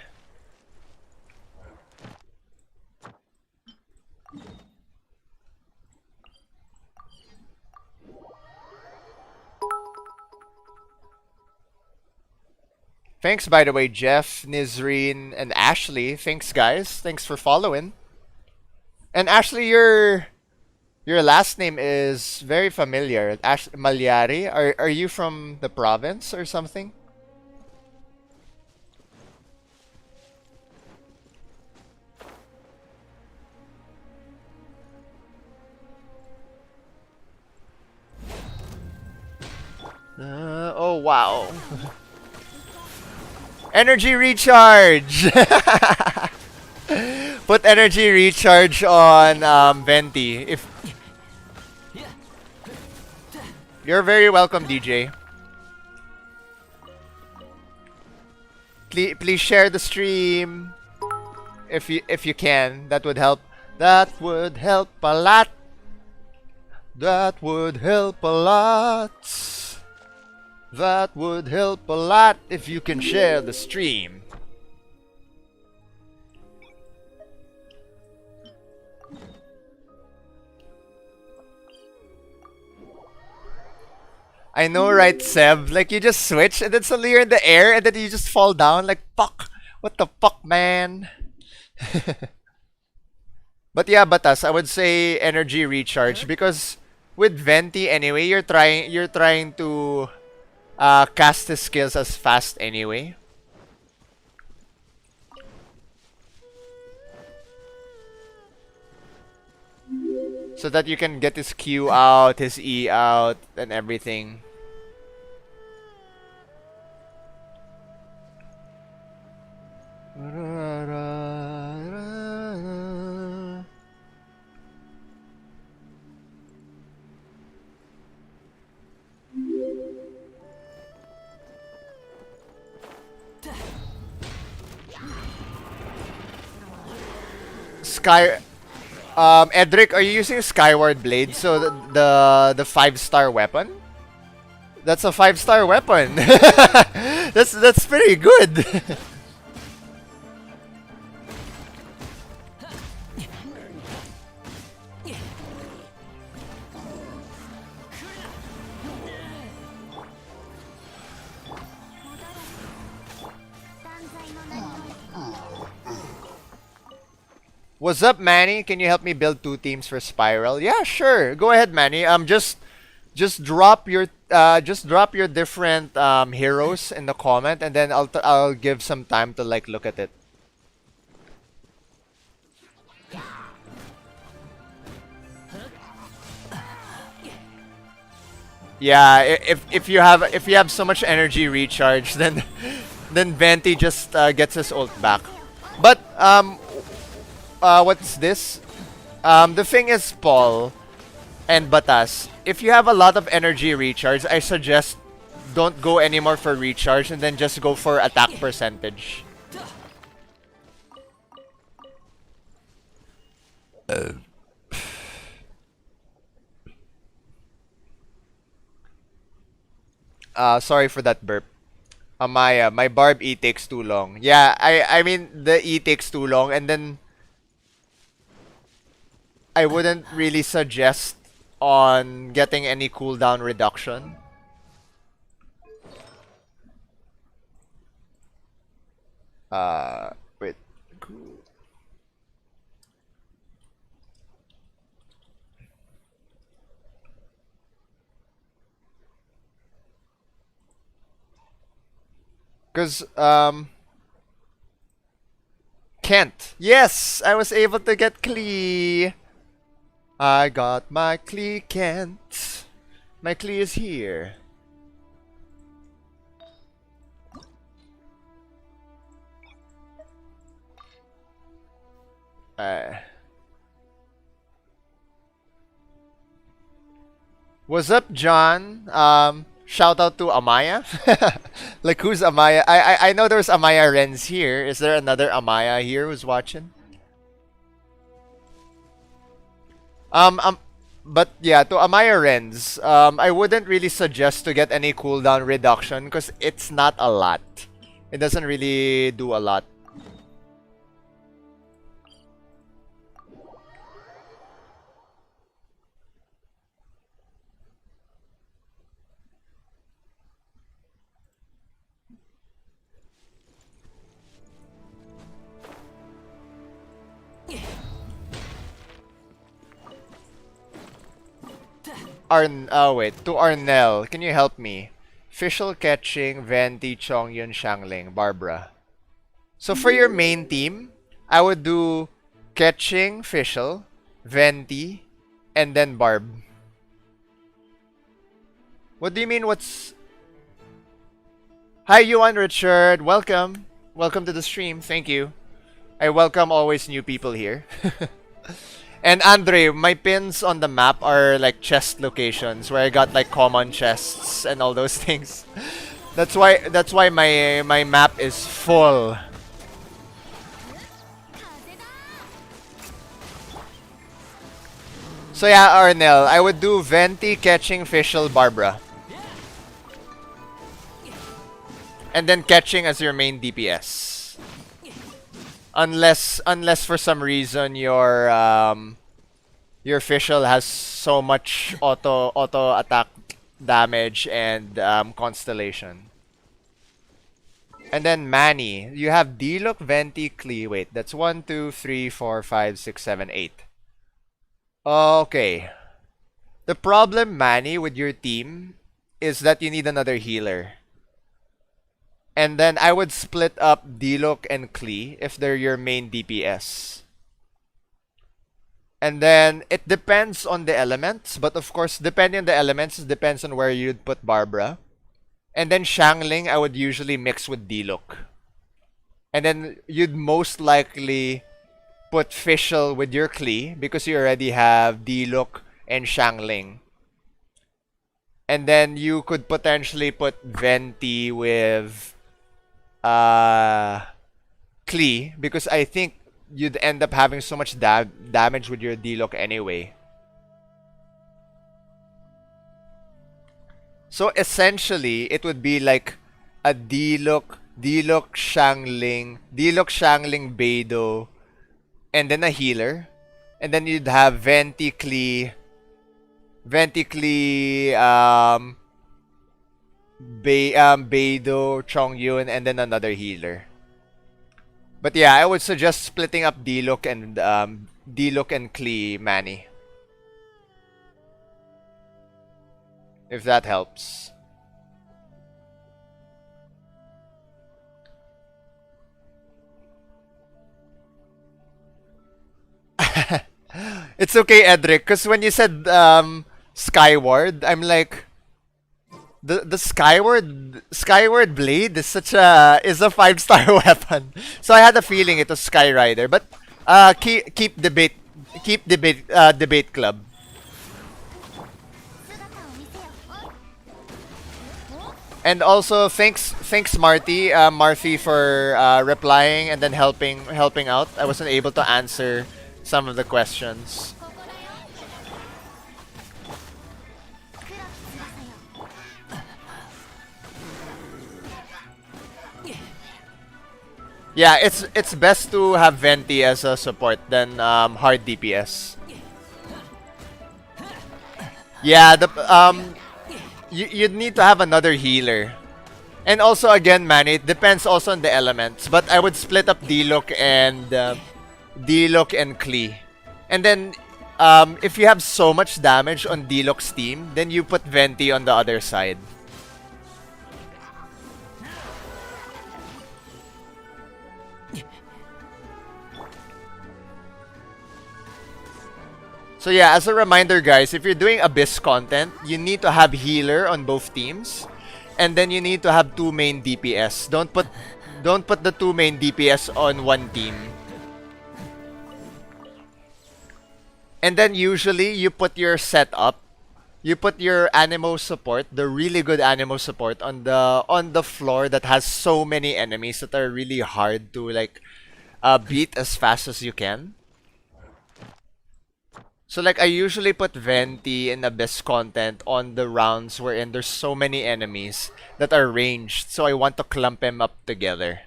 Thanks, by the way, Jeff, Nizreen, and Ashley. Thanks, guys. Thanks for following. And Ashley, your last name is very familiar. Malyari. Are you from the province or something? Oh wow. Energy recharge. Put energy recharge on Venti. If you're very welcome, DJ. Please share the stream if you can. That would help. That would help a lot. That would help a lot. That would help a lot if you can share the stream. I know, right, Seb? Like, you just switch and then suddenly you're in the air and then you just fall down. Like, fuck. What the fuck, man? But yeah, Batas, I would say energy recharge because with Venti anyway, you're trying to cast his skills as fast anyway. So that you can get his Q out, his E out, and everything. Sky, Edric, are you using Skyward Blade? So the 5-star weapon? That's a 5-star weapon. That's pretty good. What's up, Manny? Can you help me build 2 teams for Spiral? Yeah, sure. Go ahead, Manny. Just drop your different heroes in the comment, and then I'll give some time to like look at it. Yeah, if you have so much energy recharge, then Venti just gets his ult back. But what's this? The thing is, Paul and Batas, if you have a lot of energy recharge, I suggest don't go anymore for recharge and then just go for attack percentage. Sorry for that burp. Amaya, my barb E takes too long. Yeah, I mean the E takes too long, and then I wouldn't really suggest on getting any cooldown reduction. Wait. Because, Kent. Yes, I was able to get Klee. I got my Klee, Kent. My Klee is here. What's up, John? Shout out to Amaya. Like, who's Amaya? I know there's Amaya Renz here. Is there another Amaya here who's watching? But yeah, to Amaya Renz, I wouldn't really suggest to get any cooldown reduction because it's not a lot. It doesn't really do a lot. Oh wait, to Arnell, can you help me? Fischl, Ketching, Venti, Chongyun, Shangling, Barbara. So for your main team, I would do Ketching, Fischl, Venti, and then Barb. What do you mean what's... Hi Yuan Richard, welcome. Welcome to the stream, thank you. I welcome always new people here. And Andre, my pins on the map are like chest locations where I got like common chests and all those things. That's why my map is full. So yeah, Arnell, I would do Venti, Ketching, Fischl, Barbara. And then Ketching as your main DPS. Unless for some reason your Fischl has so much auto attack damage and constellation. And then Manny, you have D-Look, Venti, Klee. Wait, that's 1, 2, 3, 4, 5, 6, 7, 8. Okay. The problem, Manny, with your team is that you need another healer. And then I would split up D-Look and Klee if they're your main DPS. And then it depends on the elements, but of course, depending on the elements, it depends on where you'd put Barbara. And then Shangling, I would usually mix with D-Look. And then you'd most likely put Fischl with your Klee because you already have D-Look and Shangling. And then you could potentially put Venti with Klee because I think you'd end up having so much damage with your D-Look anyway. So essentially, it would be like a D-Look, Shangling, Beidou, and then a healer. And then you'd have Venti, Klee, Beidou, Chongyun, and then another healer. But yeah, I would suggest splitting up D-Look and Klee, Manny. If that helps. It's okay, Edric, because when you said Skyward, I'm like, the Skyward Blade is such a 5-star weapon. So I had a feeling it was Skyrider, but keep debate club. And also thanks Marty for replying and then helping out. I wasn't able to answer some of the questions. Yeah, it's best to have Venti as a support than hard DPS. Yeah, you'd need to have another healer. And also again, man, it depends also on the elements. But I would split up D-Look and Klee. And then if you have so much damage on D-Look's team, then you put Venti on the other side. So yeah, as a reminder guys, if you're doing Abyss content, you need to have healer on both teams. And then you need to have 2 main DPS. Don't put the 2 main DPS on one team. And then usually you put your setup, you put your Anemo support, the really good Anemo support on the floor that has so many enemies that are really hard to like beat as fast as you can. So like I usually put Venti and Abyss content on the rounds wherein there's so many enemies that are ranged, so I want to clump them up together.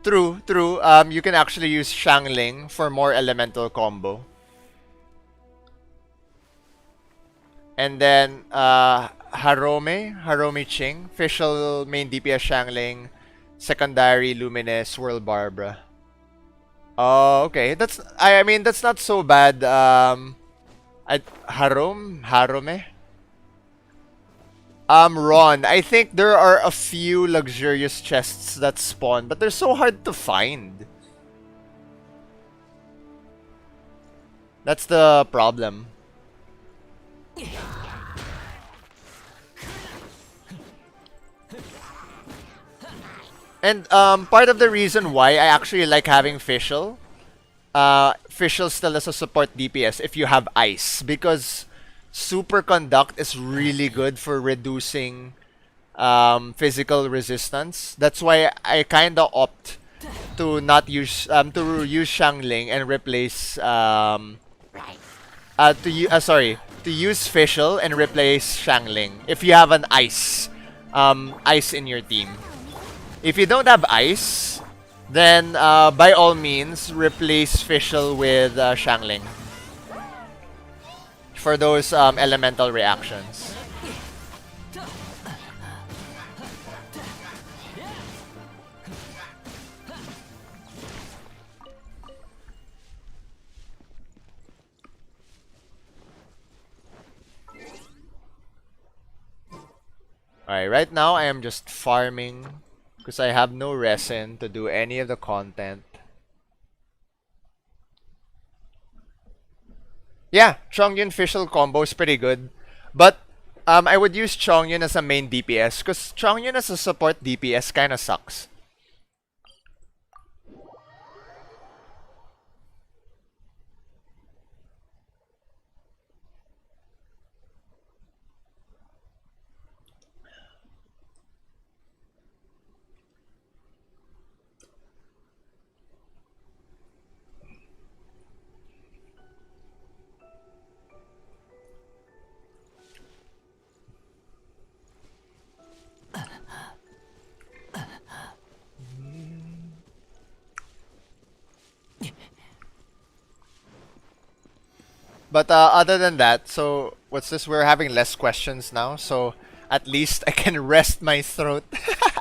True, true. You can actually use Shangling for more elemental combo. And then Harome Ching, official main DPS Shangling, secondary Luminous, World Barbara. Oh, okay. I mean that's not so bad. Harome? Ron, I think there are a few luxurious chests that spawn, but they're so hard to find. That's the problem. And part of the reason why I actually like having Fischl, Fischl still as a support DPS if you have ice, because Superconduct is really good for reducing physical resistance. That's why I kinda opt to not use to use Shangling and replace to use Fischl and replace Shangling if you have an ice in your team. If you don't have ice, then by all means replace Fischl with Shangling for those elemental reactions. Alright, right now I am just farming because I have no resin to do any of the content. Yeah, Chongyun Fischl combo is pretty good. But I would use Chongyun as a main DPS because Chongyun as a support DPS kinda sucks. But other than that, so what's this? We're having less questions now, so at least I can rest my throat.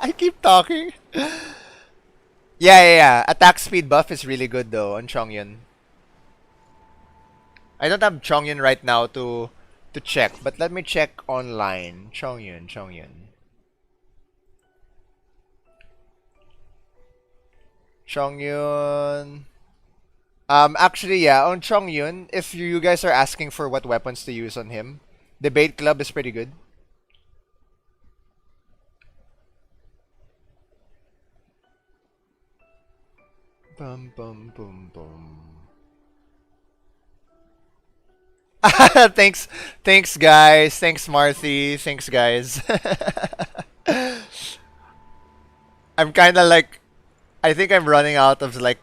I keep talking. Yeah. Attack speed buff is really good though on Chongyun. I don't have Chongyun right now to check, but let me check online. Chongyun. Actually, yeah, on Chongyun, if you guys are asking for what weapons to use on him, Debate Club is pretty good. Bum bum bum bum. Thanks guys. Thanks Marthy. Thanks guys. I'm kind of like, I think I'm running out of like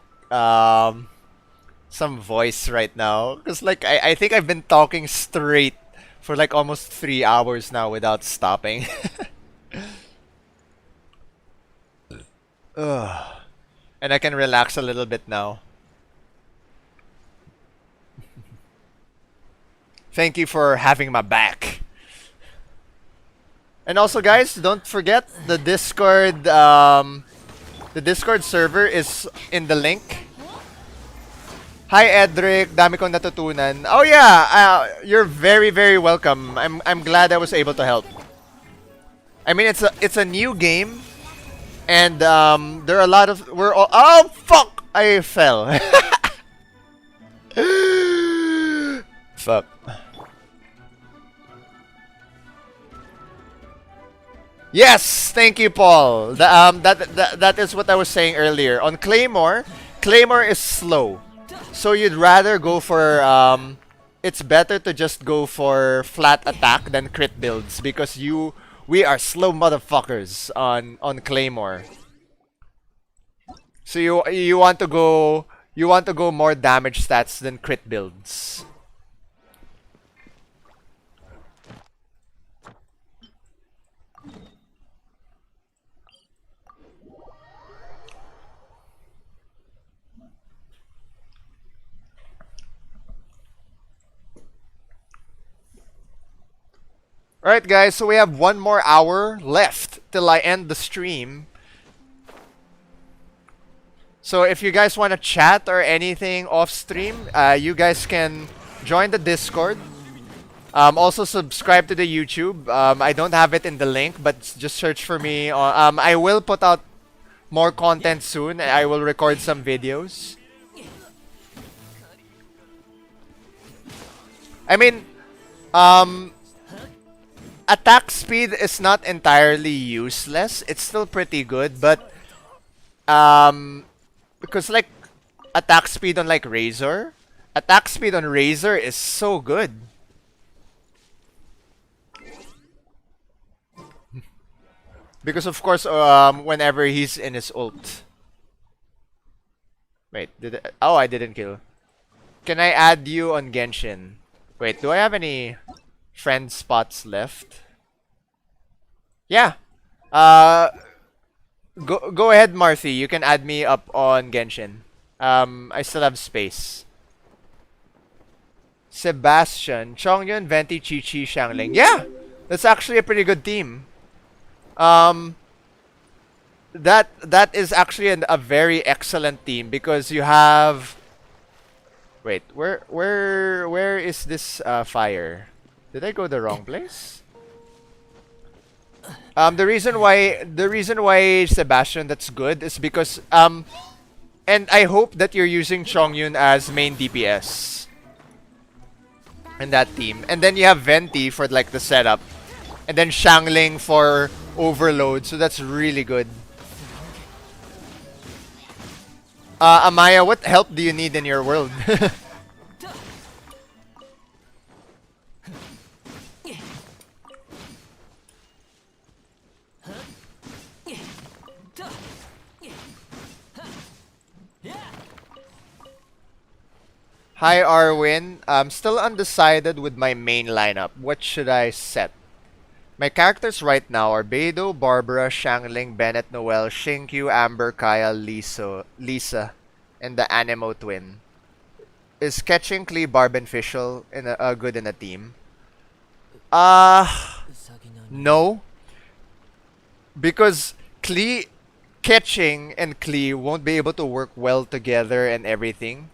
some voice right now because like I think I've been talking straight for like almost 3 hours now without stopping. Ugh. And I can relax a little bit now. Thank you for having my back. And also, guys, don't forget the Discord. The Discord server is in the link. Hi, Edric. Dami kong natutunan. Oh yeah, you're very welcome. I'm glad I was able to help. I mean, it's a new game, and there are a lot of oh fuck! I fell. Fuck. Yes, thank you, Paul. That is what I was saying earlier. On Claymore, Claymore is slow, so you'd rather go for it's better to just go for flat attack than crit builds because we are slow motherfuckers on Claymore. So you want to go more damage stats than crit builds. Alright guys, so we have 1 more hour left till I end the stream. So if you guys want to chat or anything off stream, you guys can join the Discord. Also subscribe to the YouTube. I don't have it in the link, but just search for me. I will put out more content soon. I will record some videos. I mean, attack speed is not entirely useless. It's still pretty good, but because like attack speed on like Razer is so good. Because of course, whenever he's in his ult. Wait, oh, I didn't kill. Can I add you on Genshin? Wait, do I have any friend spots left? Yeah. Go ahead, Marthy. You can add me up on Genshin. I still have space. Sebastian, Chongyun, Venti, Chi-Chi, Xiangling. Yeah, that's actually a pretty good team. That is actually a very excellent team because you have. Wait, where is this fire? Did I go the wrong place? The reason why Sebastian that's good is because and I hope that you're using Chongyun as main DPS in that team, and then you have Venti for like the setup, and then Xiangling for overload. So that's really good. Amaya, what help do you need in your world? Hi Arwin, I'm still undecided with my main lineup. What should I set? My characters right now are Beidou, Barbara, Xiangling, Bennett, Noel, Shinkyu, Amber, Kaya, Lisa, and the Anemo twin. Is catching Klee, Barb, and Fischl good in a team? No. Because catching and Klee won't be able to work well together and everything.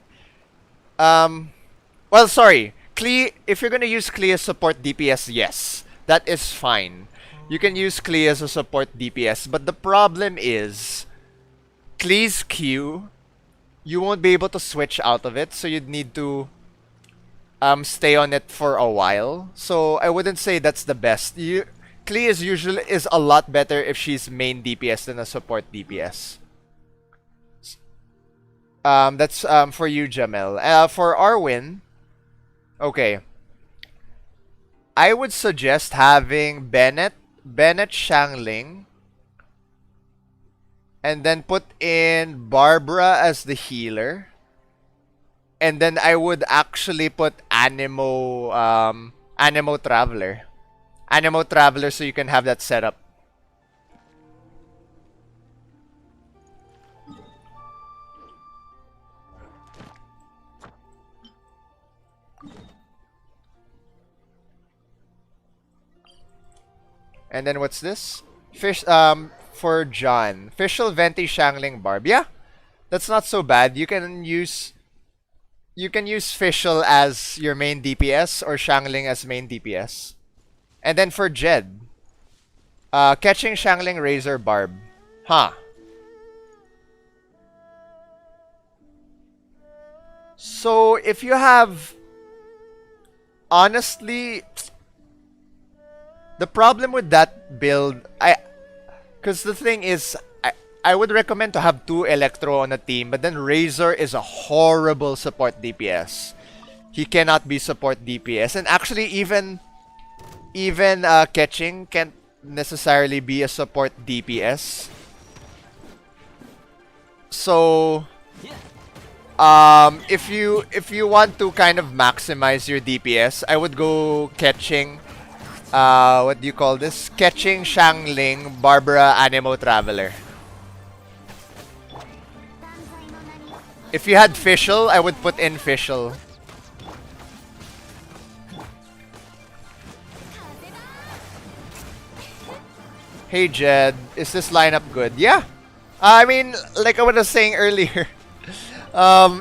Well, sorry. Klee, if you're gonna use Klee as support DPS, yes. That is fine. You can use Klee as a support DPS, but the problem is Klee's Q, you won't be able to switch out of it, so you'd need to stay on it for a while. So I wouldn't say that's the best. Klee is a lot better if she's main DPS than a support DPS. That's for you, Jamel. For Arwin, okay. I would suggest having Bennett, Xiangling, and then put in Barbara as the healer. And then I would actually put Anemo Animo Traveler. Animo Traveler, so you can have that set up. And then what's this? Fish for John. Fischl Venti Shangling Barb. Yeah, that's not so bad. You can use Fischl as your main DPS or Shangling as main DPS. And then for Jed, catching Shangling Razer Barb. Huh. So if you have, honestly, the problem with that build, because the thing is, I would recommend to have 2 Electro on a team, but then Razer is a horrible support DPS. He cannot be support DPS, and actually even catching can't necessarily be a support DPS. So if you want to kind of maximize your DPS, I would go catching. What do you call this? Catching Shangling Barbara Animo Traveler. If you had Fischl, I would put in Fischl. Hey Jed, is this lineup good? Yeah. I mean, like I was saying earlier,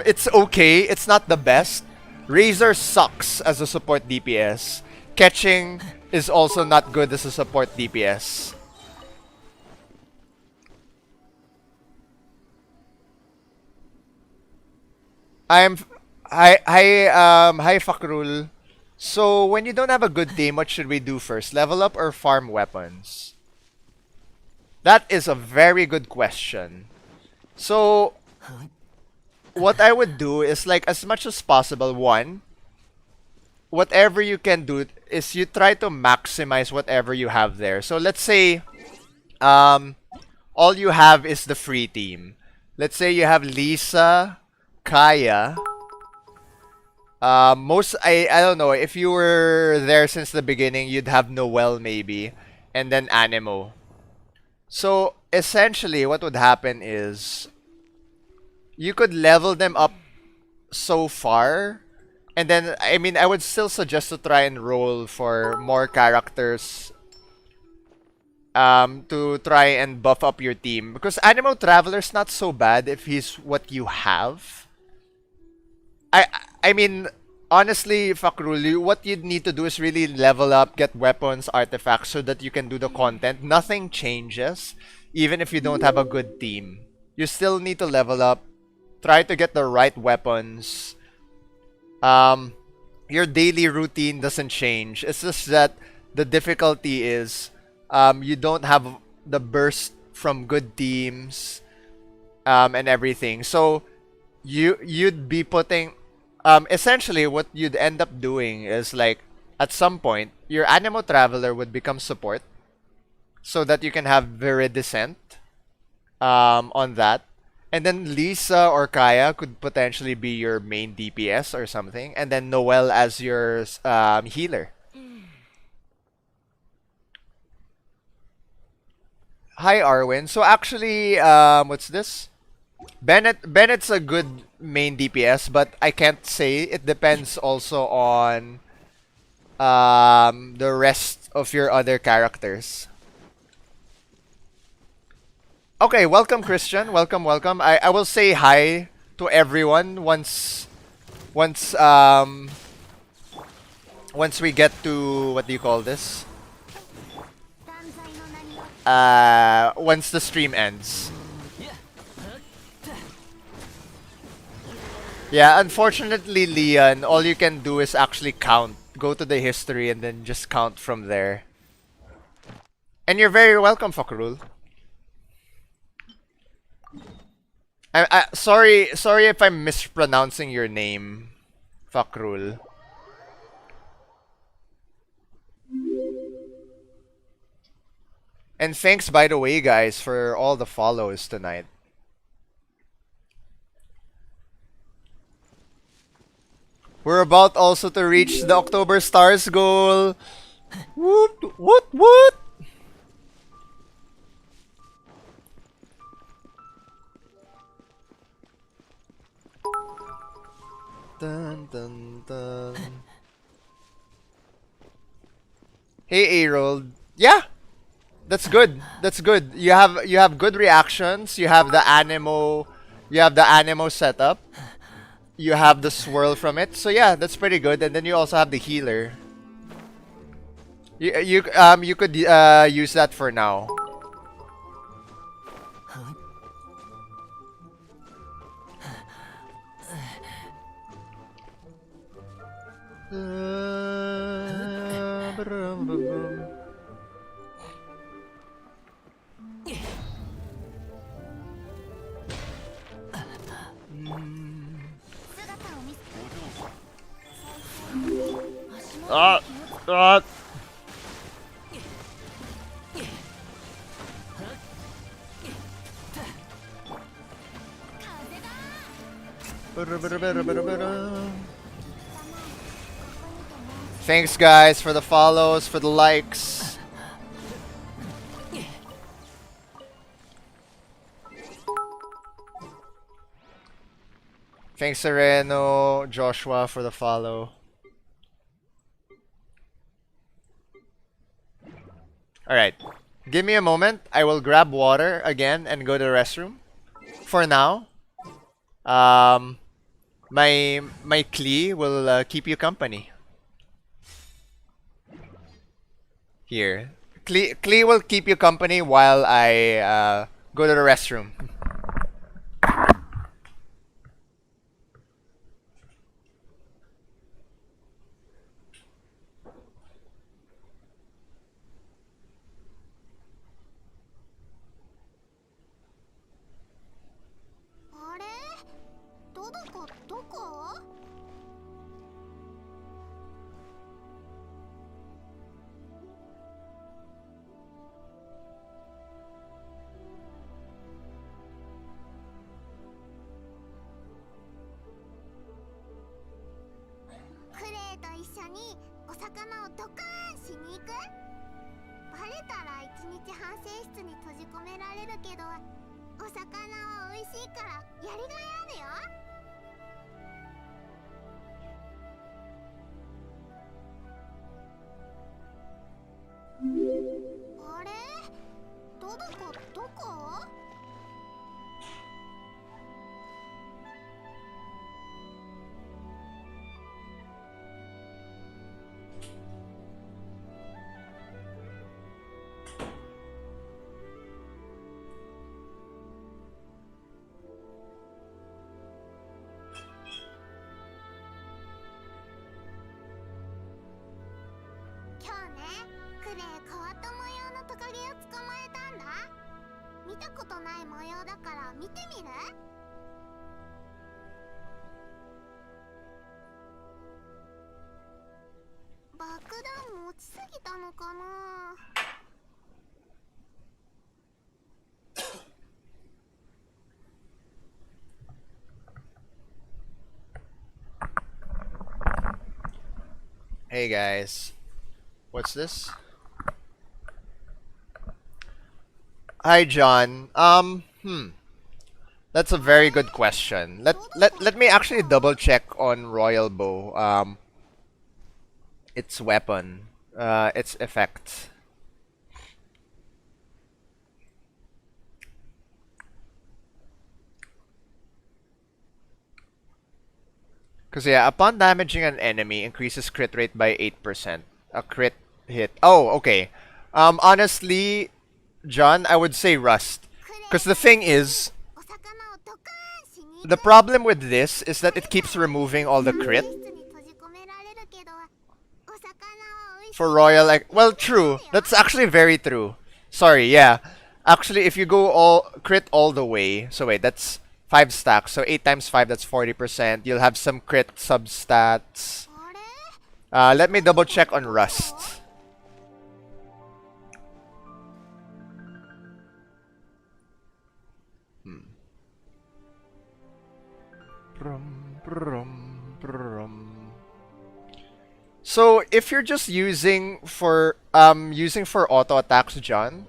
it's okay. It's not the best. Razer sucks as a support DPS. Catching is also not good as a support DPS. Hi Fakrul. So when you don't have a good team, what should we do first? Level up or farm weapons? That is a very good question. So what I would do is, like, as much as possible, one, whatever you can do is you try to maximize whatever you have there. So let's say all you have is the free team. Let's say you have Lisa, Kaya. I don't know, if you were there since the beginning, you'd have Noelle maybe, and then Animo. So essentially what would happen is you could level them up so far, and then, I mean, I would still suggest to try and roll for more characters to try and buff up your team, because Animo Traveler's not so bad if he's what you have. I mean, honestly, Fakrul, what you'd need to do is really level up, get weapons, artifacts, so that you can do the content. Nothing changes, even if you don't have a good team. You still need to level up, try to get the right weapons. Your daily routine doesn't change. It's just that the difficulty is you don't have the burst from good teams and everything. So you'd be putting essentially what you'd end up doing is, like, at some point your Animo Traveler would become support so that you can have Viridescent on that. And then Lisa or Kaya could potentially be your main DPS or something. And then Noelle as your healer. Hi, Arwin. So actually, what's this? Bennett's a good main DPS, but I can't say. It depends also on the rest of your other characters. Okay, welcome Christian. Welcome, welcome. I will say hi to everyone once we get to, what do you call this? Once the stream ends. Yeah, unfortunately, Leon, all you can do is actually count. Go to the history and then just count from there. And you're very welcome, Fakrul. Sorry if I'm mispronouncing your name, Fakrul. And thanks, by the way, guys, for all the follows tonight. We're about also to reach the October Stars goal. What? Dun, dun, dun. Hey, A-Roll. Yeah, that's good. That's good. You have good reactions. You have the anemo setup. You have the swirl from it. So yeah, that's pretty good. And then you also have the healer. You could use that for now. Ah, ah. Thanks, guys, for the follows, for the likes. Thanks, Sereno, Joshua, for the follow. Alright. Give me a moment. I will grab water again and go to the restroom. For now, um, my Klee will keep you company. Here. Klee will keep you company while I go to the restroom. Hey guys, what's this? Hi John. That's a very good question. Let me actually double check on Royal Bow. Its weapon, its effects. Cause yeah, upon damaging an enemy, increases crit rate by 8%. A crit hit. Oh, okay. Honestly, John, I would say Rust. Cause the thing is, the problem with this is that it keeps removing all the crit. For Royal, like, well, true. That's actually very true. Sorry, yeah. Actually, if you go all crit all the way, so wait, that's 5 stacks. So 8 times 5, that's 40%. You'll have some crit substats. Let me double check on Rust. Brum, brum, brum. So if you're just using for auto attacks, John,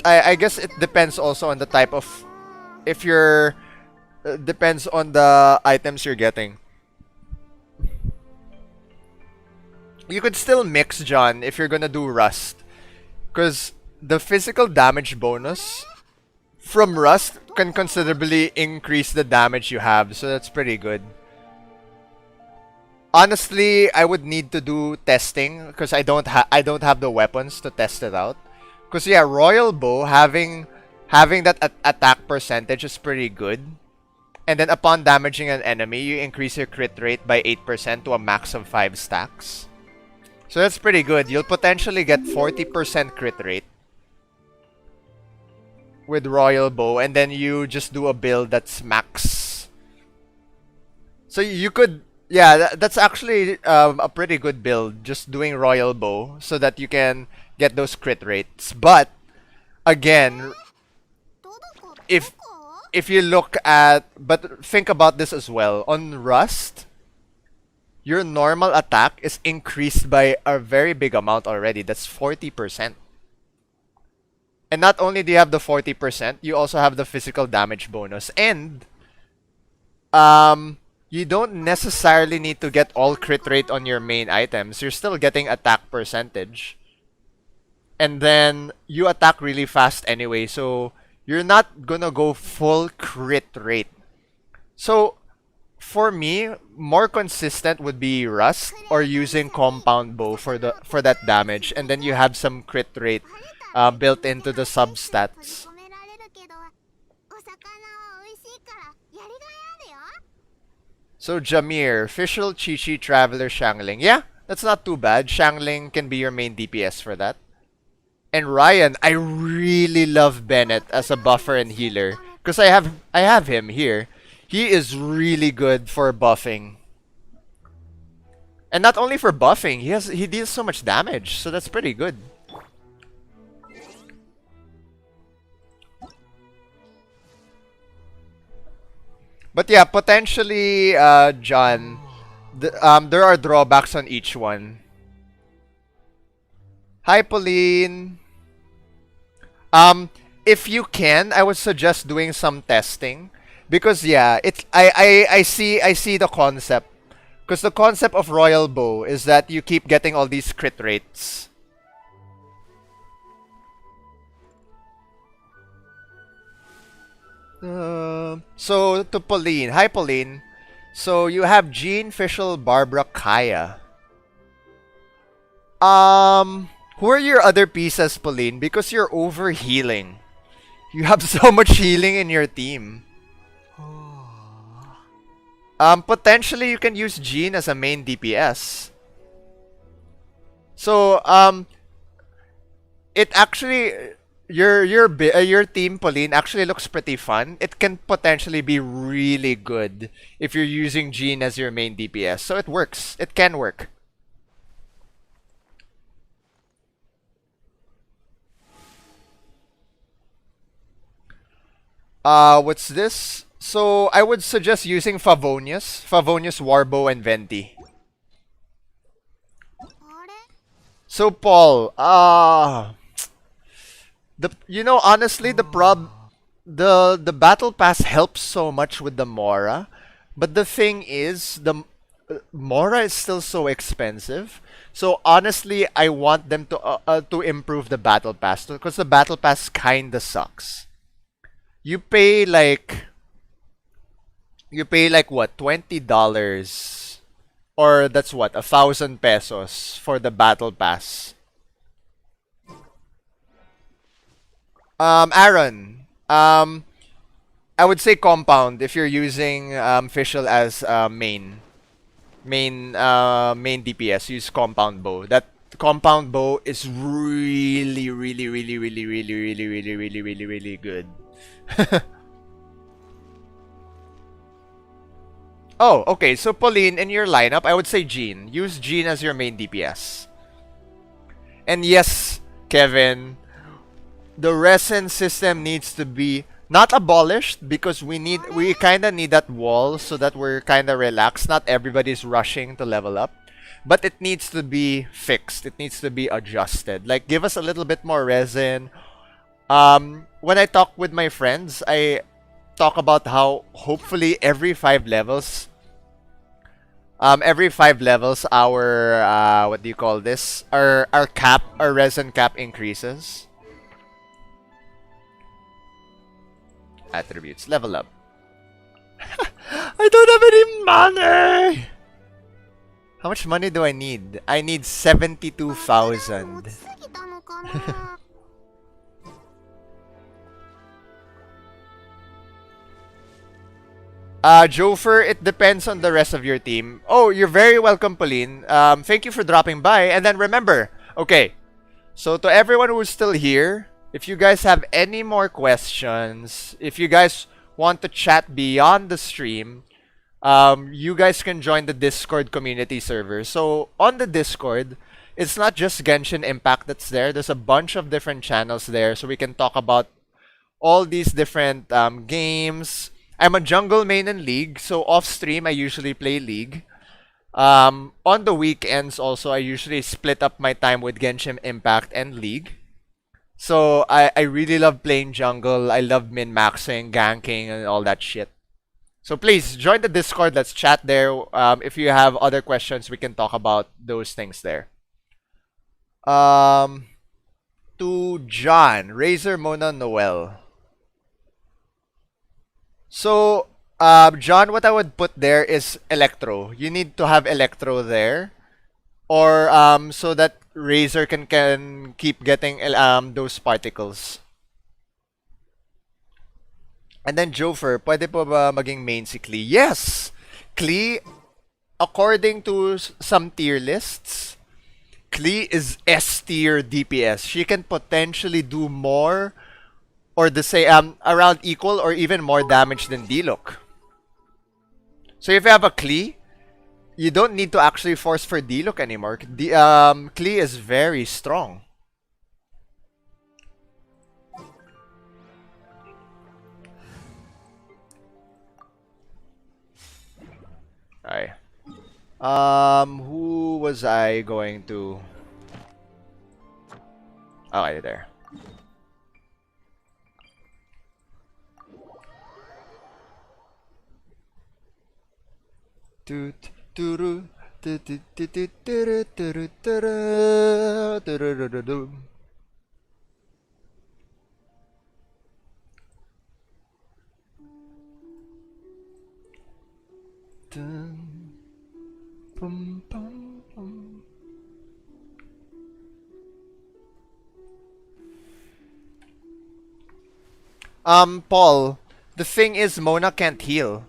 I guess it depends also on the type of, if you're depends on the items you're getting. You could still mix, John, if you're gonna do Rust, because the physical damage bonus from Rust can considerably increase the damage you have, so that's pretty good. Honestly, I would need to do testing because I don't have the weapons to test it out. Because yeah, Royal Bow having that attack percentage is pretty good. And then upon damaging an enemy, you increase your crit rate by 8% to a max of 5 stacks. So that's pretty good. You'll potentially get 40% crit rate with Royal Bow, and then you just do a build that's max. So you could, yeah, that's actually a pretty good build, just doing Royal Bow so that you can get those crit rates. But again, if you look at, but think about this as well, on Rust, your normal attack is increased by a very big amount already. That's 40%. And not only do you have the 40%, you also have the physical damage bonus. And you don't necessarily need to get all crit rate on your main items. You're still getting attack percentage. And then you attack really fast anyway, so you're not gonna go full crit rate. So for me, more consistent would be Rust or using Compound Bow for that damage, and then you have some crit rate built into the substats. So Jamir, Fischl, Chi-Chi, Traveler, Shangling. Yeah, that's not too bad. Shangling can be your main DPS for that. And Ryan, I really love Bennett as a buffer and healer, because I have him here. He is really good for buffing. And not only for buffing, he deals so much damage, so that's pretty good. But yeah, potentially, John, there are drawbacks on each one. Hi, Pauline. If you can, I would suggest doing some testing, because yeah, I see the concept. Because the concept of Royal Bow is that you keep getting all these crit rates. So to Pauline, hi Pauline. So you have Jean, Fischl, Barbara, Kaya. Who are your other pieces, Pauline? Because you're over healing. You have so much healing in your team. Potentially you can use Jean as a main DPS. So it actually, your team, Pauline, actually looks pretty fun. It can potentially be really good if you're using Jean as your main DPS. So it works. It can work. What's this? So I would suggest using Favonius, Warbow, and Venti. So Paul, honestly, the battle pass helps so much with the Mora, but the thing is, the Mora is still so expensive. So honestly, I want them to improve the battle pass, because the battle pass kinda sucks. You pay like what, $20, or that's what, 1,000 pesos for the battle pass. Aaron, I would say compound if you're using Fischl as main DPS. Use compound bow. That compound bow is really good. Oh, okay. So Pauline, in your lineup, I would say Jean. Use Jean as your main DPS. And yes, Kevin, the resin system needs to be Not abolished, because we kind of need that wall so that we're kind of relaxed. Not everybody's rushing to level up, but it needs to be fixed. It needs to be adjusted. Like, give us a little bit more resin. When I talk with my friends, I talk about how hopefully every 5 levels, our what do you call this? Our resin cap increases. Attributes, level up. I don't have any money. How much money do I need? I need 72,000. すぎたのかな Jofer, it depends on the rest of your team. Oh, you're very welcome, Pauline. Thank you for dropping by. And then remember, okay, so to everyone who's still here, if you guys have any more questions, if you guys want to chat beyond the stream, you guys can join the Discord community server. So on the Discord, it's not just Genshin Impact that's there. There's a bunch of different channels there, so we can talk about all these different games. I'm a jungle main in League, so off stream I usually play League. On the weekends also, I usually split up my time with Genshin Impact and League. So I really love playing jungle. I love min-maxing, ganking, and all that shit. So please join the Discord. Let's chat there. If you have other questions, we can talk about those things there. To John, Razer, Mona, Noel. So, John, what I would put there is Electro. You need to have Electro there, or so that Razer can keep getting those particles. And then Jofer, pwede po ba maging main si Klee? Yes! Klee, according to some tier lists, Klee is S tier DPS. She can potentially do more or the same, around equal or even more damage than Diluc. So if you have a Klee, you don't need to actually force for Diluc anymore. Klee is very strong. Alright. Who was I going to? Oh, right there. Paul, the thing is Mona can't heal.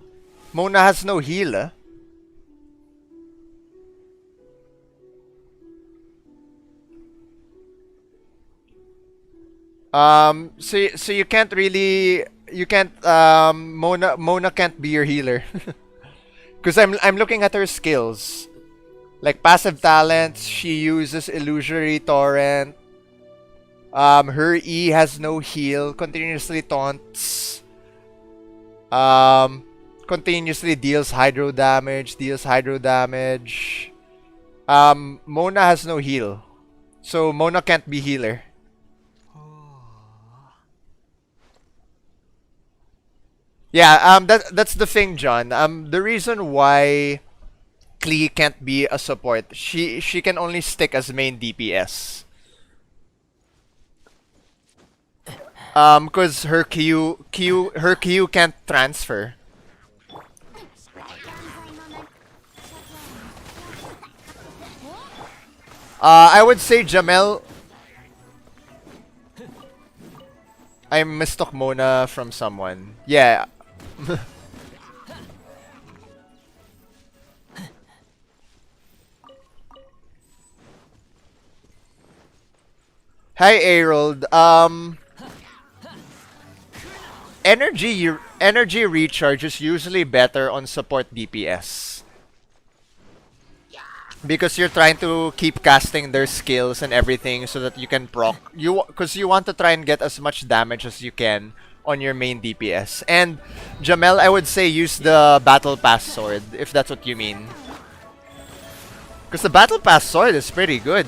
Mona has no heal. So you can't really, Mona can't be your healer. Because I'm looking at her skills. Like passive talents, she uses illusory torrent. Her E has no heal, continuously taunts. Continuously deals hydro damage. Mona has no heal. So Mona can't be healer. Yeah, that's the thing, John. The reason why Klee can't be a support, she can only stick as main DPS. Cause her Q can't transfer. I would say Jamel. I mistook Mona from someone. Yeah. Hi, Arold. Energy recharge is usually better on support DPS. Because you're trying to keep casting their skills and everything so that you can proc. Because you want to try and get as much damage as you can on your main DPS. And Jamel, I would say use the Battle Pass sword, if that's what you mean. Because the Battle Pass sword is pretty good.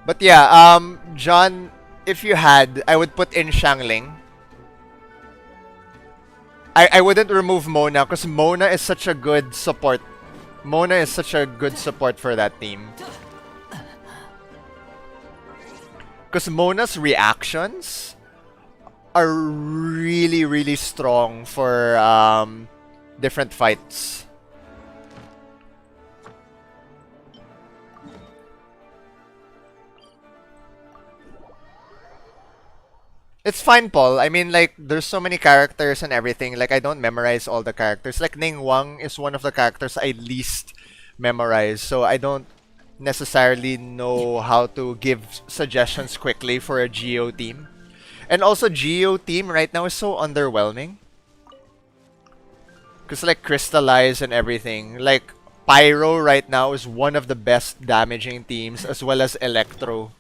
But yeah, John, if you had, I would put in Xiangling. I wouldn't remove Mona because Mona is such a good support. Mona is such a good support for that team. Because Mona's reactions are really, really strong for different fights. It's fine, Paul. I mean, like, there's so many characters and everything. Like, I don't memorize all the characters. Like, Ning Wang is one of the characters I least memorize. So, I don't necessarily know how to give suggestions quickly for a Geo team. And also, Geo team right now is so underwhelming. Because, like, Crystallize and everything. Like, Pyro right now is one of the best damaging teams, as well as Electro.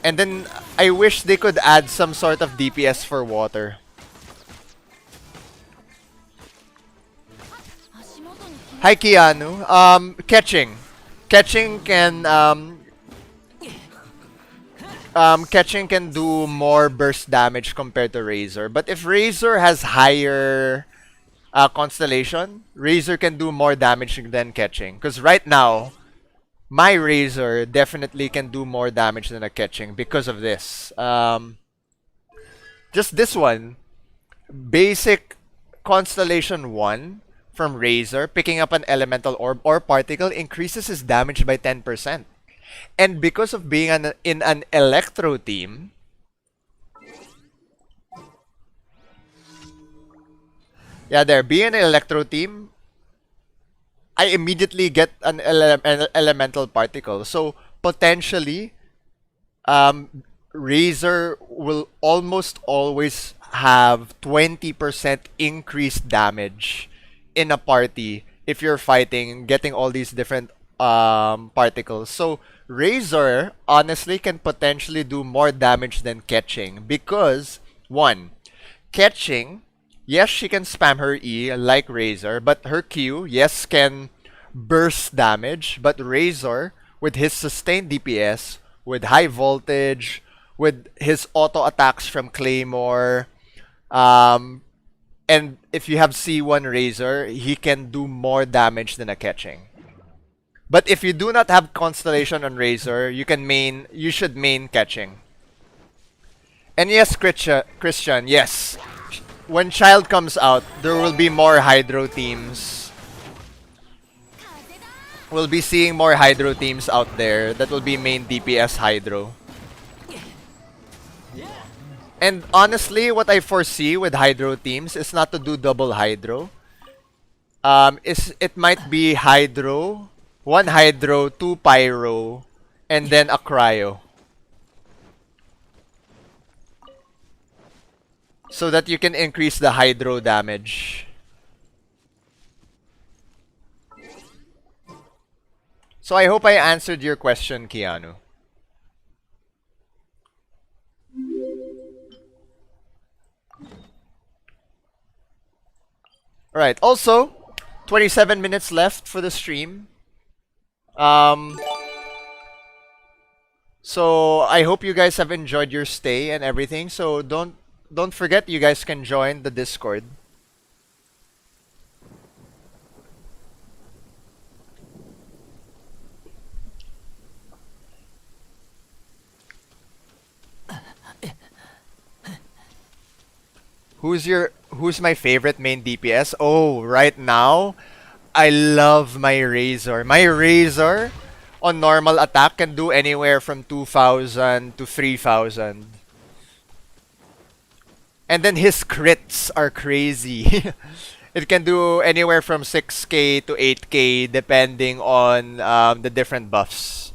And then, I wish they could add some sort of DPS for water. Hi, Keanu. Catching. Catching can, catching can do more burst damage compared to Razer. But if Razer has higher Constellation, Razer can do more damage than catching. Because right now, my Razer definitely can do more damage than a catching because of this. Just this one. Basic Constellation 1 from Razer, picking up an elemental orb or particle increases his damage by 10%. And because of being in an Electro team, yeah, being an Electro team, I immediately get an elemental particle. So potentially, Razer will almost always have 20% increased damage in a party if you're fighting, getting all these different particles. So Razer honestly can potentially do more damage than catching because, one, catching, yes, she can spam her E like Razer, but her Q, yes, can burst damage. But Razer, with his sustained DPS, with high voltage, with his auto attacks from Claymore, and if you have C1 Razer, he can do more damage than a catching. But if you do not have Constellation on Razer, you should main catching. And yes, Christian, yes. When Child comes out, there will be more Hydro teams. We'll be seeing more Hydro teams out there that will be main DPS Hydro. And honestly, what I foresee with Hydro teams is not to do double Hydro. It might be Hydro, 1 Hydro, 2 Pyro, and then a Cryo. So that you can increase the Hydro damage. So I hope I answered your question, Keanu. Alright, also, 27 minutes left for the stream. So I hope you guys have enjoyed your stay and everything. So don't forget, you guys can join the Discord. Who's my favorite main DPS? Oh, right now, I love my Razer. My Razer on normal attack can do anywhere from 2,000 to 3,000. And then his crits are crazy. It can do anywhere from 6k to 8k depending on the different buffs.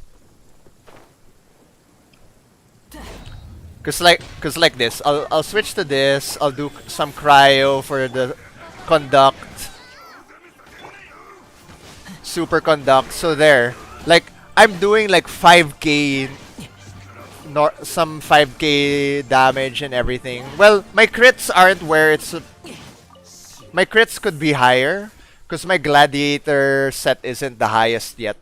Cause like this, I'll switch to this. I'll do some cryo for the conduct, super conduct. So there, like I'm doing like 5k, some 5k damage and everything. Well, my crits aren't where it's. My crits could be higher, cause my gladiator set isn't the highest yet.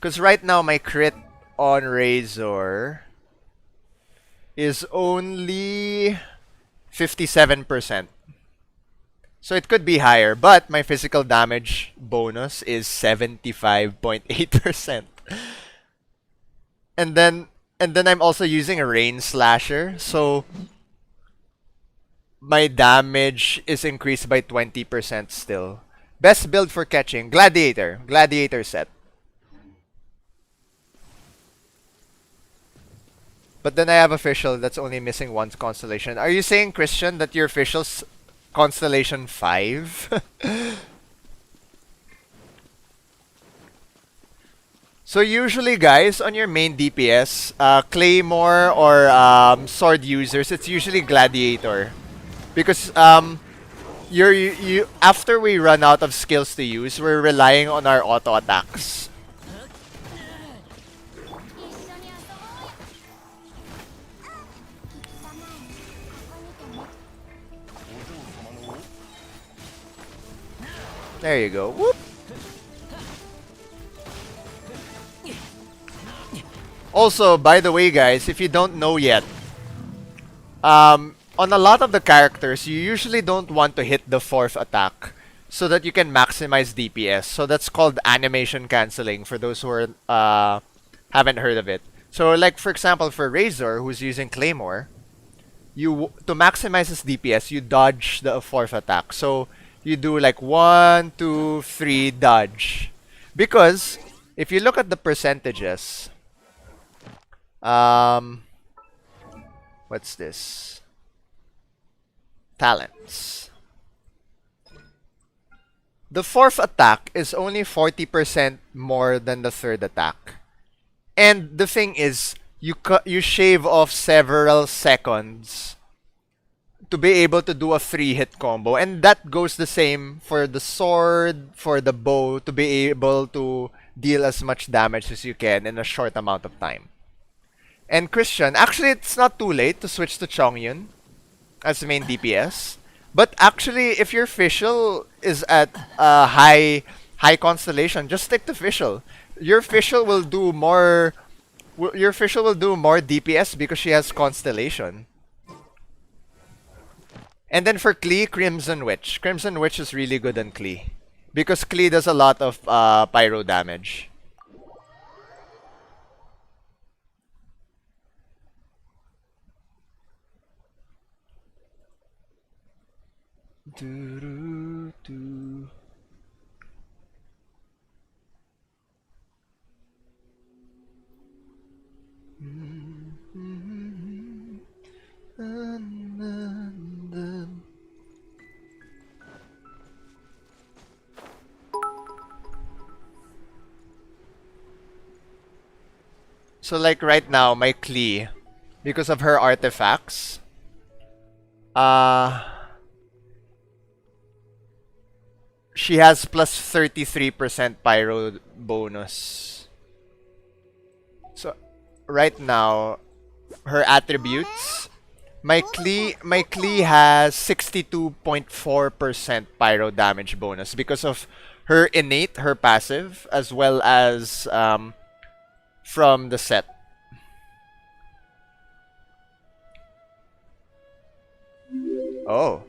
Cause right now my crit on Razer is only 57%. So it could be higher, but my physical damage bonus is 75.8%. And then I'm also using a rain slasher, so my damage is increased by 20% still. Best build for catching, gladiator set. But then I have official that's only missing one constellation. Are you saying, Christian, that your official's constellation 5? So usually, guys, on your main DPS, Claymore or sword users, it's usually Gladiator. Because you after we run out of skills to use, we're relying on our auto attacks. There you go. Whoop. Also, by the way, guys, if you don't know yet, on a lot of the characters, you usually don't want to hit the 4th attack so that you can maximize DPS. So that's called animation canceling for those who are, haven't heard of it. So, like for example, for Razer, who's using Claymore, to maximize his DPS, you dodge the 4th attack. So you do like 1, 2, 3 dodge. Because if you look at the percentages, what's this? Talents. The 4th attack is only 40% more than the 3rd attack. And the thing is, you shave off several seconds to be able to do a 3-hit combo. And that goes the same for the sword, for the bow, to be able to deal as much damage as you can in a short amount of time. And Christian, actually it's not too late to switch to Chongyun as the main DPS. But actually, if your Fischl is at high constellation, just stick to Fischl. Your Fischl will do more DPS because she has constellation. And then for Klee, Crimson Witch. Crimson Witch is really good on Klee. Because Klee does a lot of pyro damage. So like right now, my Klee, because of her artifacts, she has plus 33% pyro bonus. So right now, her attributes, my Klee has 62.4% pyro damage bonus because of her innate, her passive, as well as from the set. Oh.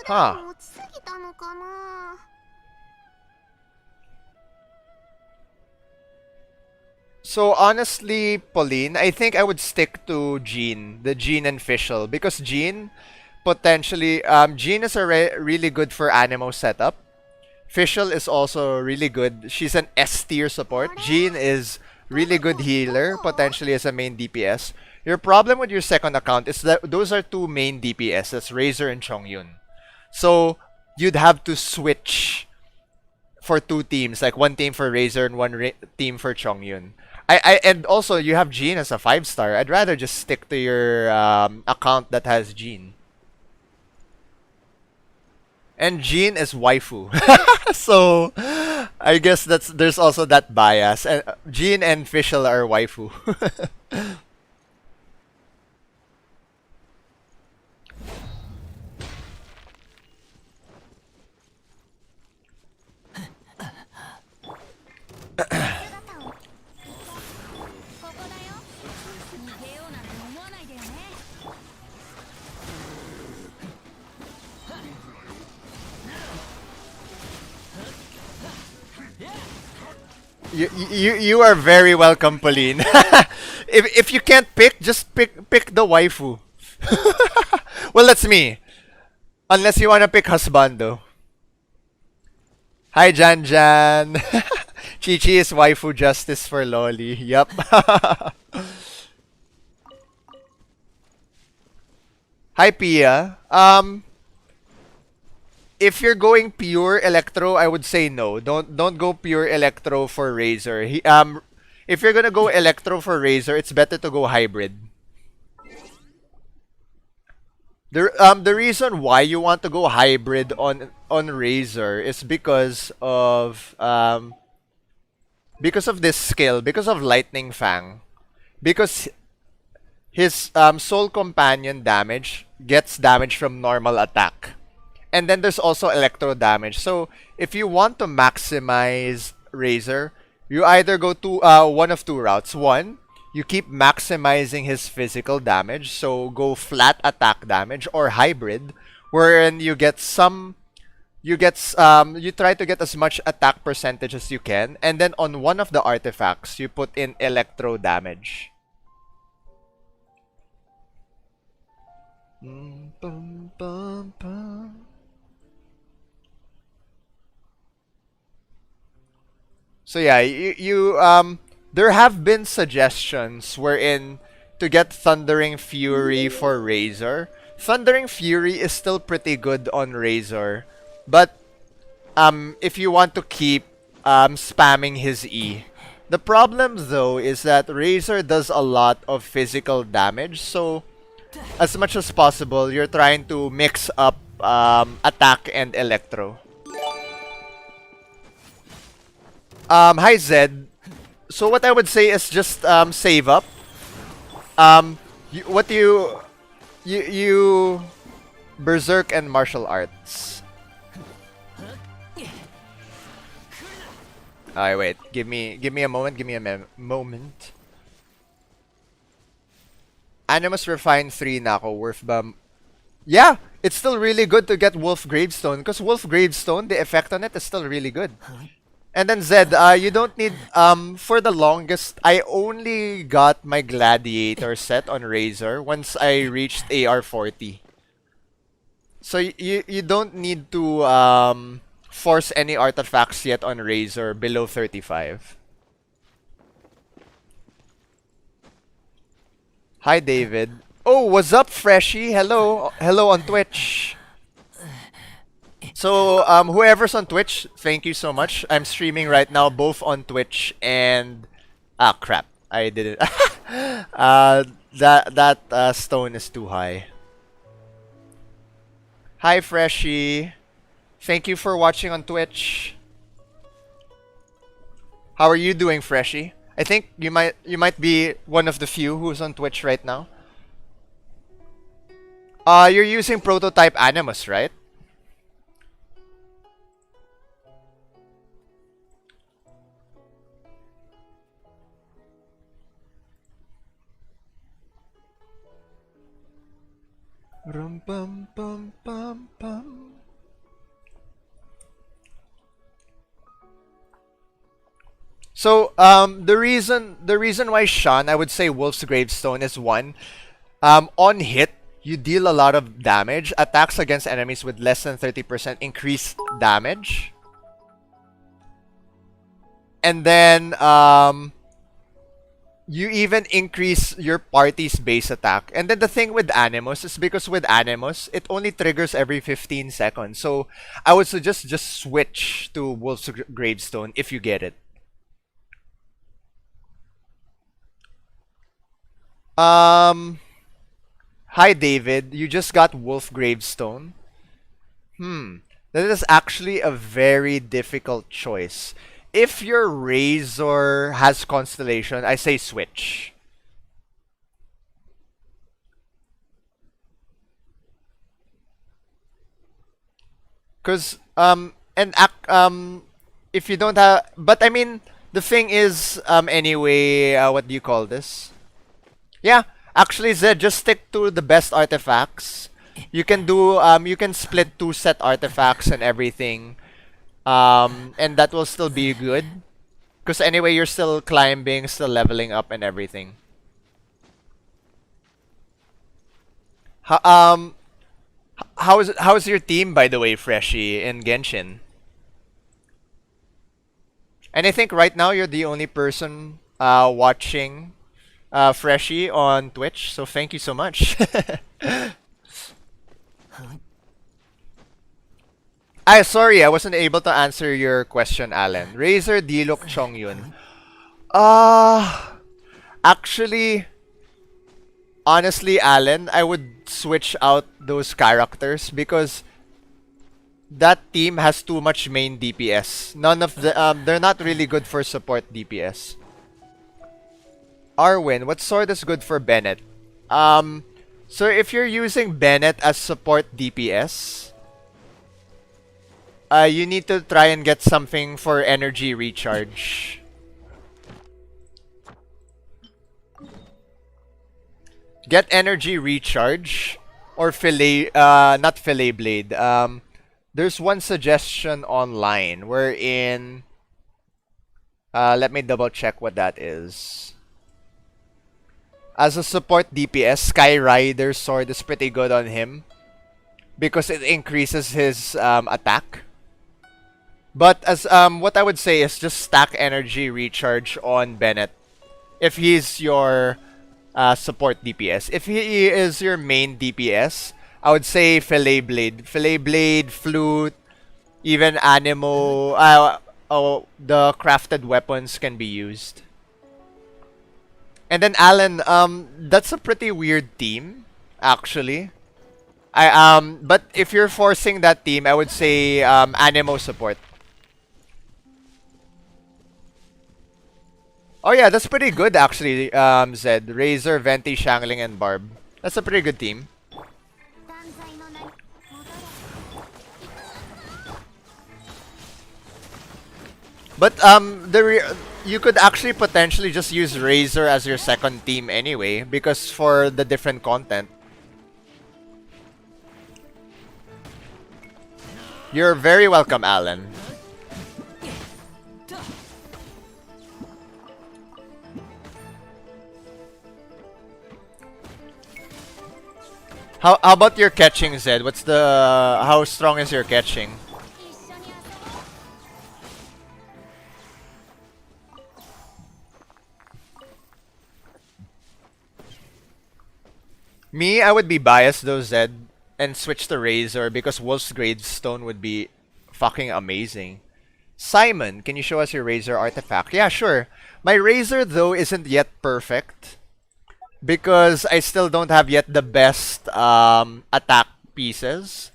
Huh. So honestly, Pauline, I think I would stick to Jean, the Jean and Fischl, because Jean potentially, Jean is really good for Anemo setup. Fischl is also really good. She's an S tier support. Jean is really good healer, potentially as a main DPS. Your problem with your second account is that those are two main DPS. That's Razer and Chongyun. So you'd have to switch for two teams, like one team for Razer and one team for Chongyun. And also you have Jean as a 5-star. I'd rather just stick to your account that has Jean. And Jean is waifu. So I guess there's also that bias. And Jean and Fischl are waifu. You are very welcome, Pauline. If you can't pick, just pick the waifu. Well, that's me. Unless you wanna pick husbando. Hi, Jan Jan. Chi Chi is waifu justice for Loli. Yup. Hi, Pia. If you're going pure electro, I would say no. Don't go pure electro for Razer. If you're gonna go electro for Razer, it's better to go hybrid. The reason why you want to go hybrid on Razer is because of this skill, because of Lightning Fang, because his soul companion damage gets damage from normal attack. And then there's also electro damage. So if you want to maximize Razer, you either go to one of two routes. One, you keep maximizing his physical damage, so go flat attack damage, or hybrid, wherein you try to get as much attack percentage as you can, and then on one of the artifacts you put in electro damage. So yeah, there have been suggestions wherein to get Thundering Fury for Razer. Thundering Fury is still pretty good on Razer, but if you want to keep spamming his E. The problem though is that Razer does a lot of physical damage, so as much as possible you're trying to mix up attack and electro. Hi Zed. So what I would say is just save up. You berserk and martial arts. Alright, wait. Give me a moment. Give me a moment. Animus Refine 3 na ako. Worth ba? Yeah, it's still really good to get Wolf Gravestone because Wolf Gravestone, the effect on it is still really good. And then Zed, you don't need for the longest. I only got my Gladiator set on Razer once I reached AR40. So you don't need to force any artifacts yet on Razer below 35. Hi David. Oh, what's up, Freshie? Hello, hello on Twitch. So, whoever's on Twitch, thank you so much. I'm streaming right now, both on Twitch and... Ah, crap. I didn't... that stone is too high. Hi, Freshie. Thank you for watching on Twitch. How are you doing, Freshie? I think you might be one of the few who's on Twitch right now. You're using Prototype Animus, right? Rum bum bum bum bum. So the reason why Sean, I would say Wolf's Gravestone is one, on hit you deal a lot of damage. Attacks against enemies with less than 30% increase damage. And then you even increase your party's base attack. And then the thing with Animus is because with Animus, it only triggers every 15 seconds. So I would suggest just switch to Wolf's Gravestone if you get it. Hi David, you just got Wolf Gravestone. That is actually a very difficult choice. If your Razor has Constellation, I say switch. Cause if you don't have, but I mean the thing is anyway, what do you call this? Yeah, actually Zed, just stick to the best artifacts. You can do you can split 2 set artifacts and everything. And that will still be good. Because anyway, you're still climbing, still leveling up and everything. How, how's your team, by the way, Freshie, in Genshin? And I think right now you're the only person watching Freshie on Twitch, so thank you so much. Sorry, I wasn't able to answer your question, Alan. Razer Dilok Chongyun. Actually, honestly, Alan, I would switch out those characters because that team has too much main DPS. None of the they're not really good for support DPS. Arwin, what sword is good for Bennett? So if you're using Bennett as support DPS, you need to try and get something for energy recharge. Get energy recharge or fillet, not fillet blade. There's one suggestion online wherein, let me double check what that is. As a support DPS, Sky Rider sword is pretty good on him because it increases his attack. But as what I would say is just stack energy recharge on Bennett if he's your support DPS. If he is your main DPS, I would say Fillet Blade, Flute, even Animo. The crafted weapons can be used. And then Alan, that's a pretty weird team, actually. But if you're forcing that team, I would say Animo support. Oh yeah, that's pretty good actually, Zed. Razor, Venti, Shangling, and Barb. That's a pretty good team. But you could actually potentially just use Razor as your second team anyway, because for the different content. You're very welcome, Alan. How about your catching, Zed? What's the how strong is your catching? Me, I would be biased though, Zed, and switch to Razor because Wolf's Gravestone would be fucking amazing. Simon, can you show us your Razor artifact? Yeah, sure. My Razor though isn't yet perfect because I still don't have yet the best attack pieces.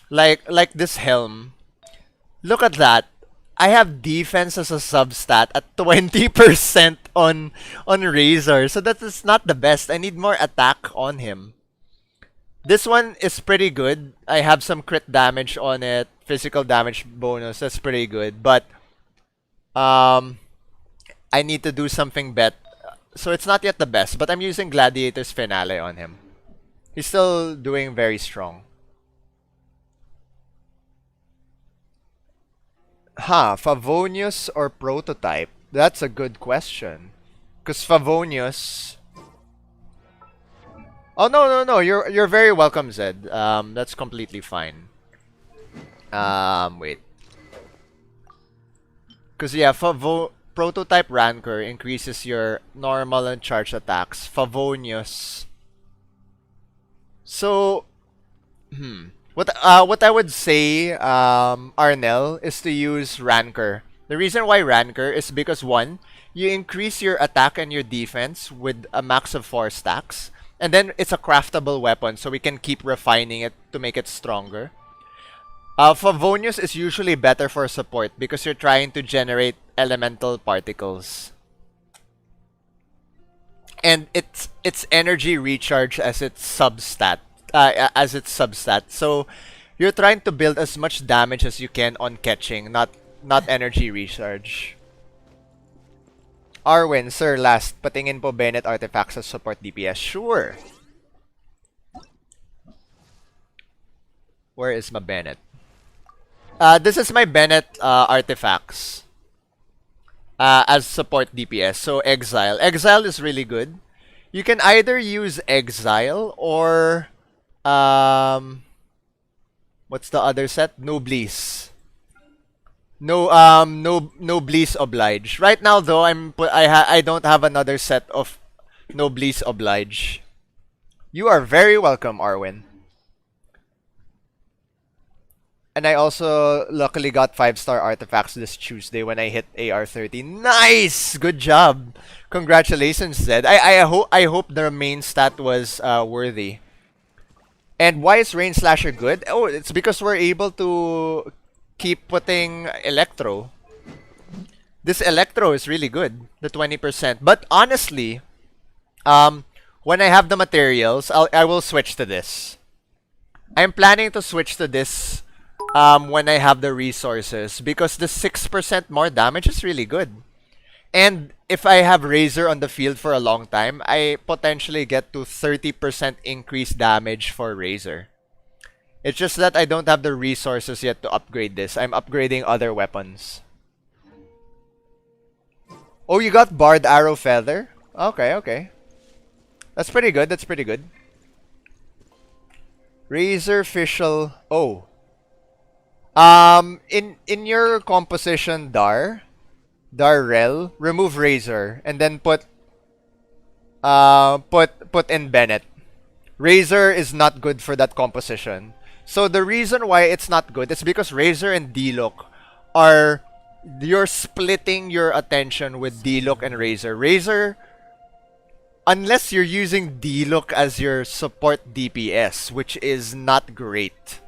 Like this helm. Look at that. I have defense as a substat at 20% on Razor. So that is not the best. I need more attack on him. This one is pretty good. I have some crit damage on it. Physical damage bonus. That's pretty good. But I need to do something better. So it's not yet the best. But I'm using Gladiator's Finale on him. He's still doing very strong. Favonius or Prototype? That's a good question. Because Favonius... Oh, no. You're very welcome, Zed. That's completely fine. Wait. Because, yeah, Prototype Rancor increases your normal and charged attacks. Favonius. So, what I would say, Arnel, is to use Rancor. The reason why Rancor is because one, you increase your attack and your defense with a max of 4 stacks. And then it's a craftable weapon, so we can keep refining it to make it stronger. Favonius is usually better for support because you're trying to generate elemental particles. And it's energy recharge as its substat. So you're trying to build as much damage as you can on catching, not energy recharge. Arwen, sir, last. Patingin po Bennett artifacts as support DPS. Sure. Where is my Bennett? This is my Bennett artifacts as support DPS. So Exile. Exile is really good. You can either use Exile or what's the other set? Noblesse. Noblesse Oblige. Right now though, I don't have another set of Noblesse Oblige. You are very welcome, Arwen. And I also luckily got 5-star artifacts this Tuesday when I hit AR30. Nice! Good job. Congratulations, Zed. I hope the main stat was worthy. And why is Rain Slasher good? Oh, it's because we're able to keep putting Electro. This Electro is really good, the 20%. But honestly, when I have the materials, I will switch to this. I'm planning to switch to this when I have the resources because the 6% more damage is really good. And if I have Razer on the field for a long time, I potentially get to 30% increased damage for Razer. It's just that I don't have the resources yet to upgrade this. I'm upgrading other weapons. Oh, you got Barred Arrow Feather? Okay, okay. That's pretty good, that's pretty good. Razer Official... Oh. In your composition Darrell, remove Razer and then put in Bennett. Razer is not good for that composition. So the reason why it's not good is because Razer and D-Look are... You're splitting your attention with D-Look and Razer. Razer, unless you're using D-Look as your support DPS, which is not great.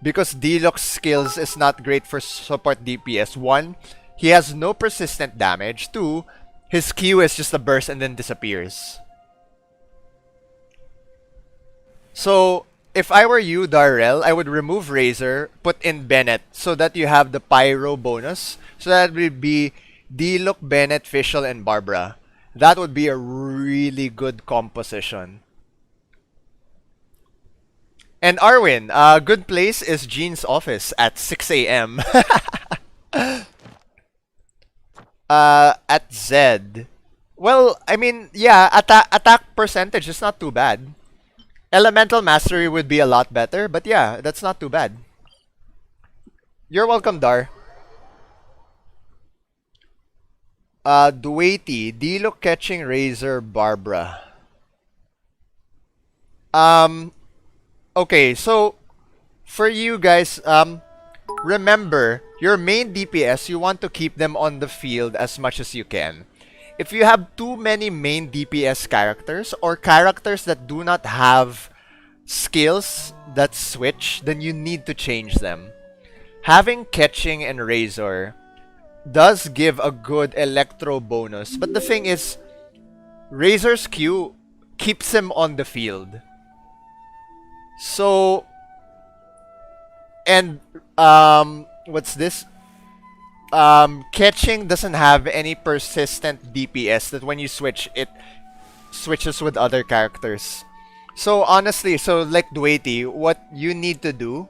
Because D-Look's skills is not great for support DPS. One, he has no persistent damage. Two, his Q is just a burst and then disappears. So, if I were you, Darrell, I would remove Razer, put in Bennett, so that you have the Pyro bonus. So that would be D-Look, Bennett, Fischl, and Barbara. That would be a really good composition. And Arwin, good place is Jean's office at 6 a.m. At Z. Well, I mean, yeah, attack percentage is not too bad. Elemental Mastery would be a lot better, but yeah, that's not too bad. You're welcome, Dar. Duety, D-Look, Catching, Razer, Barbara. Okay, so for you guys, remember, your main DPS, you want to keep them on the field as much as you can. If you have too many main DPS characters or characters that do not have skills that switch, then you need to change them. Having Catching and Razor does give a good Electro bonus, but the thing is, Razor's Q keeps him on the field. So, and what's this? Catching doesn't have any persistent DPS that when you switch, it switches with other characters. So honestly, so like Duety, what you need to do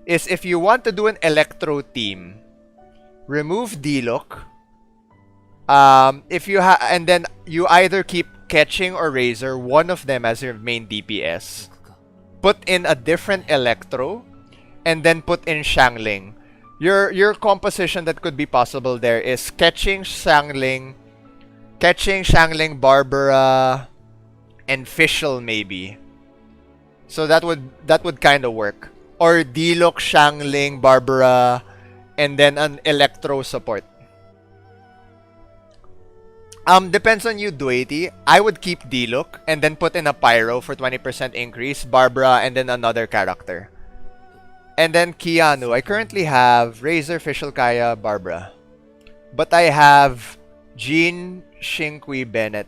is if you want to do an Electro team, remove D-Look. And then you either keep Catching or Razor, one of them as your main DPS. Put in a different Electro, and then put in Shangling. Your composition that could be possible there is catching Shangling, Barbara, and Fischl maybe. So that would kind of work. Or Diluc, Shangling, Barbara, and then an Electro support. Depends on you, Duety. I would keep Diluc and then put in a Pyro for 20% increase, Barbara, and then another character. And then Keanu. I currently have Razer, Fischl, Kaya, Barbara. But I have Jean, Shinkui, Bennett.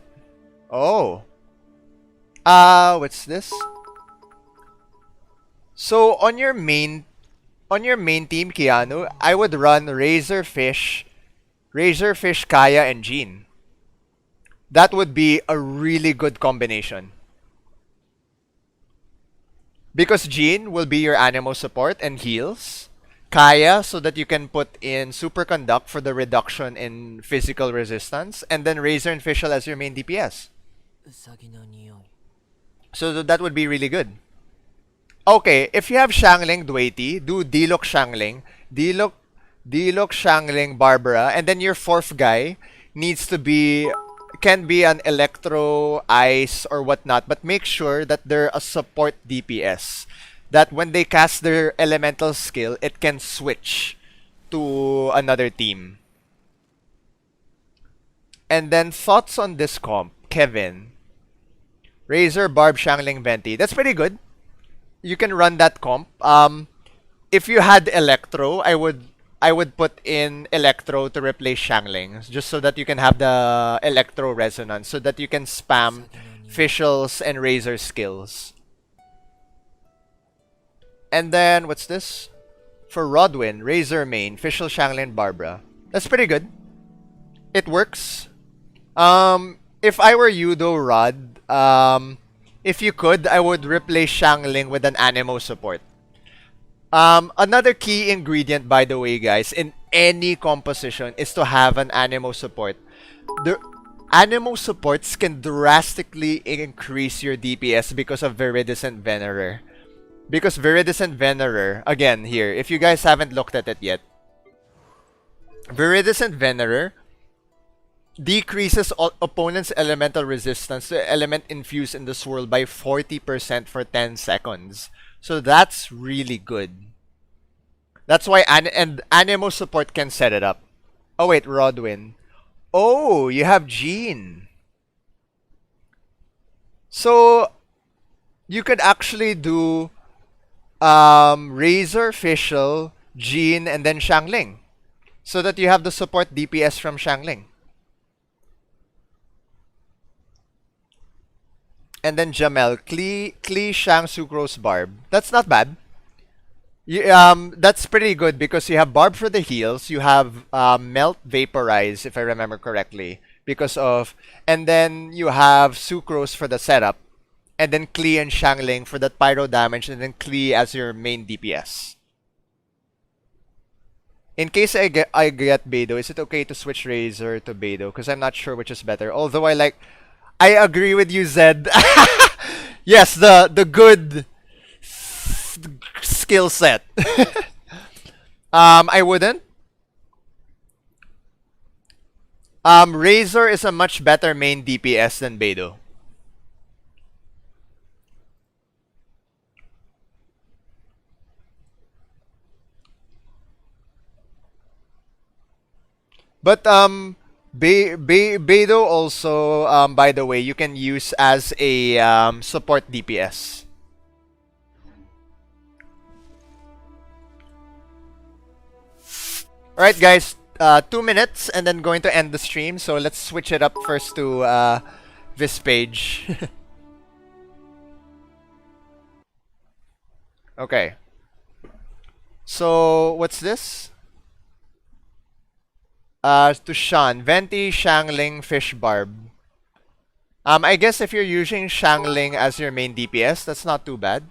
Oh. What's this? So on your main team, Keanu, I would run Razorfish, Kaya, and Jean. That would be a really good combination. Because Jean will be your Anemo support and heals. Kaya, so that you can put in Superconduct for the reduction in physical resistance. And then Razer and Fischl as your main DPS. So that would be really good. Okay, if you have Shangling, Duety, do Diluc, Shangling. Diluc, Shangling, Barbara. And then your fourth guy can be an Electro, Ice, or whatnot, but make sure that they're a support DPS. That when they cast their elemental skill, it can switch to another team. And then thoughts on this comp, Kevin. Razer, Barb, Shangling, Venti. That's pretty good. You can run that comp. If you had Electro, I would put in Electro to replace Shangling, just so that you can have the Electro resonance, so that you can spam Fischl's and Razer skills. And then, what's this? For Rodwin, Razer main, Fischl, Shangling, Barbara. That's pretty good. It works. If I were you though, Rod, if you could, I would replace Shangling with an Anemo support. Another key ingredient, by the way, guys, in any composition is to have an Anemo support. The Anemo supports can drastically increase your DPS because of Viridescent Venerer. Because Viridescent Venerer, again, here, if you guys haven't looked at it yet, Viridescent Venerer decreases opponent's elemental resistance to element infused in the swirl by 40% for 10 seconds. So that's really good. That's why Anemo support can set it up. Oh wait, Rodwin. Oh, you have Jean. So you could actually do Razer, Fischl, Jean, and then Shangling. So that you have the support DPS from Shangling. And then Jamel, Klee, Shang, Sucrose, Barb. That's not bad. That's pretty good because you have Barb for the heals. You have Melt, Vaporize, if I remember correctly. And then you have Sucrose for the setup. And then Klee and Shangling for that pyro damage. And then Klee as your main DPS. In case I get Beidou, is it okay to switch Razer to Beidou? Because I'm not sure which is better. Although I agree with you, Zed. Yes, the good skill set. I wouldn't. Razer is a much better main DPS than Beidou. But Beidou also, by the way, you can use as a support DPS. Alright guys, 2 minutes and then going to end the stream. So let's switch it up first to this page. Okay. So what's this? To Sean, Venti, Shangling, Fish, Barb. I guess if you're using Shangling as your main DPS, that's not too bad.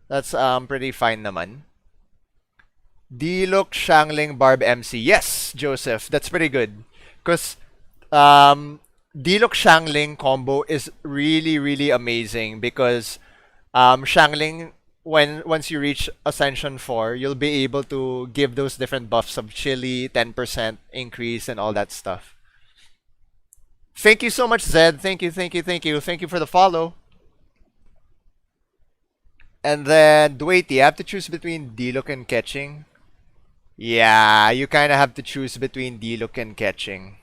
That's pretty fine naman. Diluc, Shangling, Barb, MC. Yes, Joseph, that's pretty good. Because Diluc Shangling combo is really, really amazing because Shangling once you reach Ascension 4, you'll be able to give those different buffs of chili, 10% increase, and all that stuff. Thank you so much, Zed. Thank you, thank you, thank you. Thank you for the follow. And then, wait, you have to choose between D-Look and Catching. Yeah, you kind of have to choose between D-Look and Catching.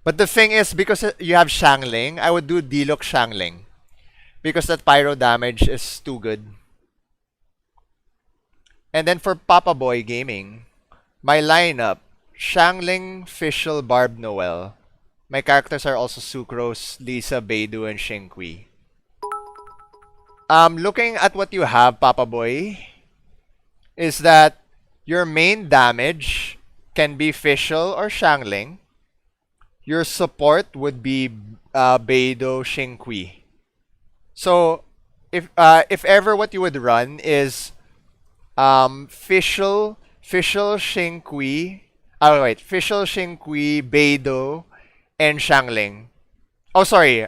But the thing is, because you have Shangling, I would do D-Look Shangling. Because that pyro damage is too good. And then for Papa Boy Gaming, my lineup, Shangling, Fischl, Barb, Noel. My characters are also Sucrose, Lisa, Beidou, and Shinkui. Looking at what you have, Papa Boy, is that your main damage can be Fischl or Shangling. Your support would be Beidou, Shinkui. So, if ever what you would run is Fischl, Shinkui. Oh wait, Fischl, Shinkui, Beidou, and Shangling. Oh sorry,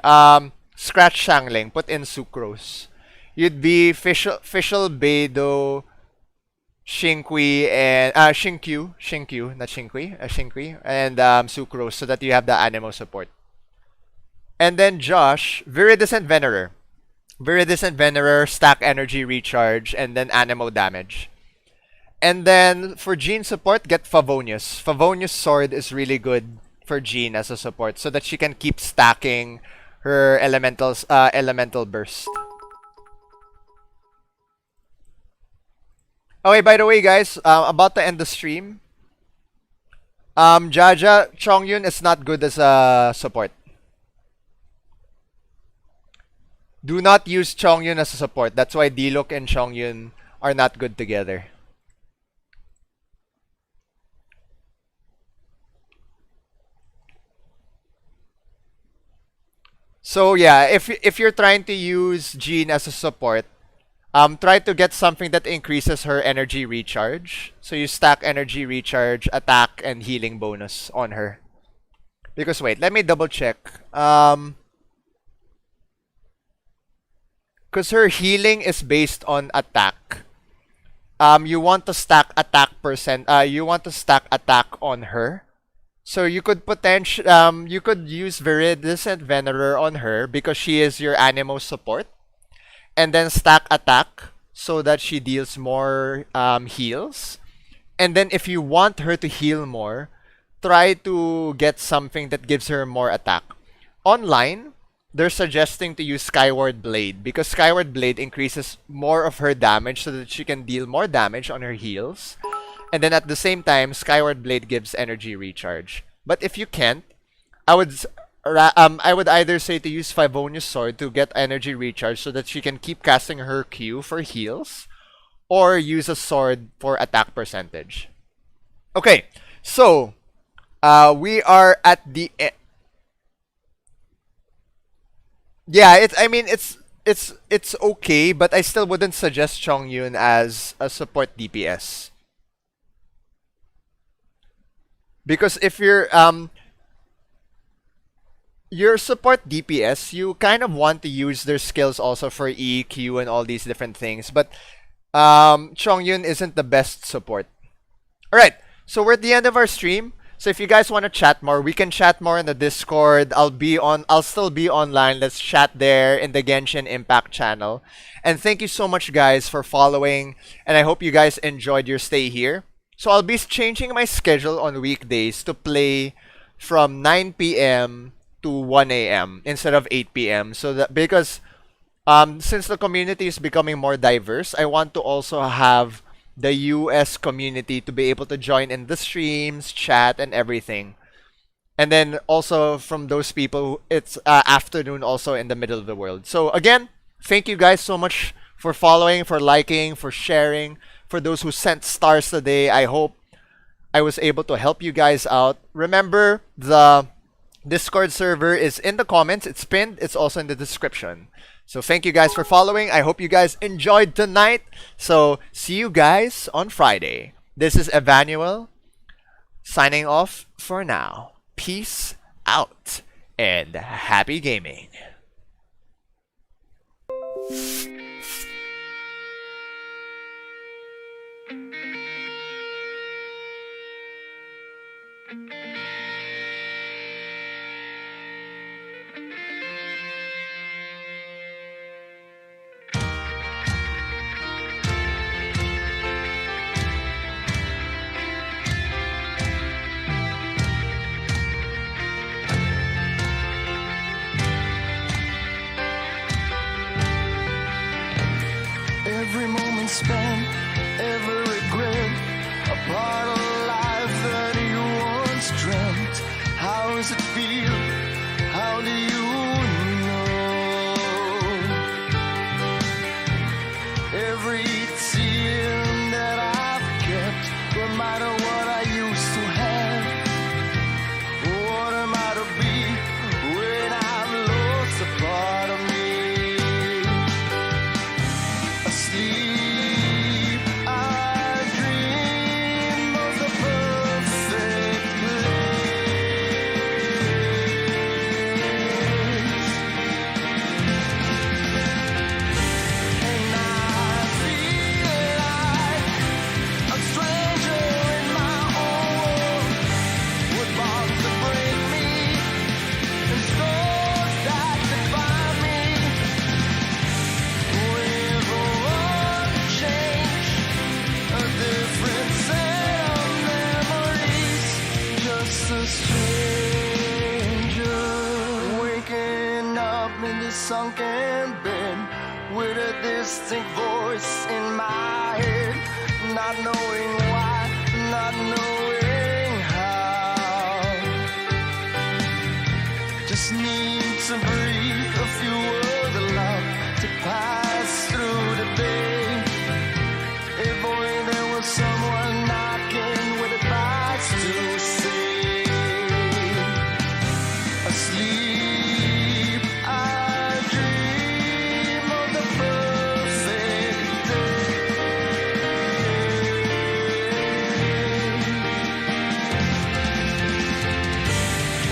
scratch Shangling. Put in Sucrose. You'd be Fischl, Beidou, Shinkui, and Shinkyu, not Shinkui, Shinkui, and Sucrose, so that you have the Anemo support. And then Josh, Viridescent Venerer. Viridescent Venerer, stack energy recharge, and then Anemo damage. And then for Jean support, get Favonius. Favonius Sword is really good for Jean as a support, so that she can keep stacking her elemental burst. Okay, by the way, guys, about to end the stream. Jaja, Chongyun is not good as a support. Do not use Chongyun as a support. That's why Diluc and Chongyun are not good together. So yeah, if you're trying to use Jean as a support, try to get something that increases her energy recharge. So you stack energy recharge, attack, and healing bonus on her. Because wait, let me double check. Because her healing is based on attack. You want to stack attack you want to stack attack on her. So you could you could use Viridescent Venerer on her because she is your Anemo support. And then stack attack so that she deals more heals. And then if you want her to heal more, try to get something that gives her more attack. Online, they're suggesting to use Skyward Blade because Skyward Blade increases more of her damage so that she can deal more damage on her heals. And then at the same time, Skyward Blade gives energy recharge. But if you can't, I would either say to use Favonius Sword to get energy recharge so that she can keep casting her Q for heals, or use a sword for attack percentage. Okay, so we are at the end. Yeah, it's okay, but I still wouldn't suggest Chongyun as a support DPS. Because if you're your support DPS, you kind of want to use their skills also for E, Q, and all these different things. But Chongyun isn't the best support. Alright, so we're at the end of our stream. So if you guys want to chat more, we can chat more in the Discord. I'll still be online. Let's chat there in the Genshin Impact channel. And thank you so much, guys, for following. And I hope you guys enjoyed your stay here. So I'll be changing my schedule on weekdays to play from 9 p.m. to 1 a.m. instead of 8 p.m. So that because since the community is becoming more diverse, I want to also have the US community to be able to join in the streams, chat, and everything. And then also from those people, it's afternoon also in the middle of the world. So again, thank you guys so much for following, for liking, for sharing. For those who sent stars today, I hope I was able to help you guys out. Remember, the Discord server is in the comments. It's pinned. It's also in the description. So thank you guys for following. I hope you guys enjoyed tonight. So see you guys on Friday. This is Evanuel signing off for now. Peace out and happy gaming. Every moment spent, every regret, a part of life that you once dreamt. How does it feel? How do you know? Every tear that I've kept, remind of what I used to have. What am I to be when I've lost a part of me? Asleep, I dream of the perfect place. And I feel like a stranger in my own world, with bombs that break me and scars that define me. With one change, a different set of memories, just a stranger. Waking up in this sunken bed, with a distinct voice in my head, not knowing why, not knowing how. Just need to breathe a few words of love to pass through the day. If only there was someone knocking with advice to say. Asleep, I dream of the perfect day.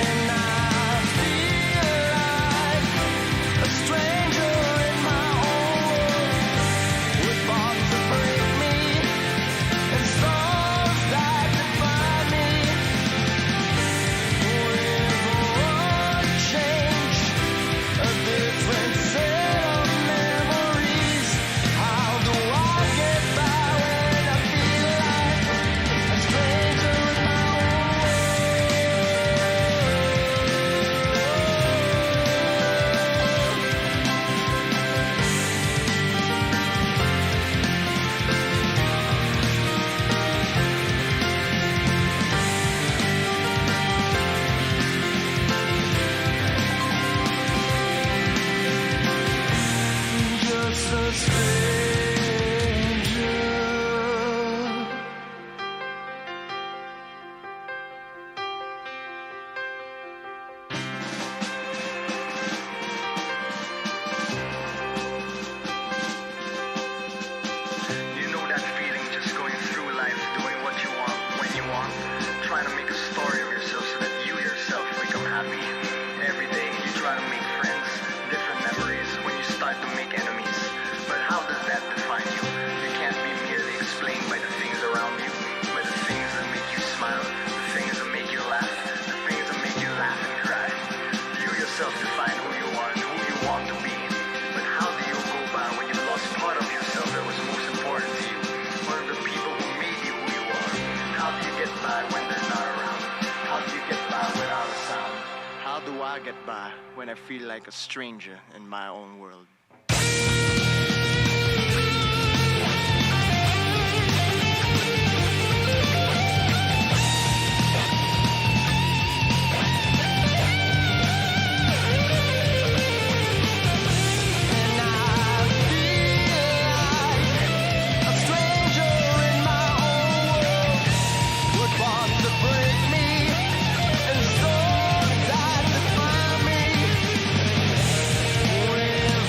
And I feel like a stranger in my own world, with bonds that break me and scars that define me. With one change, a different set of memories. How do I get by when I feel like a stranger in my own just a stranger. You know that feeling, just going through life, doing what you want, when you want, trying to make a story of yourself so that you yourself become happy. Every day you try to make friends, different memories, when you start to make enemies. But how does that define you? You can't be merely explained by the things around you, by the things that make you smile, the things that make you laugh, the things that make you laugh and cry. You yourself define who you are and who you want to be. But how do you go by when you lost part of yourself that was most important to you? One of the people who made you who you are. How do you get by when they're not around? How do you get by without a sound? How do I get by when I feel like a stranger in my own world? And I feel like a stranger in my own world, with bonds that break me and scars that define me. With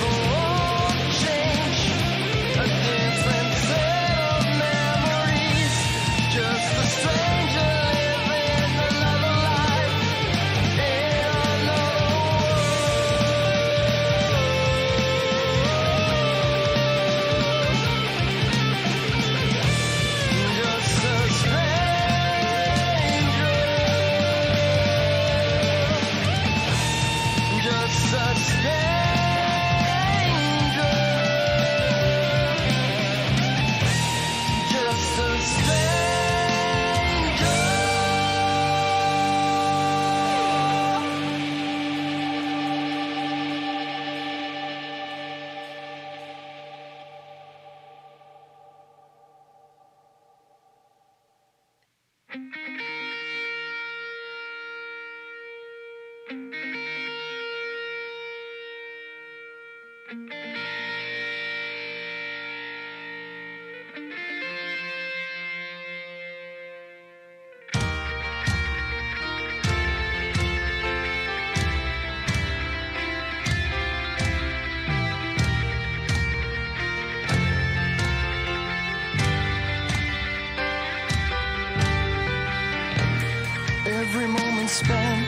spent,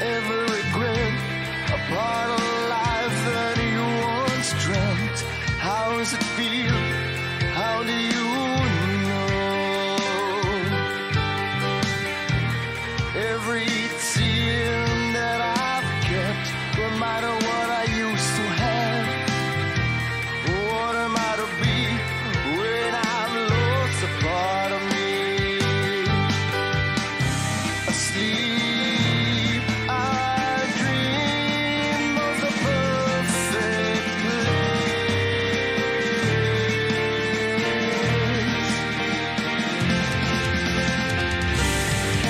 every regret, a part of life that you once dreamt. How does it feel? How do you know? Every tear that I've kept, remind of what I used to have. What am I to be when I've lost a part of me? Asleep, I dream of the perfect place,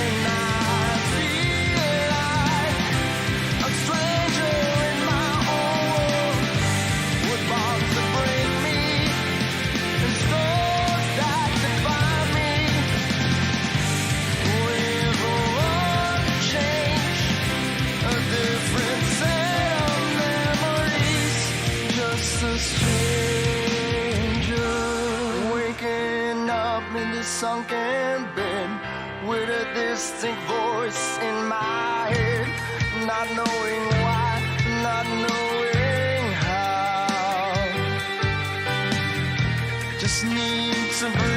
and I feel like a stranger in my own world, with bombs that break me and scars that define me. With one change, a different set of memories, just a stranger. Waking up in this sunken bed with a distinct voice in my head, not knowing why, not knowing how. Just need to breathe.